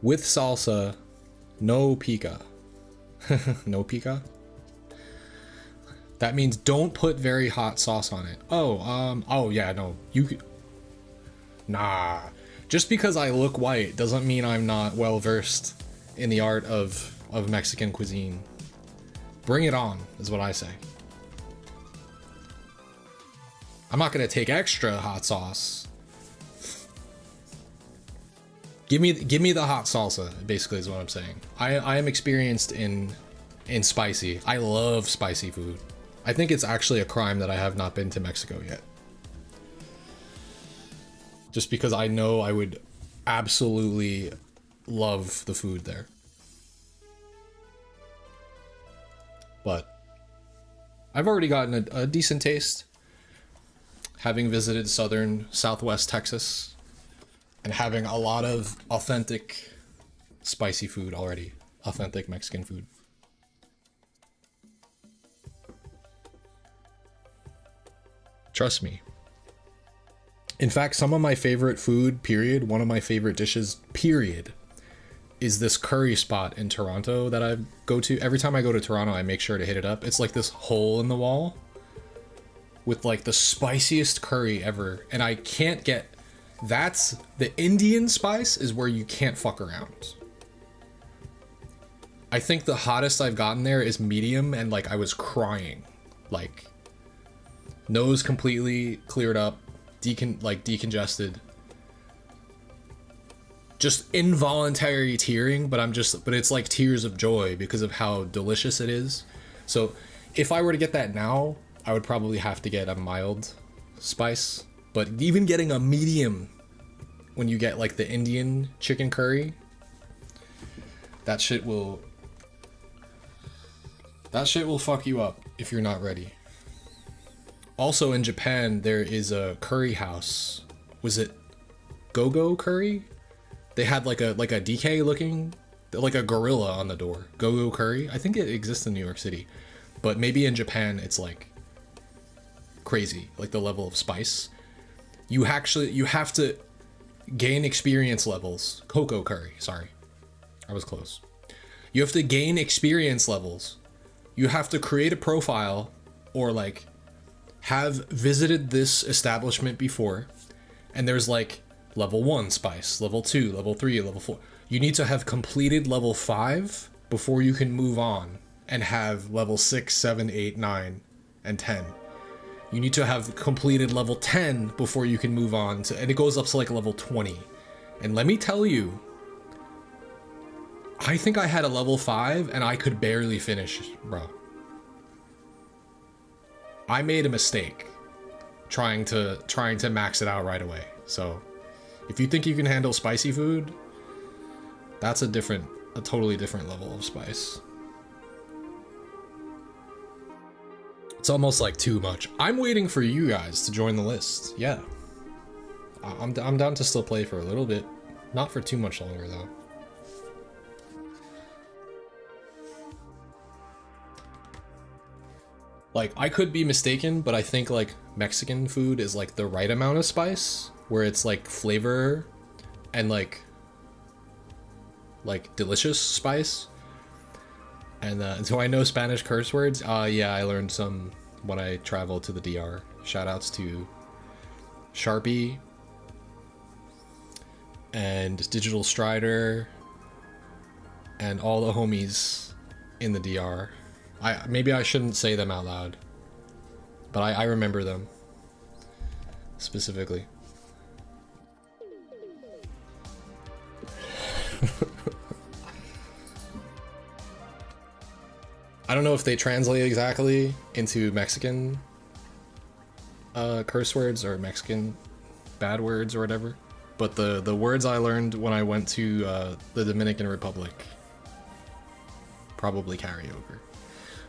With salsa, no pica. No pica? That means don't put very hot sauce on it. Oh yeah, no. Nah. Just because I look white doesn't mean I'm not well versed in the art of Mexican cuisine. Bring it on, is what I say. I'm not gonna take extra hot sauce. Give me the hot salsa, basically is what I'm saying. I am experienced in spicy. I love spicy food. I think it's actually a crime that I have not been to Mexico yet. Just because I know I would absolutely love the food there. But I've already gotten a decent taste, having visited southwest Texas, and having a lot of authentic spicy food already. Authentic Mexican food. Trust me. In fact, some of my favorite food, period, one of my favorite dishes, period, is this curry spot in Toronto that I go to. Every time I go to Toronto, I make sure to hit it up. It's like this hole in the wall with like the spiciest curry ever. And I can't get, that's the Indian spice is where you can't fuck around. I think the hottest I've gotten there is medium, and like I was crying. Like nose completely cleared up, decongested. Just involuntary tearing, but it's like tears of joy because of how delicious it is. So if I were to get that now, I would probably have to get a mild spice. But even getting a medium, when you get like the Indian chicken curry, that shit will fuck you up if you're not ready. Also in Japan, there is a curry house. Was it Go-Go Curry? They had like a DK looking, like a gorilla on the door. Go-Go Curry. I think it exists in New York City, but maybe in Japan it's like crazy, like the level of spice. You have to gain experience levels. Cocoa Curry. Sorry, I was close. You have to gain experience levels. You have to create a profile or like have visited this establishment before, and there's like level 1 spice, level 2, level 3, level 4. You need to have completed level 5 before you can move on and have level 6, 7, 8, 9, and 10. You need to have completed level 10 before you can move on to, and it goes up to like level 20. And let me tell you, I think I had a level 5 and I could barely finish, bro. I made a mistake trying to max it out right away. So if you think you can handle spicy food, that's a totally different level of spice. It's almost like too much. I'm waiting for you guys to join the list. Yeah. I'm down to still play for a little bit. Not for too much longer though. Like, I could be mistaken, but I think like Mexican food is like the right amount of spice, where it's like flavor and like delicious spice. And do I know Spanish curse words? Yeah, I learned some when I traveled to the DR. Shoutouts to Sharpie and Digital Strider and all the homies in the DR. Maybe I shouldn't say them out loud, but I remember them specifically. I don't know if they translate exactly into Mexican curse words or Mexican bad words or whatever, but the words I learned when I went to the Dominican Republic probably carry over.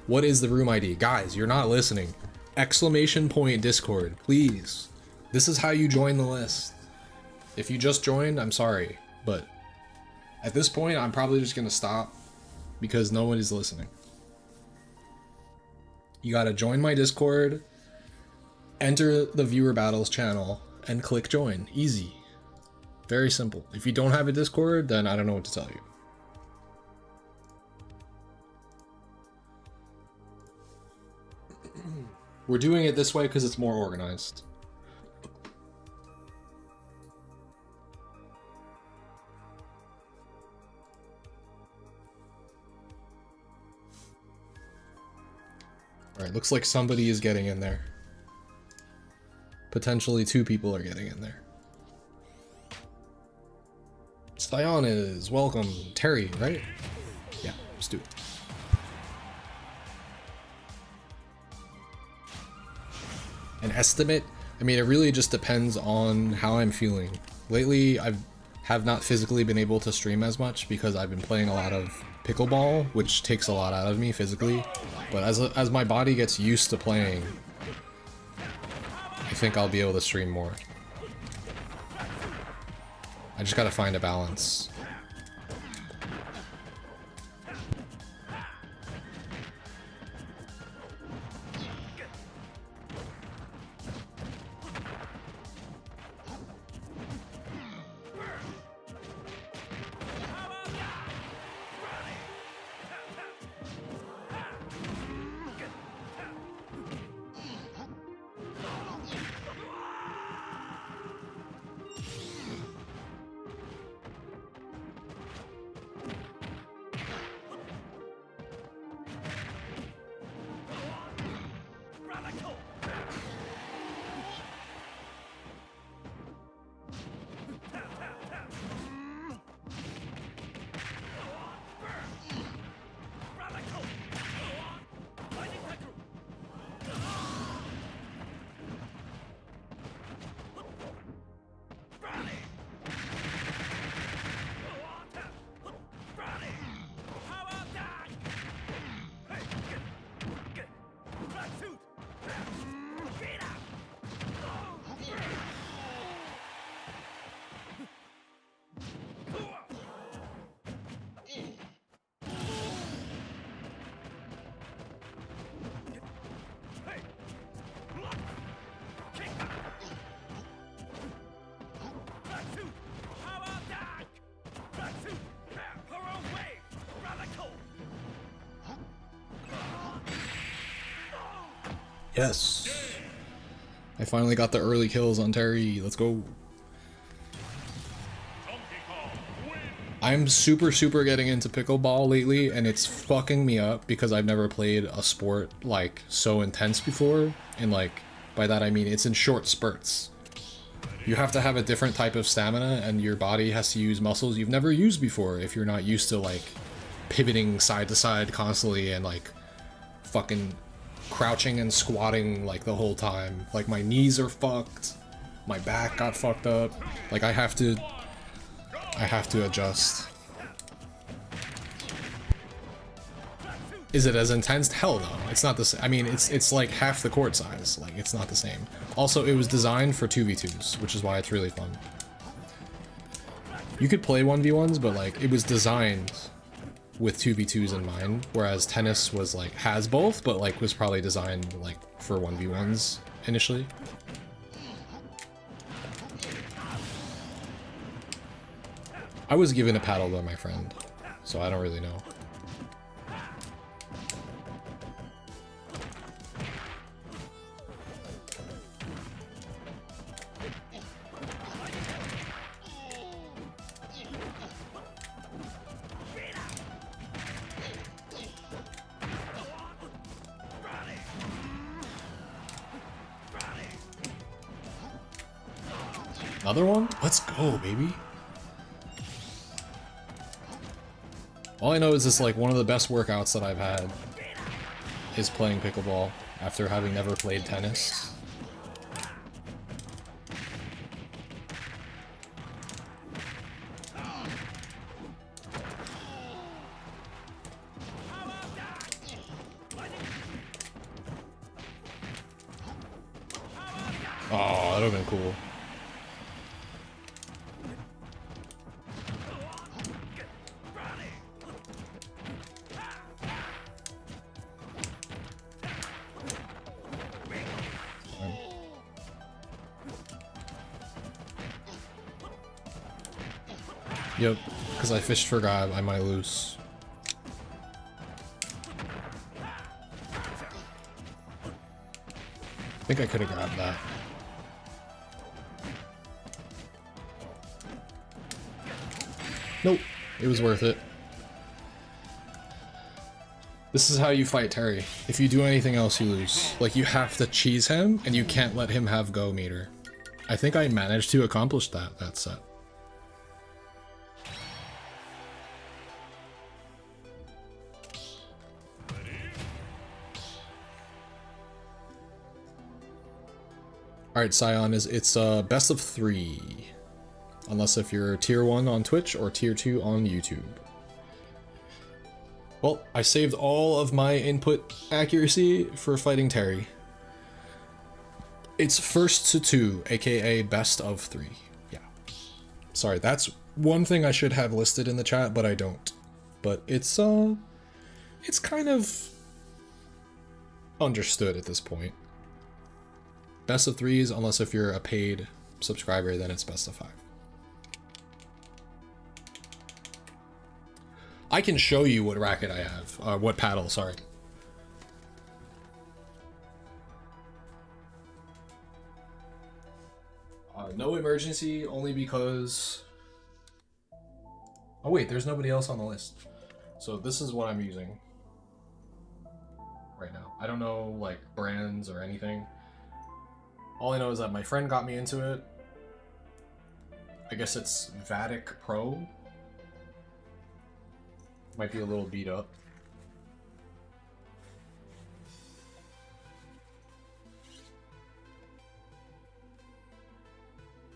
What is the room ID? Guys, you're not listening. Exclamation point Discord, please. This is how you join the list. If you just joined, I'm sorry, but at this point, I'm probably just gonna stop because no one is listening. You gotta join my Discord, enter the Viewer Battles channel, and click join. Easy. Very simple. If you don't have a Discord, then I don't know what to tell you. We're doing it this way because it's more organized. Alright, looks like somebody is getting in there. Potentially 2 people are getting in there. Sion is welcome. Terry, right? Yeah, let's do it. An estimate? I mean, it really just depends on how I'm feeling. Lately, I have not physically been able to stream as much because I've been playing a lot of pickleball, which takes a lot out of me physically. But as my body gets used to playing, I think I'll be able to stream more. I just gotta find a balance. Yes. I finally got the early kills on Terry. Let's go. Donkey Kong wins. I'm super getting into pickleball lately, and it's fucking me up because I've never played a sport like so intense before. And like, by that I mean it's in short spurts. You have to have a different type of stamina, and your body has to use muscles you've never used before if you're not used to like pivoting side to side constantly and like fucking crouching and squatting like the whole time. Like my knees are fucked, my back got fucked up. Like I have to adjust. Is it as intense? Hell no. It's not the same. I mean, it's like half the court size. Like, it's not the same. Also, it was designed for 2v2s, which is why it's really fun. You could play 1v1s, but like, it was designed with 2v2s in mind, whereas tennis was like, has both, but like, was probably designed like for 1v1s initially. I was given a paddle by my friend, so I don't really know. Another one? Let's go, baby. All I know is it's like one of the best workouts that I've had is playing pickleball after having never played tennis. Oh, that would have been cool. Yep, because I fished for grab, I might lose. I think I could have grabbed that. Nope, it was worth it. This is how you fight Terry. If you do anything else, you lose. Like, you have to cheese him, and you can't let him have go meter. I think I managed to accomplish that set. Alright, Scion, it's best of 3. Unless if you're tier 1 on Twitch or tier 2 on YouTube. Well, I saved all of my input accuracy for fighting Terry. It's first to 2, aka best of 3. Yeah. Sorry, that's one thing I should have listed in the chat, but I don't. But it's kind of understood at this point. Best of 3s, unless if you're a paid subscriber, then it's best of 5. I can show you what racket I have, what paddle, sorry. No emergency, only because... Oh wait, there's nobody else on the list. So this is what I'm using right now. I don't know, like, brands or anything. All I know is that my friend got me into it. I guess it's Vatic Pro. Might be a little beat up.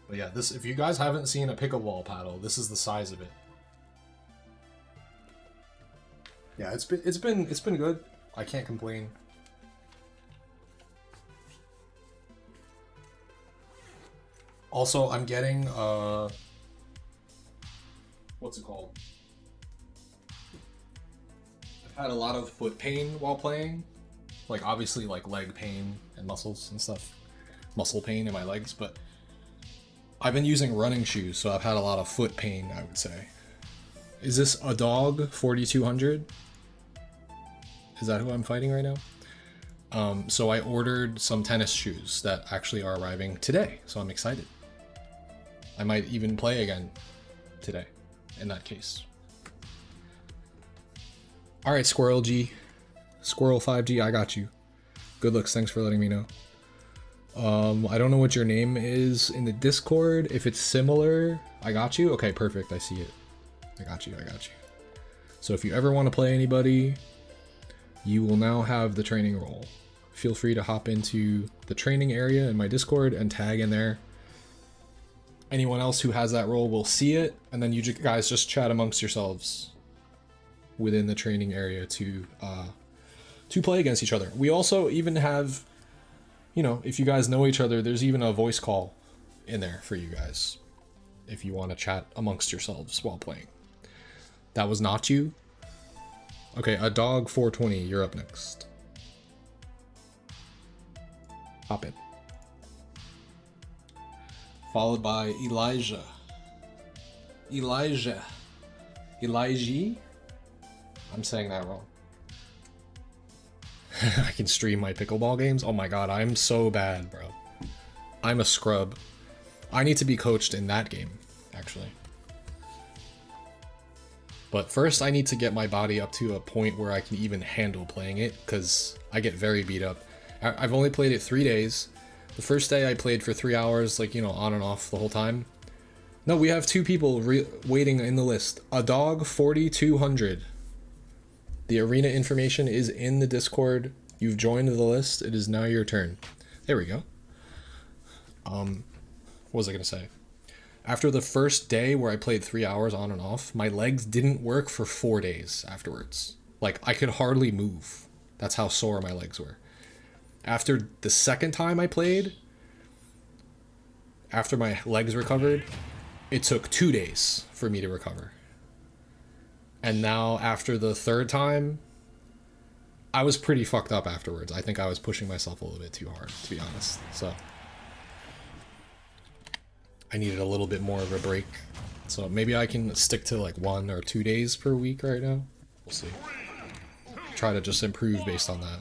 But yeah, this, if you guys haven't seen a pickleball paddle, this is the size of it. Yeah, it's been good. I can't complain. Also, I'm getting what's it called? I've had a lot of foot pain while playing. Like, obviously, like leg pain and muscles and stuff. Muscle pain in my legs, but I've been using running shoes, so I've had a lot of foot pain, I would say. Is this a dog 4200? Is that who I'm fighting right now? So I ordered some tennis shoes that actually are arriving today, so I'm excited. I might even play again today, in that case. Alright, Squirrel G. Squirrel 5G, I got you. Good looks, thanks for letting me know. I don't know what your name is in the Discord. If it's similar, I got you. Okay, perfect, I see it. I got you. So if you ever want to play anybody, you will now have the training role. Feel free to hop into the training area in my Discord and tag in there. Anyone else who has that role will see it, and then you guys just chat amongst yourselves within the training area to play against each other. We also even have, you know, if you guys know each other, there's even a voice call in there for you guys if you want to chat amongst yourselves while playing. That was not you. Okay, a dog 420, you're up next. Hop in. Followed by Elijah. Elijah. I'm saying that wrong. I can stream my pickleball games. Oh my god, I'm so bad, bro. I'm a scrub. I need to be coached in that game, actually. But first, I need to get my body up to a point where I can even handle playing it, because I get very beat up. I've only played it 3 days. The first day I played for 3 hours, like, you know, on and off the whole time. No, we have 2 people waiting in the list. A dog 4200. The arena information is in the Discord. You've joined the list. It is now your turn. There we go. What was I gonna say? After the first day where I played 3 hours on and off, my legs didn't work for 4 days afterwards. Like, I could hardly move. That's how sore my legs were. After the second time I played, after my legs recovered, it took 2 days for me to recover. And now, after the third time, I was pretty fucked up afterwards. I think I was pushing myself a little bit too hard, to be honest. So I needed a little bit more of a break. So maybe I can stick to like 1 or 2 days per week right now. We'll see. Try to just improve based on that.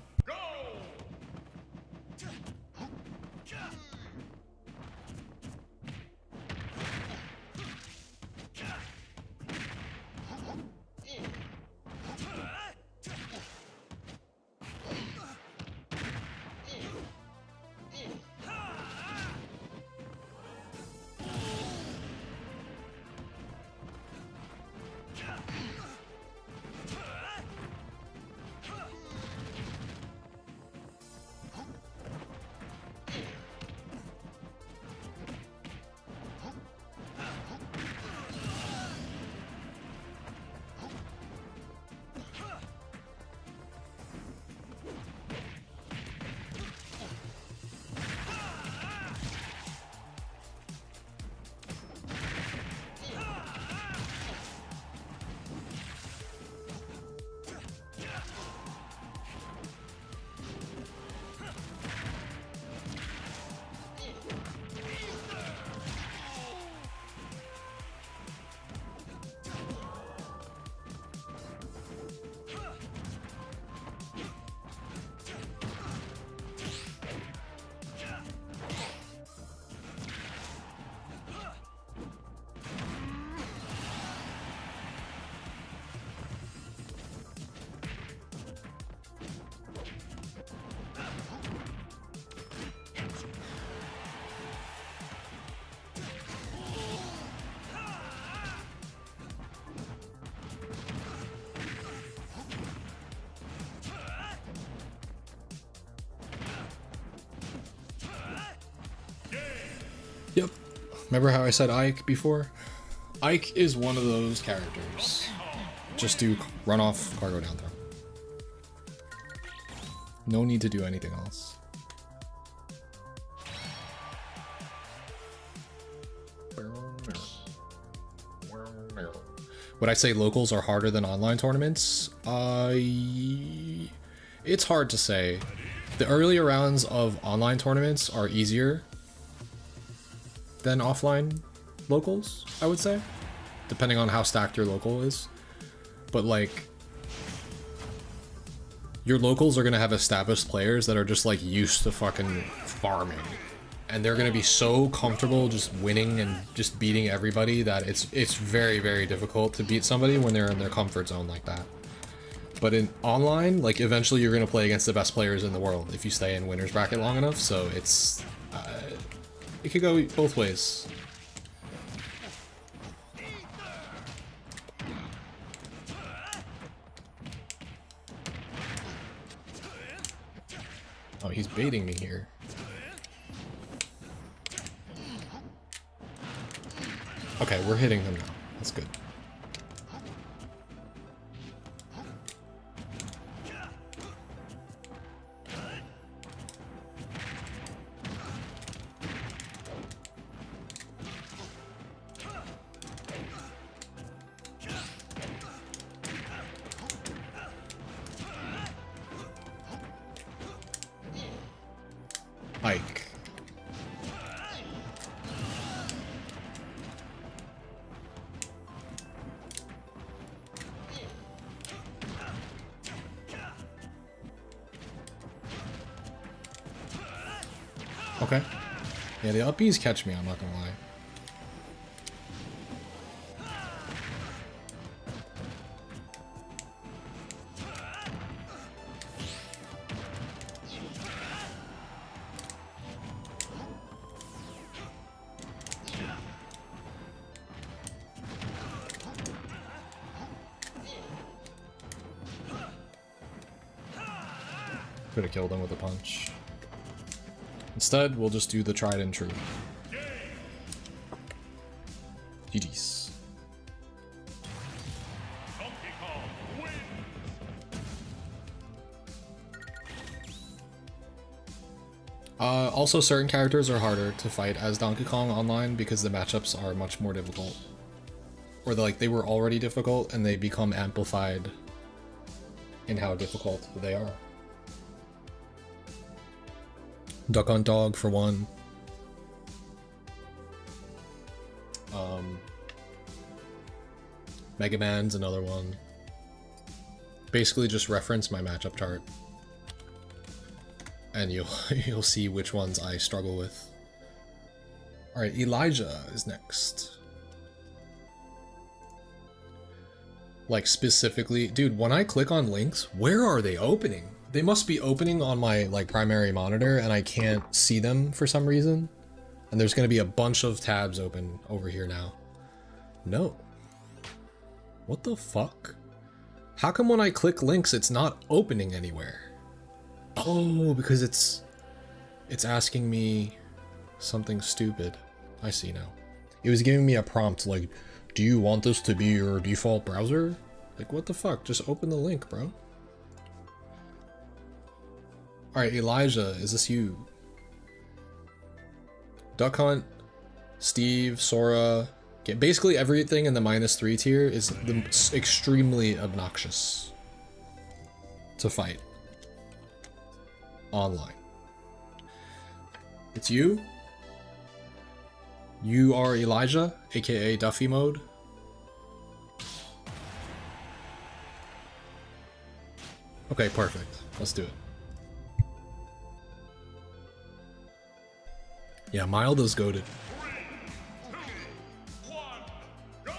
Yep. Remember how I said Ike before? Ike is one of those characters. Just do run off, cargo down throw. No need to do anything else. Would I say locals are harder than online tournaments? It's hard to say. The earlier rounds of online tournaments are easier than offline locals, I would say, depending on how stacked your local is. But like, your locals are gonna have established players that are just like used to fucking farming. And they're gonna be so comfortable just winning and just beating everybody that it's very, very difficult to beat somebody when they're in their comfort zone like that. But in online, like eventually you're gonna play against the best players in the world if you stay in winner's bracket long enough, so it's it could go both ways. Oh, he's baiting me here. Okay, we're hitting him now. That's good. Ike. Okay. Yeah, the up Bs catch me, I'm not gonna lie. Could have killed him with a punch. Instead, we'll just do the tried and true. GG's. Donkey Kong wins. Also, certain characters are harder to fight as Donkey Kong online because the matchups are much more difficult. Or they were already difficult and they become amplified in how difficult they are. Duck on Dog for one. Mega Man's another one. Basically just reference my matchup chart. And you'll see which ones I struggle with. Alright, Elijah is next. Like specifically, dude, when I click on links, where are they opening? They must be opening on my like primary monitor and I can't see them for some reason. And there's gonna be a bunch of tabs open over here now. No. What the fuck? How come when I click links it's not opening anywhere? Oh, because it's asking me something stupid. I see now. It was giving me a prompt like, do you want this to be your default browser? Like, what the fuck? Just open the link, bro. Alright, Elijah, is this you? Duck Hunt, Steve, Sora. Basically everything in the -3 tier is extremely obnoxious to fight online. It's you? You are Elijah, aka Duffy mode. Okay, perfect. Let's do it. Yeah, Mild is goated. 3, 2, 1, go!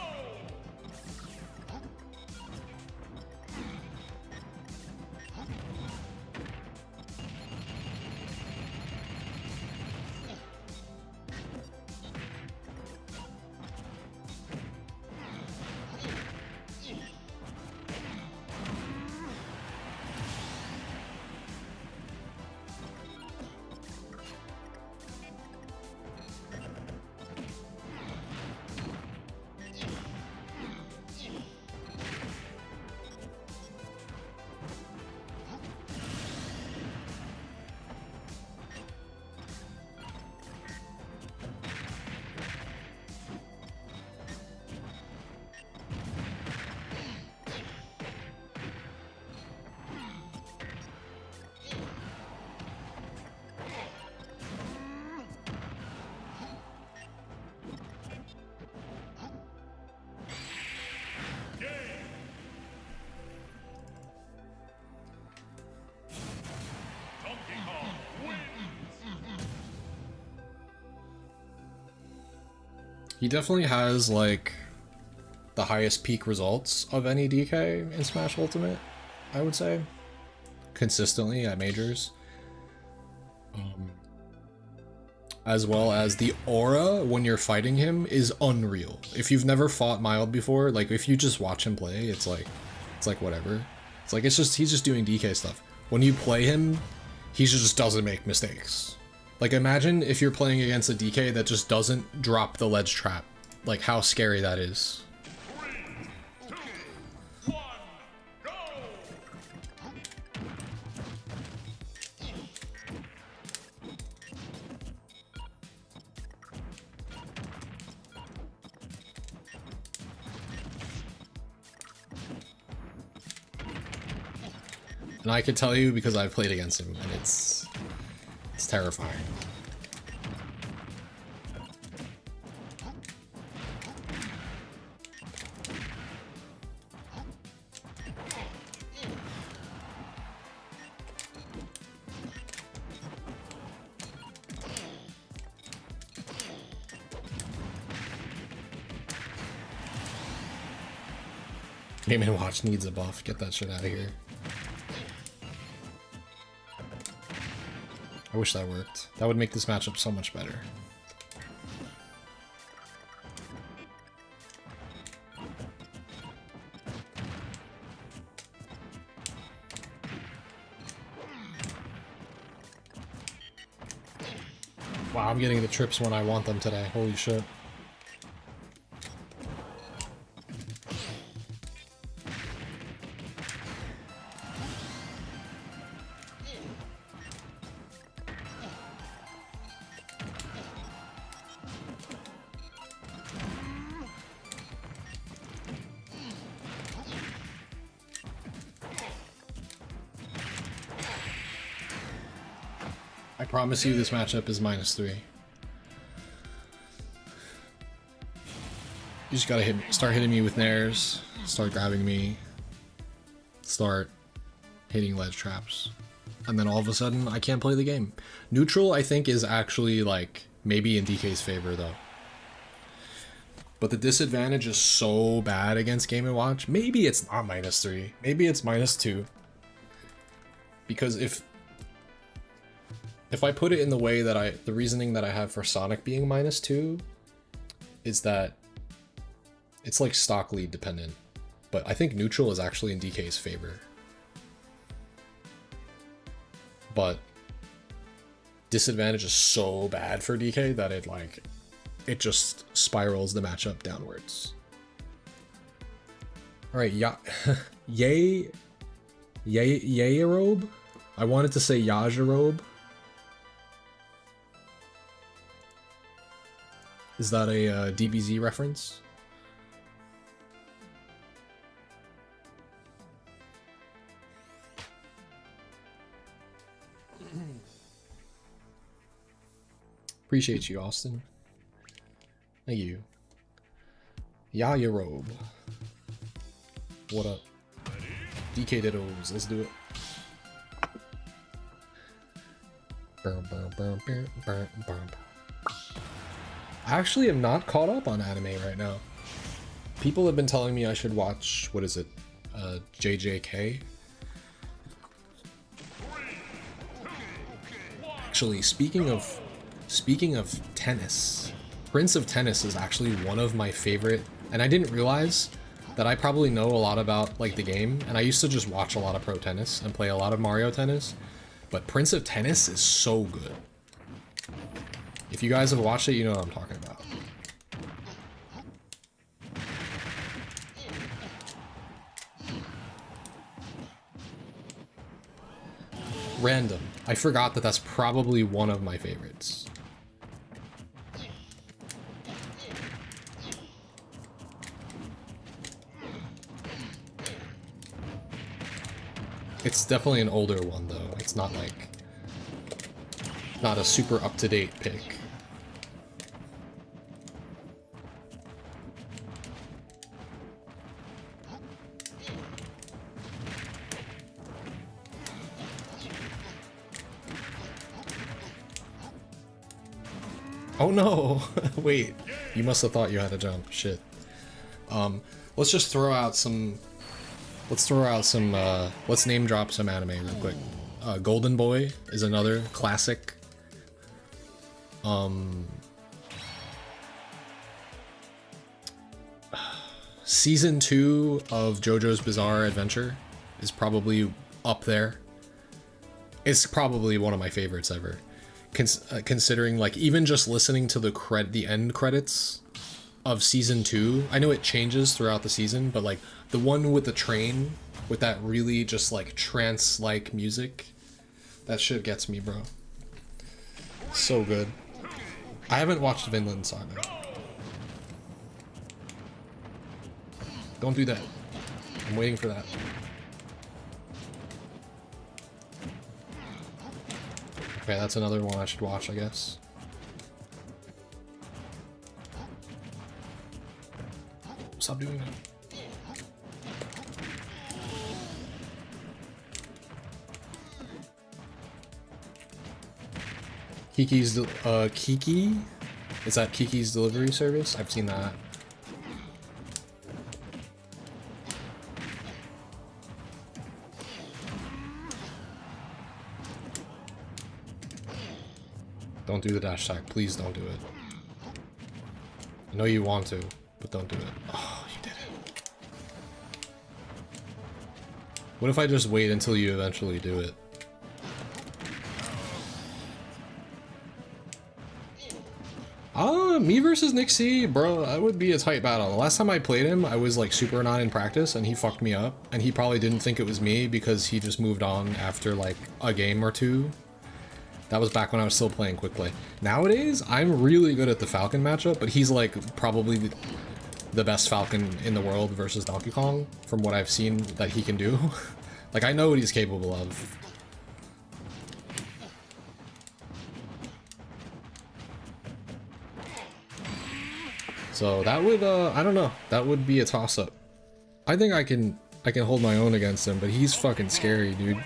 He definitely has like the highest peak results of any DK in Smash Ultimate, I would say, consistently at majors. As well as the aura when you're fighting him is unreal. If you've never fought Mild before, like if you just watch him play, it's like whatever. It's like he's just doing DK stuff. When you play him, he just doesn't make mistakes. Like imagine if you're playing against a DK that just doesn't drop the ledge trap. Like how scary that is. 3, 2, 1, go! And I can tell you because I've played against him, and it's terrifying. Game & Watch needs a buff. Get that shit out of here. I wish that worked. That would make this matchup so much better. Wow, I'm getting the trips when I want them today. Holy shit. I promise you this matchup is -3. You just gotta start hitting me with nairs, start grabbing me, start hitting ledge traps, and then all of a sudden I can't play the game. Neutral, I think, is actually like maybe in DK's favor though. But the disadvantage is so bad against Game & Watch. Maybe it's not -3. Maybe it's -2. Because if I put it in the way that the reasoning that I have for Sonic being -2 is that it's like stock lead dependent, but I think neutral is actually in DK's favor. But disadvantage is so bad for DK that it just spirals the matchup downwards. All right, Yajarobe? I wanted to say Yajarobe. Is that a DBZ reference? Appreciate you, Austin. Thank you. Yajarobe. What up? DK Dittos, let's do it. I actually am not caught up on anime right now. People have been telling me I should watch, what is it, JJK? Actually, speaking of tennis, Prince of Tennis is actually one of my favorite, and I didn't realize that I probably know a lot about like the game, and I used to just watch a lot of Pro Tennis and play a lot of Mario Tennis, but Prince of Tennis is so good. If you guys have watched it, you know what I'm talking about. Random. I forgot that that's probably one of my favorites. It's definitely an older one though. It's not like, not a super up-to-date pick. Oh no! Wait, you must have thought you had to jump. Shit. Let's just throw out some. Let's throw out some. Let's name drop some anime real quick. Golden Boy is another classic. Season 2 of JoJo's Bizarre Adventure is probably up there. It's probably one of my favorites ever. Considering, like, even just listening to the end credits of season 2, I know it changes throughout the season, but like the one with the train with that really just like trance-like music, that shit gets me, bro. So good. I haven't watched Vinland Saga. Don't do that. I'm waiting for that. Okay, that's another one I should watch, I guess. Stop doing that. Kiki's, Kiki? Is that Kiki's delivery service? I've seen that. Don't do the dash attack. Please don't do it. I know you want to, but don't do it. Oh, you did it. What if I just wait until you eventually do it? Me versus Nick C, bro, that would be a tight battle. The last time I played him, I was like super not in practice and he fucked me up. And he probably didn't think it was me because he just moved on after like a game or two. That was back when I was still playing quick play. Nowadays, I'm really good at the Falcon matchup, but he's like probably the best Falcon in the world versus Donkey Kong from what I've seen that he can do. Like, I know what he's capable of. So that would, I don't know, that would be a toss-up. I think I can hold my own against him, but he's fucking scary, dude.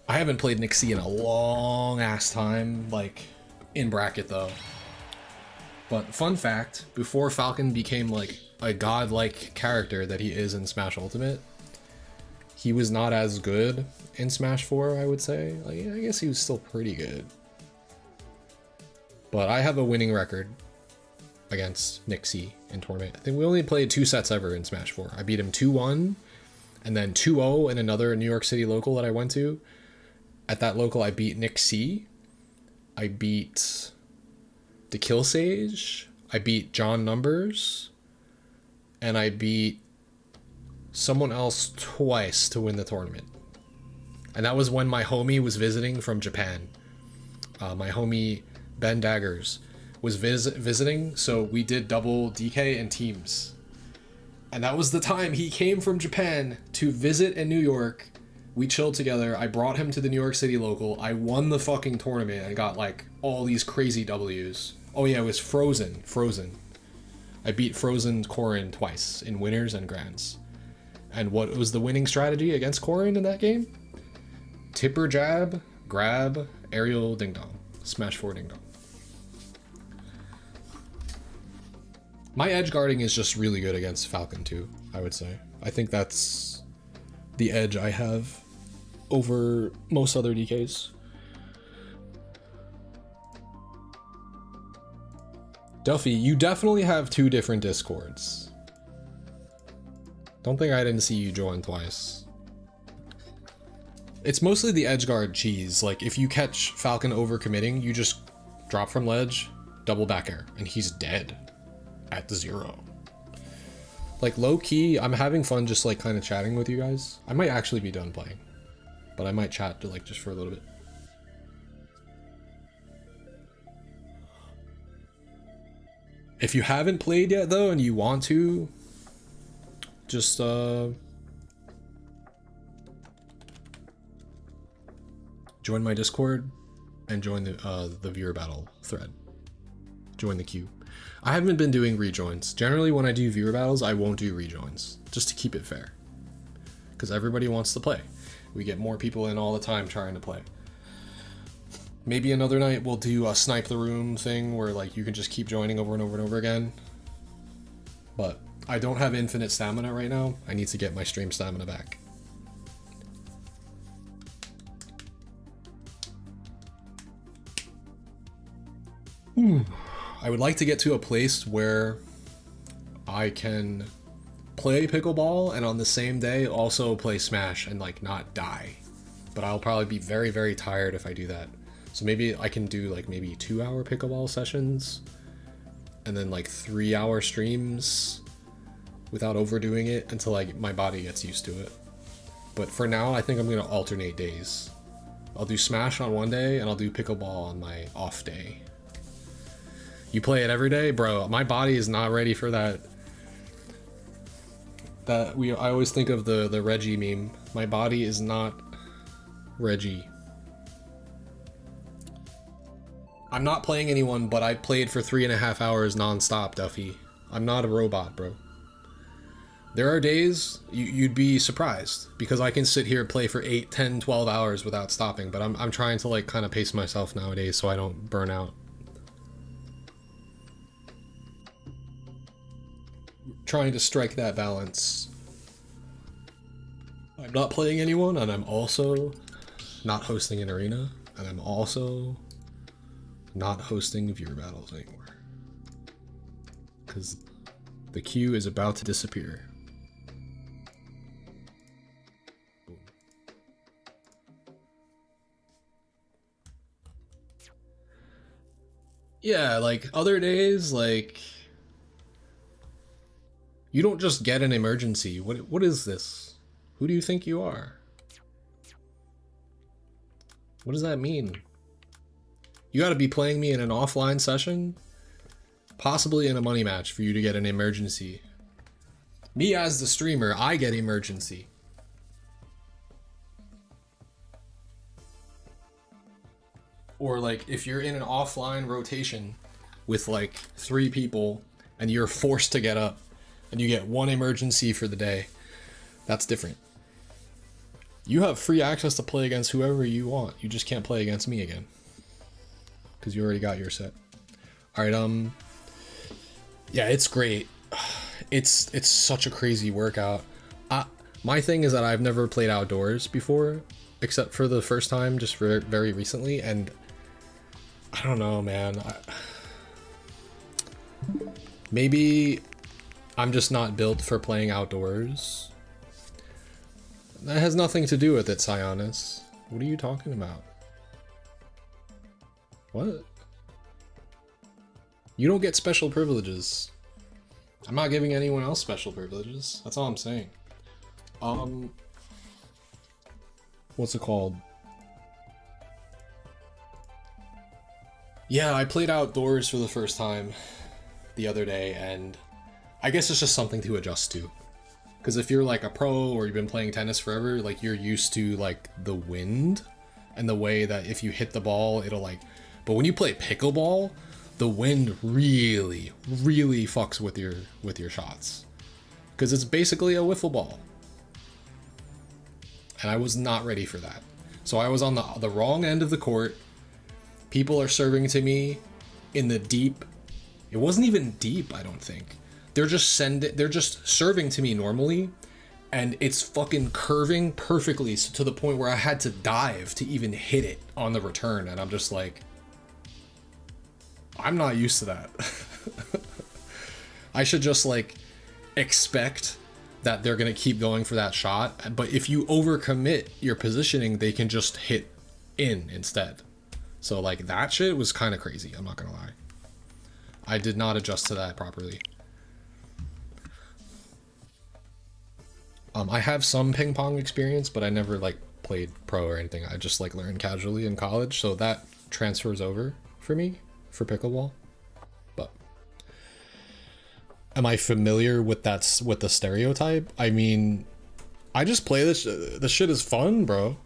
I haven't played Nick C in a long ass time, like in bracket though. But fun fact, before Falcon became like a godlike character that he is in Smash Ultimate, he was not as good in Smash 4, I would say. Like, I guess he was still pretty good. But I have a winning record against Nick C in tournament. I think we only played 2 sets ever in Smash 4. I beat him 2-1 and then 2-0 in another New York City local that I went to. At that local, I beat Nick C. I beat DKwill Sage. I beat John Numbers. And I beat someone else twice to win the tournament. And that was when my homie was visiting from Japan. My homie Ben Daggers was visiting, so we did double DK and teams. And that was the time he came from Japan to visit in New York. We chilled together. I brought him to the New York City local. I won the fucking tournament and got like all these crazy W's. Oh yeah, it was Frozen. I beat Frozen Corrin twice in winners and grands. And what was the winning strategy against Corrin in that game? Tipper jab, grab, aerial ding dong. Smash 4 ding dong. My edge guarding is just really good against Falcon too, I would say. I think that's the edge I have over most other DKs. Duffy, you definitely have 2 different Discords. Don't think I didn't see you join twice. It's mostly the edge guard cheese. Like, if you catch Falcon overcommitting, you just drop from ledge, double back air, and he's dead at the 0. Like, low-key, I'm having fun just, like, kind of chatting with you guys. I might actually be done playing, but I might chat, to, like, just for a little bit. If you haven't played yet, though, and you want to, just, join my Discord and join the viewer battle thread. Join the queue. I haven't been doing rejoins. Generally, when I do viewer battles, I won't do rejoins, just to keep it fair. Because everybody wants to play. We get more people in all the time trying to play. Maybe another night we'll do a snipe the room thing where like you can just keep joining over and over and over again. But I don't have infinite stamina right now. I need to get my stream stamina back. I would like to get to a place where I can play pickleball and on the same day also play Smash and like not die. But I'll probably be very, very tired if I do that. So maybe I can do like maybe 2-hour pickleball sessions and then like 3-hour streams without overdoing it until like my body gets used to it. But for now, I think I'm gonna alternate days. I'll do Smash on one day and I'll do pickleball on my off day. You play it every day? Bro, my body is not ready for that. I always think of the Reggie meme. My body is not Reggie. I'm not playing anyone, but I played for 3.5 hours non-stop, Duffy. I'm not a robot, bro. There are days you'd be surprised because I can sit here and play for 8, 10, 12 hours without stopping, but I'm trying to like kind of pace myself nowadays so I don't burn out. Trying to strike that balance. I'm not playing anyone, and I'm also not hosting an arena, and I'm also not hosting viewer battles anymore. Because the queue is about to disappear. Boom. Yeah, like other days, like you don't just get an emergency. What is this? Who do you think you are? What does that mean? You gotta be playing me in an offline session, possibly in a money match for you to get an emergency. Me as the streamer, I get emergency. Or like if you're in an offline rotation with like 3 people and you're forced to get up and you get 1 emergency for the day, that's different. You have free access to play against whoever you want. You just can't play against me again. Because you already got your set. Alright, yeah, it's great. It's such a crazy workout. My thing is that I've never played outdoors before, except for the first time, just very recently, and I don't know, man. Maybe I'm just not built for playing outdoors. That has nothing to do with it, Sionis. What are you talking about? What? You don't get special privileges. I'm not giving anyone else special privileges. That's all I'm saying. What's it called? Yeah, I played outdoors for the first time the other day, and I guess it's just something to adjust to. Because if you're like a pro or you've been playing tennis forever, like you're used to like the wind and the way that if you hit the ball, it'll like... But when you play pickleball, the wind really fucks with your shots. Because it's basically a wiffle ball. And I was not ready for that. So I was on the wrong end of the court. People are serving to me in the deep. It wasn't even deep, I don't think. They're just serving to me normally, and it's fucking curving perfectly to the point where I had to dive to even hit it on the return, and I'm just like, I'm not used to that. I should just like expect that they're gonna keep going for that shot, but if you overcommit your positioning, they can just hit in instead. So like that shit was kind of crazy, I'm not gonna lie. I did not adjust to that properly. I have some ping pong experience, but I never like played pro or anything. I just like learned casually in college, so that transfers over for me for pickleball. But am I familiar with the stereotype? I mean, I just play this. This shit is fun, bro.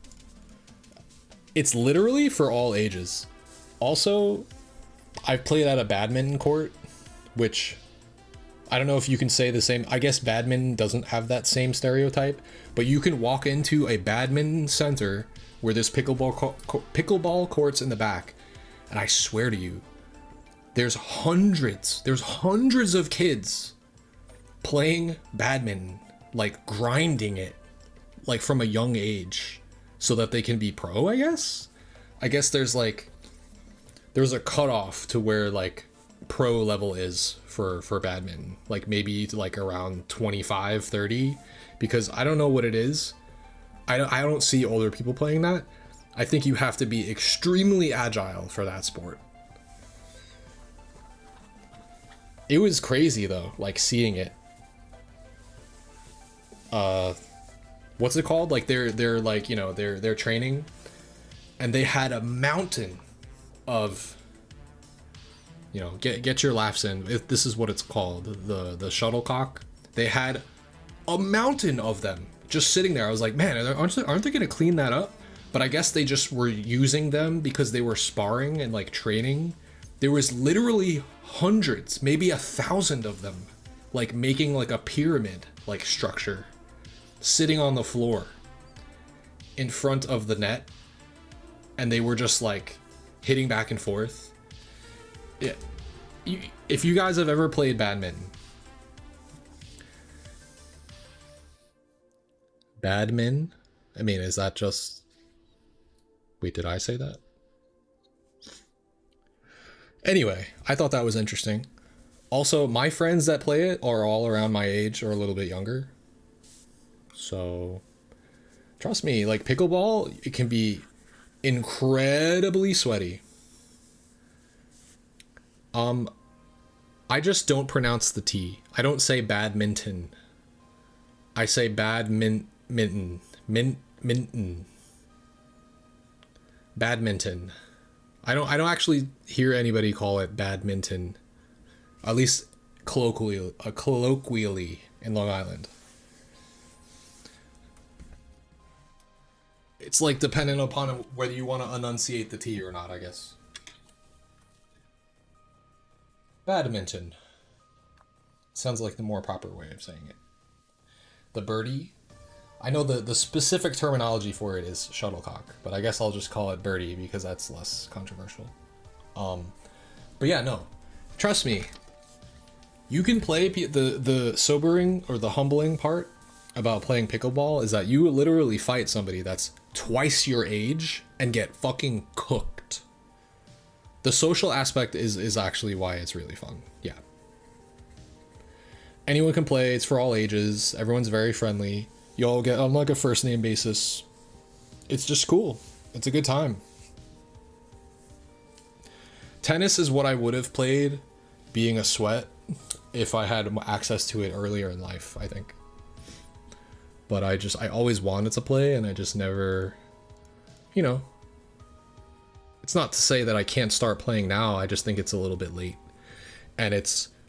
It's literally for all ages. Also, I've played at a badminton court, which I don't know if you can say the same. I guess badminton doesn't have that same stereotype, but you can walk into a badminton center where there's pickleball courts in the back, and I swear to you, there's hundreds of kids playing badminton, like grinding it, like from a young age, so that they can be pro, I guess. There's a cutoff to where like pro level is for badminton, like maybe like around 25, 30, because I don't know what it is. I don't see older people playing that. I think you have to be extremely agile for that sport. It was crazy though, like seeing it. What's it called? Like they're like, you know, they're training, and they had a mountain of, you know, get your laughs in. If this is what it's called, the shuttlecock. They had a mountain of them just sitting there. I was like, man, aren't they going to clean that up? But I guess they just were using them because they were sparring and like training. There was literally hundreds, maybe 1,000 of them, like making like a pyramid like structure, sitting on the floor in front of the net, and they were just like hitting back and forth. Yeah, if you guys have ever played badminton, I mean, is that just... Wait, did I say that? Anyway, I thought that was interesting. Also, my friends that play it are all around my age or a little bit younger. So, trust me, like pickleball, it can be incredibly sweaty. I just don't pronounce the T. I don't say badminton. I say badminton. Badminton. I don't actually hear anybody call it badminton, at least colloquially in Long Island. It's like dependent upon whether you want to enunciate the T or not, I guess. Badminton sounds like the more proper way of saying it. The birdie, I know the specific terminology for it is shuttlecock, but I guess I'll just call it birdie because that's less controversial. But yeah, no, trust me, you can play. The sobering or the humbling part about playing pickleball is that you literally fight somebody that's twice your age and get fucking cooked. The social aspect is actually why it's really fun. Yeah. Anyone can play, it's for all ages, everyone's very friendly. You all get on like a first name basis. It's just cool. It's a good time. Tennis is what I would have played being a sweat if I had access to it earlier in life, I think. But I always wanted to play and I just never, you know. It's not to say that I can't start playing now, I just think it's a little bit late. And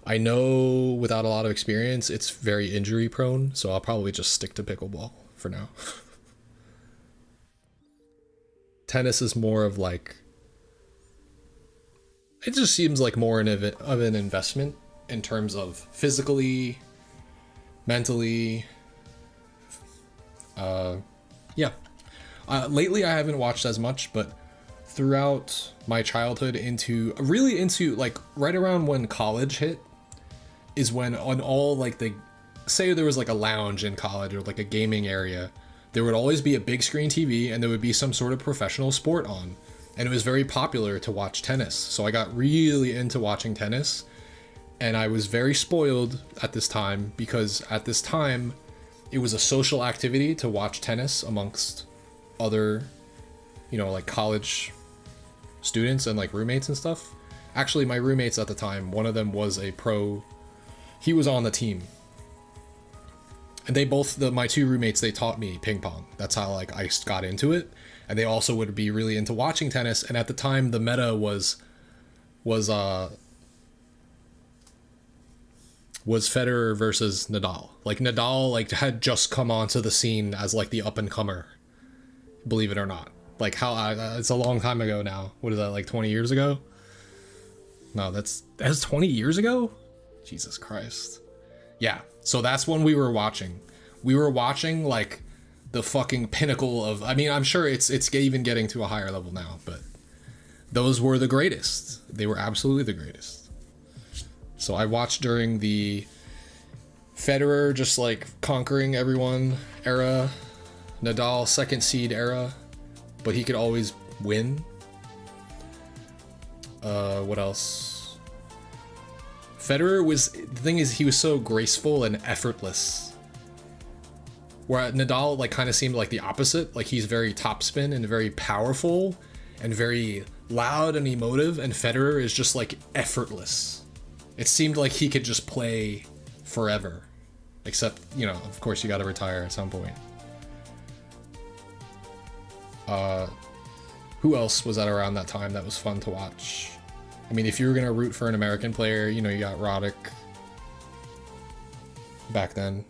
I know without a lot of experience, it's very injury prone, so I'll probably just stick to pickleball for now. Tennis is more of like, it just seems like more of an investment in terms of physically, mentally. Yeah. Lately I haven't watched as much, but throughout my childhood into like right around when college hit is when on all like say there was like a lounge in college or like a gaming area, there would always be a big screen TV and there would be some sort of professional sport on, and it was very popular to watch tennis. So I got really into watching tennis, and I was very spoiled at this time because at this time it was a social activity to watch tennis amongst other, you know, like college students and like roommates and stuff. Actually, my roommates at the time, one of them was a pro. He was on the team. And they both, my two roommates, they taught me ping pong. That's how like I got into it. And they also would be really into watching tennis. And at the time, the meta was Federer versus Nadal. Like Nadal like had just come onto the scene as like the up and comer, believe it or not. Like how it's a long time ago now. What is that, like 20 years ago? No, that's 20 years ago? Jesus Christ. Yeah, so that's when we were watching. We were watching like the fucking pinnacle of, I mean, I'm sure it's even getting to a higher level now, but those were the greatest. They were absolutely the greatest. So I watched during the Federer just like conquering everyone era, Nadal second seed era, but he could always win. What else? Federer was, the thing is, he was so graceful and effortless. Where Nadal like kind of seemed like the opposite. Like he's very topspin and very powerful and very loud and emotive, and Federer is just like effortless. It seemed like he could just play forever. Except, you know, of course you gotta retire at some point. Who else was that around that time that was fun to watch? I mean, if you were gonna root for an American player, you know, you got Roddick back then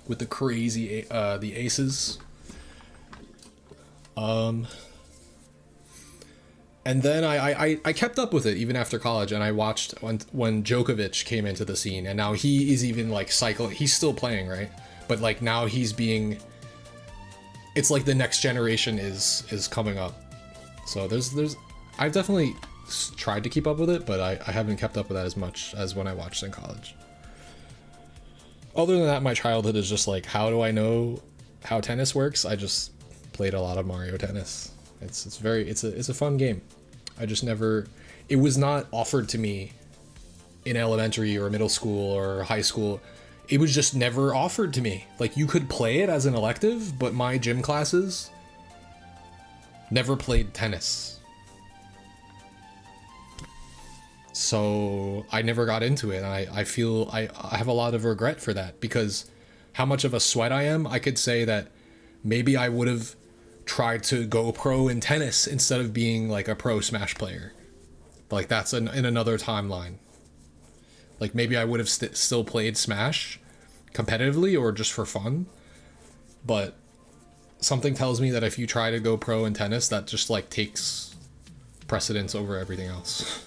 with the crazy the aces. And then I kept up with it even after college, and I watched when Djokovic came into the scene, and now he is even like cycling. He's still playing, right? But like now he's being, it's like the next generation is coming up. So there's I've definitely tried to keep up with it, but I haven't kept up with that as much as when I watched in college. Other than that, my childhood is just like, how do I know how tennis works? I just played a lot of Mario Tennis. It's a fun game. I just never, it was not offered to me in elementary or middle school or high school. It was just never offered to me. Like, you could play it as an elective, but my gym classes never played tennis. So I never got into it, and I feel I have a lot of regret for that, because how much of a sweat I am. I could say that maybe I would have tried to go pro in tennis instead of being like a pro Smash player. Like, that's in another timeline. Like, maybe I would have still played Smash competitively or just for fun, but something tells me that if you try to go pro in tennis, that just like takes precedence over everything else.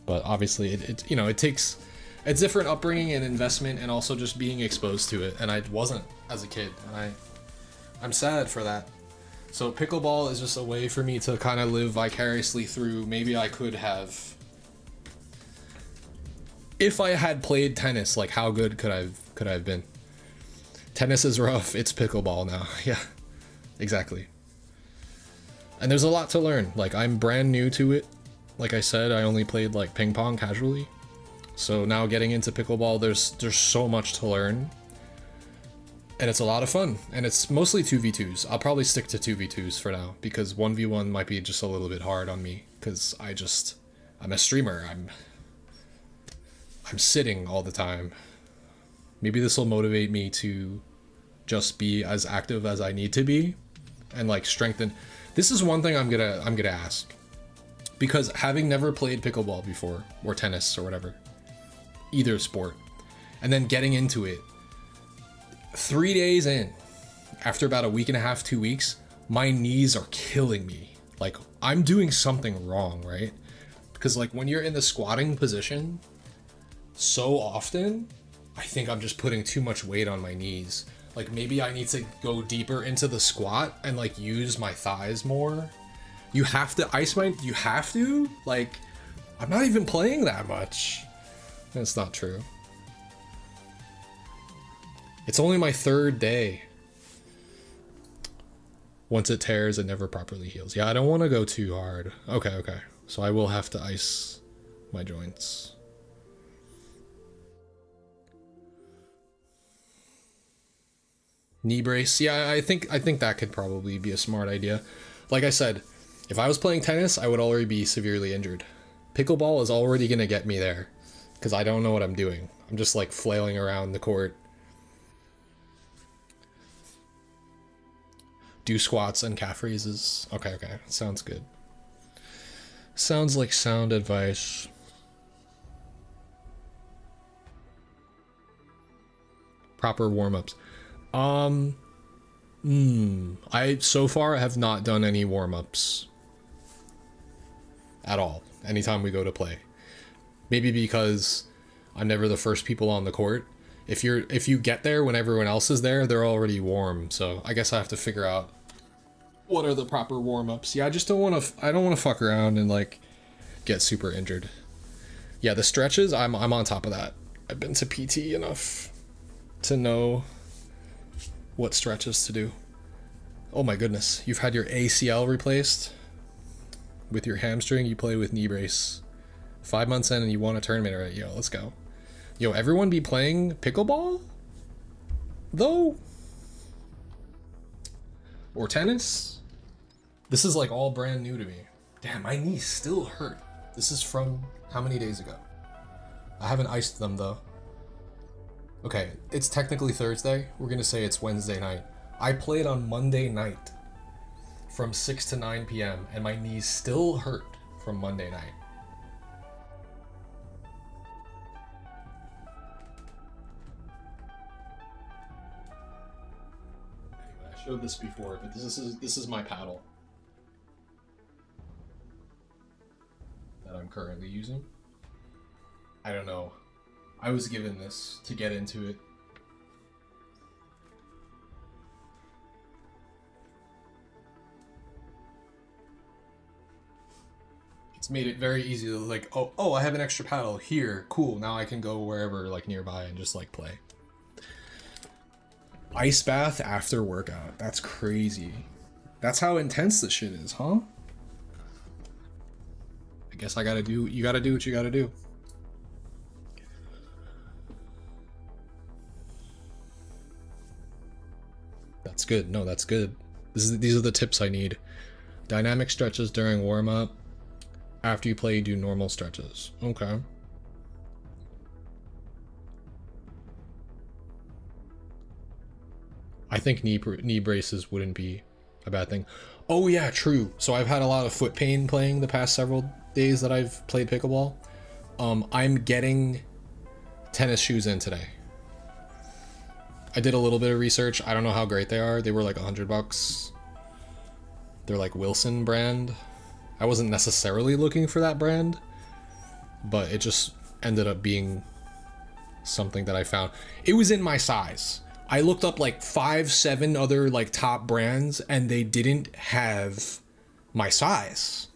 But obviously it you know, it takes a different upbringing and investment, and also just being exposed to it, and I wasn't as a kid, and I'm sad for that. So pickleball is just a way for me to kind of live vicariously through. Maybe I could have, if I had played tennis, like how good could I have been? Tennis is rough, it's pickleball now. Yeah, exactly. And there's a lot to learn. Like, I'm brand new to it. Like I said, I only played like ping pong casually. So now getting into pickleball, there's so much to learn. And it's a lot of fun. And it's mostly 2v2s. I'll probably stick to 2v2s for now, because 1v1 might be just a little bit hard on me, because I'm a streamer. I'm sitting all the time. Maybe this will motivate me to just be as active as I need to be, and like strengthen. This is one thing I'm gonna ask, because having never played pickleball before, or tennis or whatever, either sport, and then getting into it 3 days in, after about a week and a half, 2 weeks, my knees are killing me. Like, I'm doing something wrong, right? Because like when you're in the squatting position so often, I think I'm just putting too much weight on my knees. Like, maybe I need to go deeper into the squat and like use my thighs more. You have to you have to? Like, I'm not even playing that much. That's not true. It's only my 3rd day. Once it tears, it never properly heals. Yeah, I don't want to go too hard. Okay. So I will have to ice my joints. Knee brace. Yeah, I think that could probably be a smart idea. Like I said, if I was playing tennis, I would already be severely injured. Pickleball is already going to get me there, because I don't know what I'm doing. I'm just like flailing around the court. Do squats and calf raises. Okay. Sounds good. Sounds like sound advice. Proper warm-ups. I so far have not done any warm-ups at all anytime we go to play. Maybe because I'm never the first people on the court. If you get there when everyone else is there, they're already warm. So I guess I have to figure out what are the proper warm-ups. Yeah, I just don't want to. I don't want to fuck around and like get super injured. Yeah, the stretches. I'm on top of that. I've been to PT enough to know what stretches to do. Oh my goodness, you've had your ACL replaced with your hamstring. You play with knee brace. 5 months in and you won a tournament, right? Yo, let's go. Yo, everyone be playing pickleball? Though? Or tennis? This is like all brand new to me. Damn, my knees still hurt. This is from how many days ago? I haven't iced them though. Okay, it's technically Thursday. We're gonna say it's Wednesday night. I played on Monday night from 6 to 9 p.m. and my knees still hurt from Monday night. Anyway, I showed this before, but this is my paddle that I'm currently using. I don't know. I was given this to get into it. It's made it very easy to like, oh, I have an extra paddle here. Cool. Now I can go wherever like nearby and just like play. Ice bath after workout. That's crazy. That's how intense this shit is, huh? I guess you gotta do what you gotta do. That's good. No, that's good. These are the tips I need. Dynamic stretches during warm-up. After you play, do normal stretches. Okay. I think knee braces wouldn't be a bad thing. Oh yeah, true. So I've had a lot of foot pain playing the past several days that I've played pickleball. I'm getting tennis shoes in today. I did a little bit of research. I don't know how great they are. They were like $100. They're like Wilson brand. I wasn't necessarily looking for that brand, but it just ended up being something that I found. It was in my size. I looked up like 5-7 other like top brands and they didn't have my size.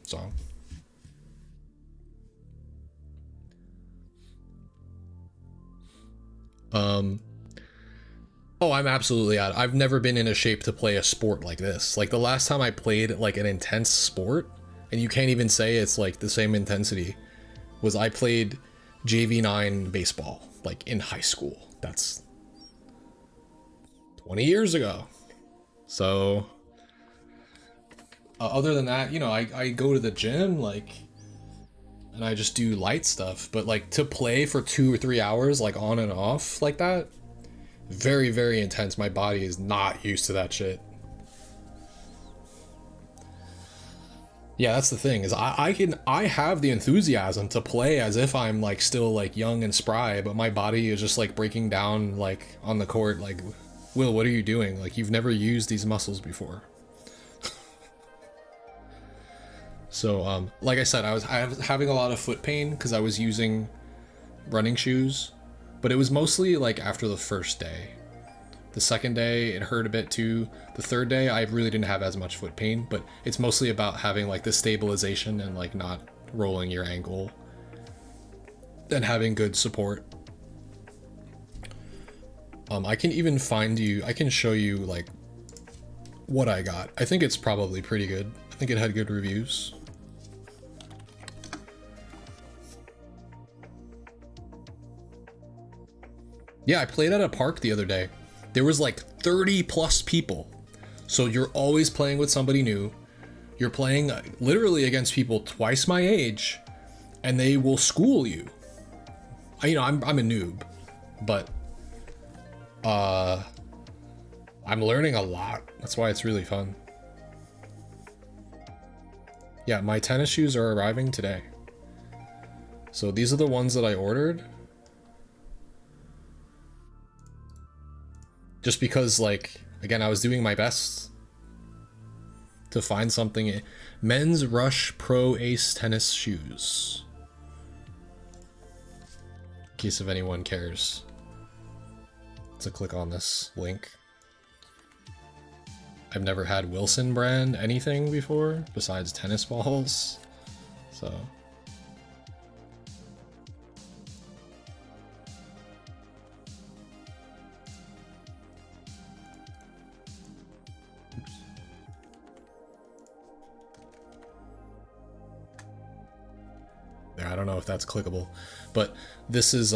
So oh, I'm absolutely out. I've never been in a shape to play a sport like this. Like the last time I played like an intense sport, and you can't even say it's like the same intensity, was I played JV9 baseball like in high school. That's 20 years ago. So other than that, you know, I go to the gym like, and I just do light stuff, but like to play for 2 or 3 hours like on and off like that, very, very intense. My body is not used to that shit. Yeah, that's the thing, is I have the enthusiasm to play as if I'm like still like young and spry, but my body is just like breaking down like on the court. Like, Will, what are you doing? Like, you've never used these muscles before. So like I said, I was having a lot of foot pain because I was using running shoes, but it was mostly like after the first day. The second day it hurt a bit too. The third day I really didn't have as much foot pain, but it's mostly about having like the stabilization and like not rolling your ankle and having good support. I can even I can show you like what I got. I think it's probably pretty good. I think it had good reviews. Yeah, I played at a park the other day. There was like 30 plus people. So you're always playing with somebody new. You're playing literally against people twice my age, and they will school you. You know, I'm a noob, but I'm learning a lot. That's why it's really fun. Yeah, my tennis shoes are arriving today. So these are the ones that I ordered. Just because, like, again, I was doing my best to find something. Men's Rush Pro Ace tennis shoes. case if anyone cares to click on this link. I've never had Wilson brand anything before besides tennis balls, so. Yeah, I don't know if that's clickable, but this is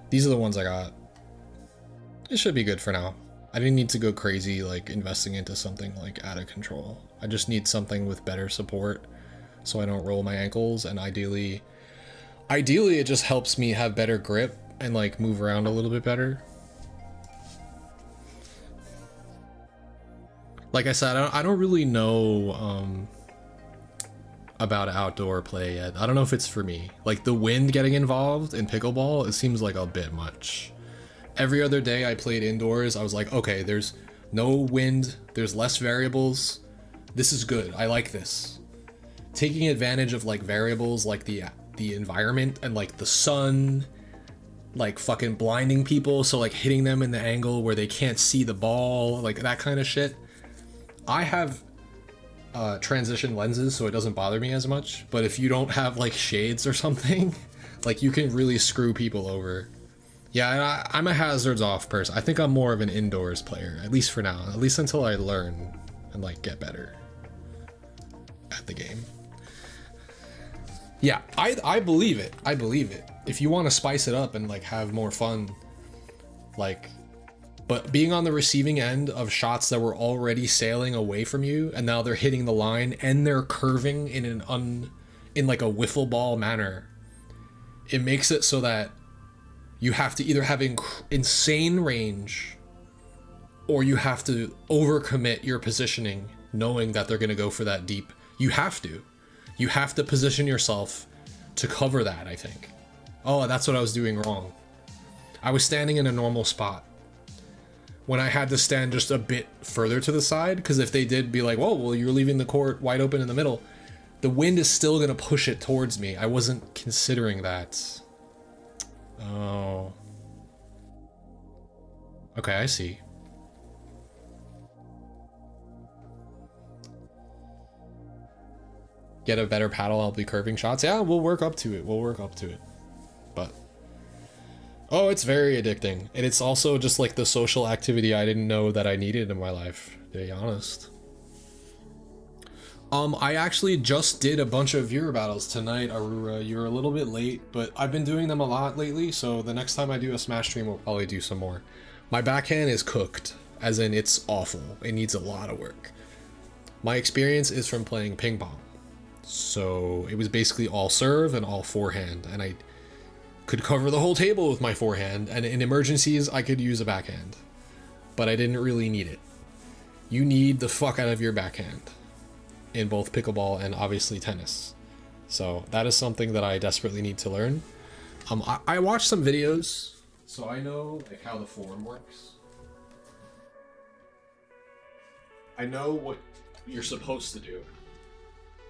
these are the ones I got. It should be good for now. I didn't need to go crazy like investing into something like out of control. I just need something with better support so I don't roll my ankles, and ideally it just helps me have better grip and like move around a little bit better. Like I said, I don't really know about outdoor play yet. I don't know if it's for me. Like the wind getting involved in pickleball, it seems like a bit much. Every other day I played indoors, I was like, okay, there's no wind, there's less variables. This is good. I like this. Taking advantage of like variables like the environment and like the sun, like fucking blinding people, so like hitting them in the angle where they can't see the ball, like that kind of shit. I have transition lenses, so it doesn't bother me as much, but if you don't have like shades or something, like you can really screw people over. Yeah, I'm a hazards off person. I think I'm more of an indoors player, at least for now, at least until I learn and like get better at the game. Yeah, I believe it. I believe it. If you want to spice it up and like have more fun, like, but being on the receiving end of shots that were already sailing away from you and now they're hitting the line and they're curving in in like a wiffle ball manner, it makes it so that you have to either have insane range or you have to overcommit your positioning knowing that they're going to go for that deep. You have to position yourself to cover that, I think. Oh, that's what I was doing wrong. I was standing in a normal spot when I had to stand just a bit further to the side, because if they did be like, whoa, well, you're leaving the court wide open in the middle, the wind is still going to push it towards me. I wasn't considering that. Oh. Okay, I see. Get a better paddle, I'll be curving shots. Yeah, we'll work up to it. We'll work up to it. But oh, it's very addicting. And it's also just like the social activity I didn't know that I needed in my life, to be honest. I actually just did a bunch of viewer battles tonight, Aurora. You're a little bit late, but I've been doing them a lot lately, so the next time I do a Smash stream, we'll probably do some more. My backhand is cooked, as in it's awful. It needs a lot of work. My experience is from playing ping pong. So it was basically all serve and all forehand, and I could cover the whole table with my forehand, and in emergencies, I could use a backhand. But I didn't really need it. You need the fuck out of your backhand in both pickleball and obviously tennis. So that is something that I desperately need to learn. I watched some videos, so I know like how the form works. I know what you're supposed to do,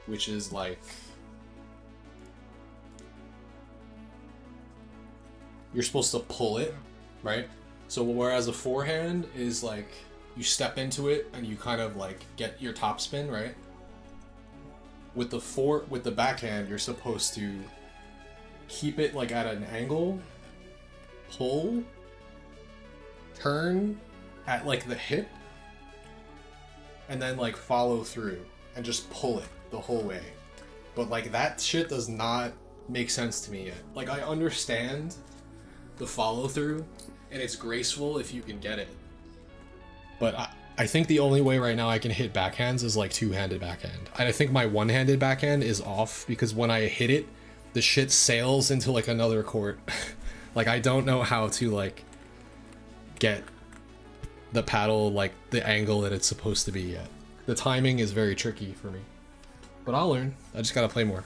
which is like, you're supposed to pull it, right? So whereas a forehand is like, you step into it and you kind of like get your top spin, right? With the backhand, you're supposed to keep it like at an angle, pull, turn at like the hip, and then like follow through and just pull it the whole way. But like that shit does not make sense to me yet. Like I understand the follow through and it's graceful if you can get it, but I think the only way right now I can hit backhands is like two-handed backhand. And I think my one-handed backhand is off because when I hit it, the shit sails into like another court. Like I don't know how to like get the paddle like the angle that it's supposed to be yet. The timing is very tricky for me. But I'll learn. I just gotta play more.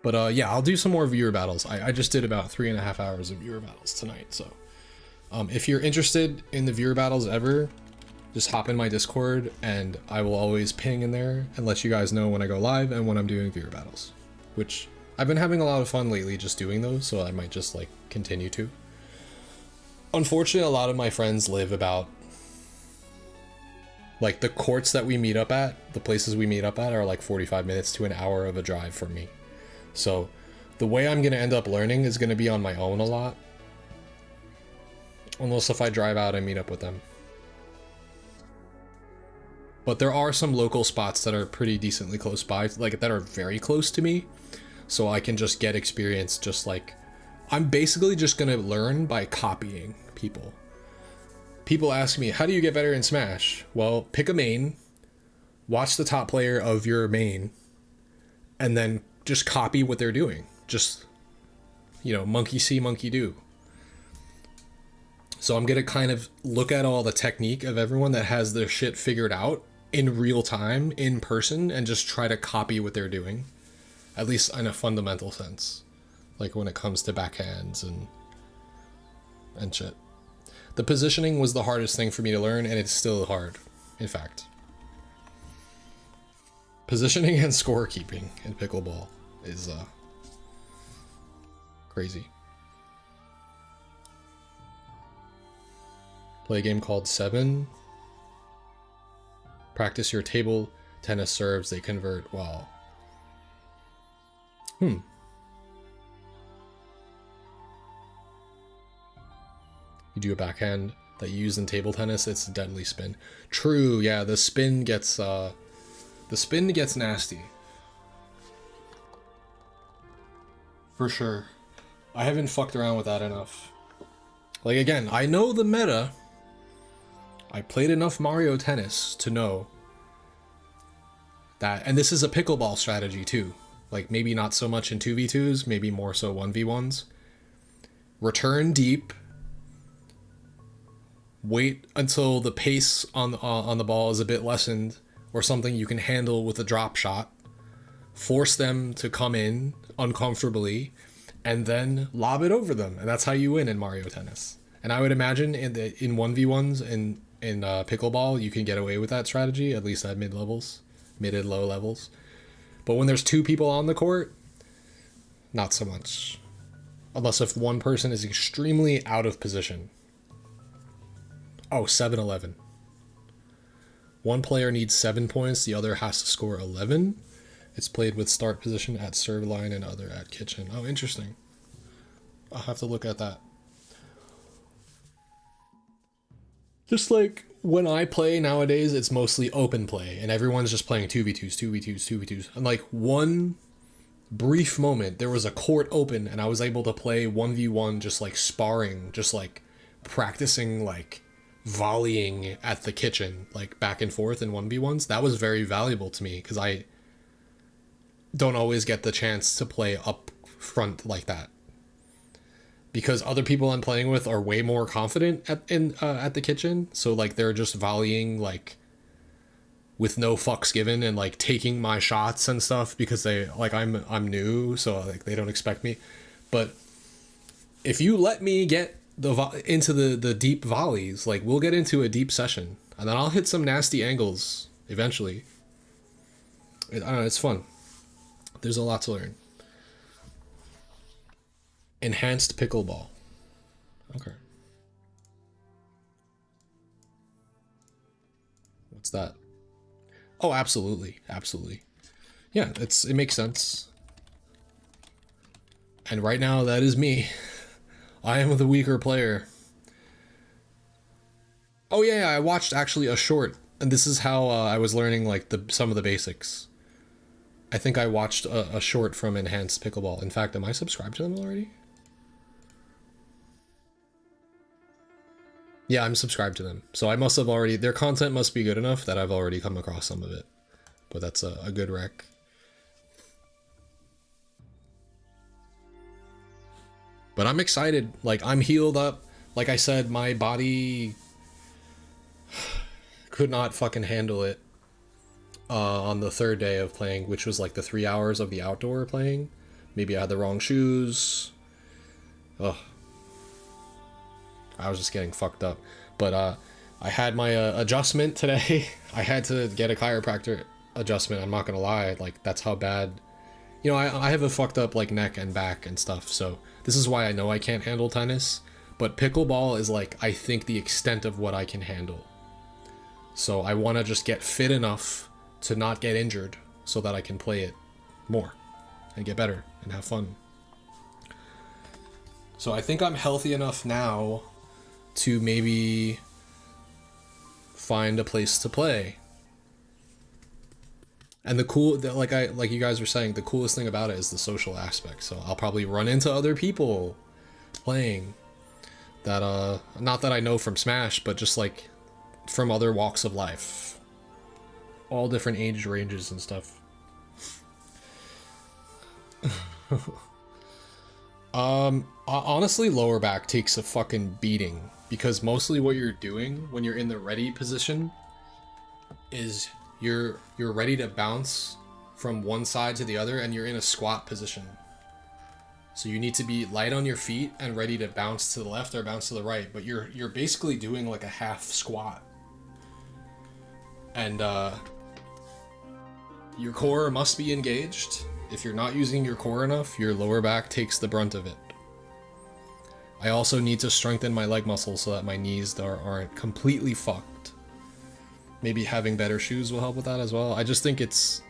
But yeah, I'll do some more viewer battles. I just did about 3.5 hours of viewer battles tonight, so If you're interested in the viewer battles ever, just hop in my Discord and I will always ping in there and let you guys know when I go live and when I'm doing viewer battles, which I've been having a lot of fun lately just doing those, so I might just like continue to. Unfortunately, a lot of my friends live about, like, the courts that we meet up at, the places we meet up at are like 45 minutes to an hour of a drive from me. So the way I'm going to end up learning is going to be on my own a lot. Unless if I drive out and meet up with them. But there are some local spots that are pretty decently close by, like that are very close to me. So I can just get experience, just like, I'm basically just going to learn by copying people. People ask me, how do you get better in Smash? Well, pick a main, watch the top player of your main, and then just copy what they're doing. Just, you know, monkey see, monkey do. So I'm going to kind of look at all the technique of everyone that has their shit figured out in real time, in person, and just try to copy what they're doing. At least in a fundamental sense. Like when it comes to backhands and shit. The positioning was the hardest thing for me to learn, and it's still hard, in fact. Positioning and scorekeeping in pickleball is crazy. Play a game called Seven. Practice your table tennis serves, they convert well. You do a backhand that you use in table tennis, it's a deadly spin. True, yeah, the spin gets nasty. For sure. I haven't fucked around with that enough. Like, again, I know the meta. I played enough Mario Tennis to know that, and this is a pickleball strategy too. Like, maybe not so much in 2v2s, maybe more so 1v1s. Return deep. Wait until the pace on the ball is a bit lessened, or something you can handle with a drop shot. Force them to come in uncomfortably, and then lob it over them, and that's how you win in Mario Tennis. And I would imagine in 1v1s in pickleball, you can get away with that strategy, at least at mid and low levels. But when there's two people on the court, not so much. Unless if one person is extremely out of position. Oh, 7-11. One player needs 7 points, the other has to score 11. It's played with start position at serve line and other at kitchen. Oh, interesting. I'll have to look at that. Just like when I play nowadays, it's mostly open play, and everyone's just playing 2v2s. And like one brief moment, there was a court open, and I was able to play 1v1, just like sparring, just like practicing, like volleying at the kitchen, like back and forth in 1v1s. That was very valuable to me, because I don't always get the chance to play up front like that. Because other people I'm playing with are way more confident at the kitchen, so like they're just volleying like with no fucks given and like taking my shots and stuff because they like I'm new, so like they don't expect me. But if you let me get into the deep volleys, like we'll get into a deep session, and then I'll hit some nasty angles eventually. I don't know, it's fun. There's a lot to learn. Enhanced pickleball. Okay. What's that? Oh, absolutely. Absolutely. Yeah, it makes sense. And right now, that is me. I am the weaker player. Oh yeah, I watched actually a short, and this is how I was learning like some of the basics. I think I watched a short from Enhanced Pickleball. In fact, am I subscribed to them already? Yeah, I'm subscribed to them. So I must have already, their content must be good enough that I've already come across some of it. But that's a good rec. But I'm excited. Like, I'm healed up. Like I said, my body could not fucking handle it on the third day of playing, which was like the 3 hours of the outdoor playing. Maybe I had the wrong shoes. Ugh. I was just getting fucked up. But I had my adjustment today. I had to get a chiropractor adjustment. I'm not gonna lie, like that's how bad. You know, I have a fucked up like neck and back and stuff. So this is why I know I can't handle tennis. But pickleball is like, I think, the extent of what I can handle. So I want to just get fit enough to not get injured so that I can play it more and get better and have fun. So I think I'm healthy enough now to maybe find a place to play. And like you guys were saying, the coolest thing about it is the social aspect. So I'll probably run into other people playing that not that I know from Smash, but just like from other walks of life, all different age ranges and stuff. Honestly, lower back takes a fucking beating, because mostly what you're doing when you're in the ready position is you're ready to bounce from one side to the other, and you're in a squat position. So you need to be light on your feet and ready to bounce to the left or bounce to the right, but you're basically doing like a half squat. And your core must be engaged. If you're not using your core enough, your lower back takes the brunt of it. I also need to strengthen my leg muscles so that my knees aren't completely fucked. Maybe having better shoes will help with that as well. I just think it's...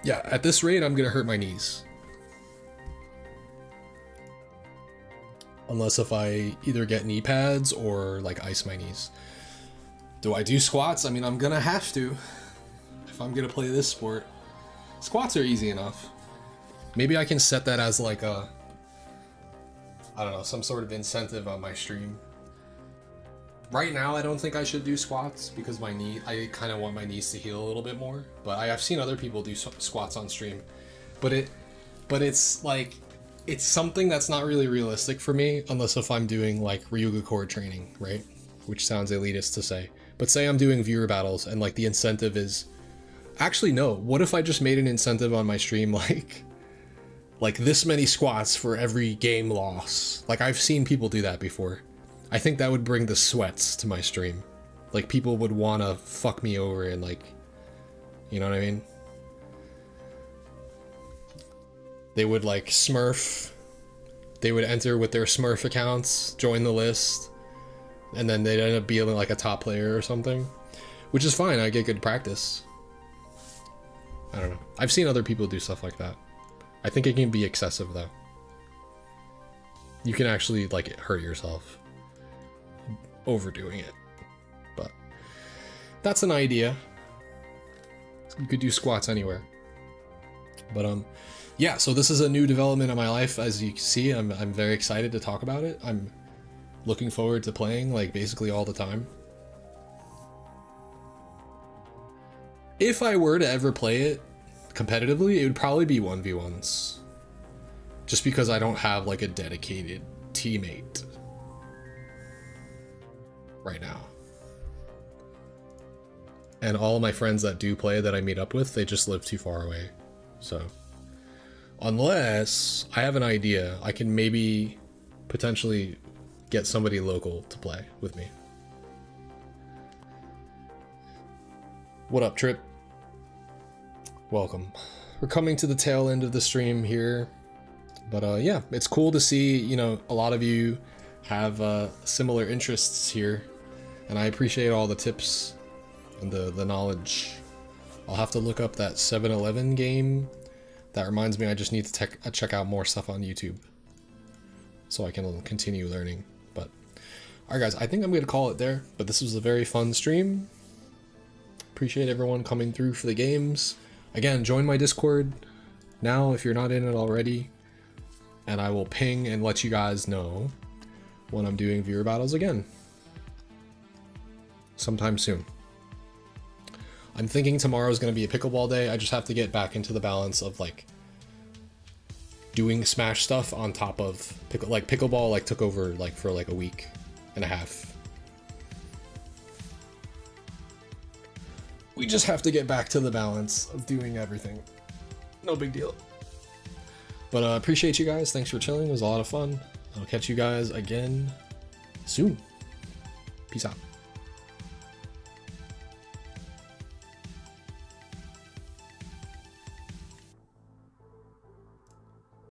yeah, at this rate, I'm gonna hurt my knees. Unless if I either get knee pads or like ice my knees. Do I do squats? I mean, I'm gonna have to if I'm gonna play this sport. Squats are easy enough. Maybe I can set that as like a, I don't know, some sort of incentive on my stream. Right now, I don't think I should do squats because I kind of want my knees to heal a little bit more. But I've seen other people do squats on stream. But it's like, it's something that's not really realistic for me unless if I'm doing like Ryuga core training, right? Which sounds elitist to say. But say I'm doing viewer battles and like the incentive is... actually, no. What if I just made an incentive on my stream like this many squats for every game loss? Like I've seen people do that before. I think that would bring the sweats to my stream. Like people would want to fuck me over and like, you know what I mean? They would like Smurf. They would enter with their Smurf accounts, join the list, and then they'd end up being like a top player or something. Which is fine, I get good practice. I don't know. I've seen other people do stuff like that. I think it can be excessive though. You can actually like hurt yourself overdoing it. But that's an idea. You could do squats anywhere. But yeah, so this is a new development in my life. As you can see, I'm very excited to talk about it. I'm looking forward to playing like basically all the time. If I were to ever play it competitively, it would probably be 1v1s. Just because I don't have like a dedicated teammate right now. And all of my friends that do play that I meet up with, they just live too far away. So, unless I have an idea, I can maybe potentially get somebody local to play with me. What up, Trip? Welcome. We're coming to the tail end of the stream here. But yeah, it's cool to see, you know, a lot of you have similar interests here. And I appreciate all the tips and the knowledge. I'll have to look up that 7-Eleven game. That reminds me, I just need to check out more stuff on YouTube so I can continue learning. But alright guys, I think I'm going to call it there. But this was a very fun stream. Appreciate everyone coming through for the games. Again, join my Discord now if you're not in it already. And I will ping and let you guys know when I'm doing viewer battles again. Sometime soon. I'm thinking tomorrow's going to be a pickleball day. I just have to get back into the balance of like doing Smash stuff on top of pickleball like took over like for like a week and a half. We just have to get back to the balance of doing everything. No big deal. But appreciate you guys. Thanks for chilling. It was a lot of fun. I'll catch you guys again soon. Peace out.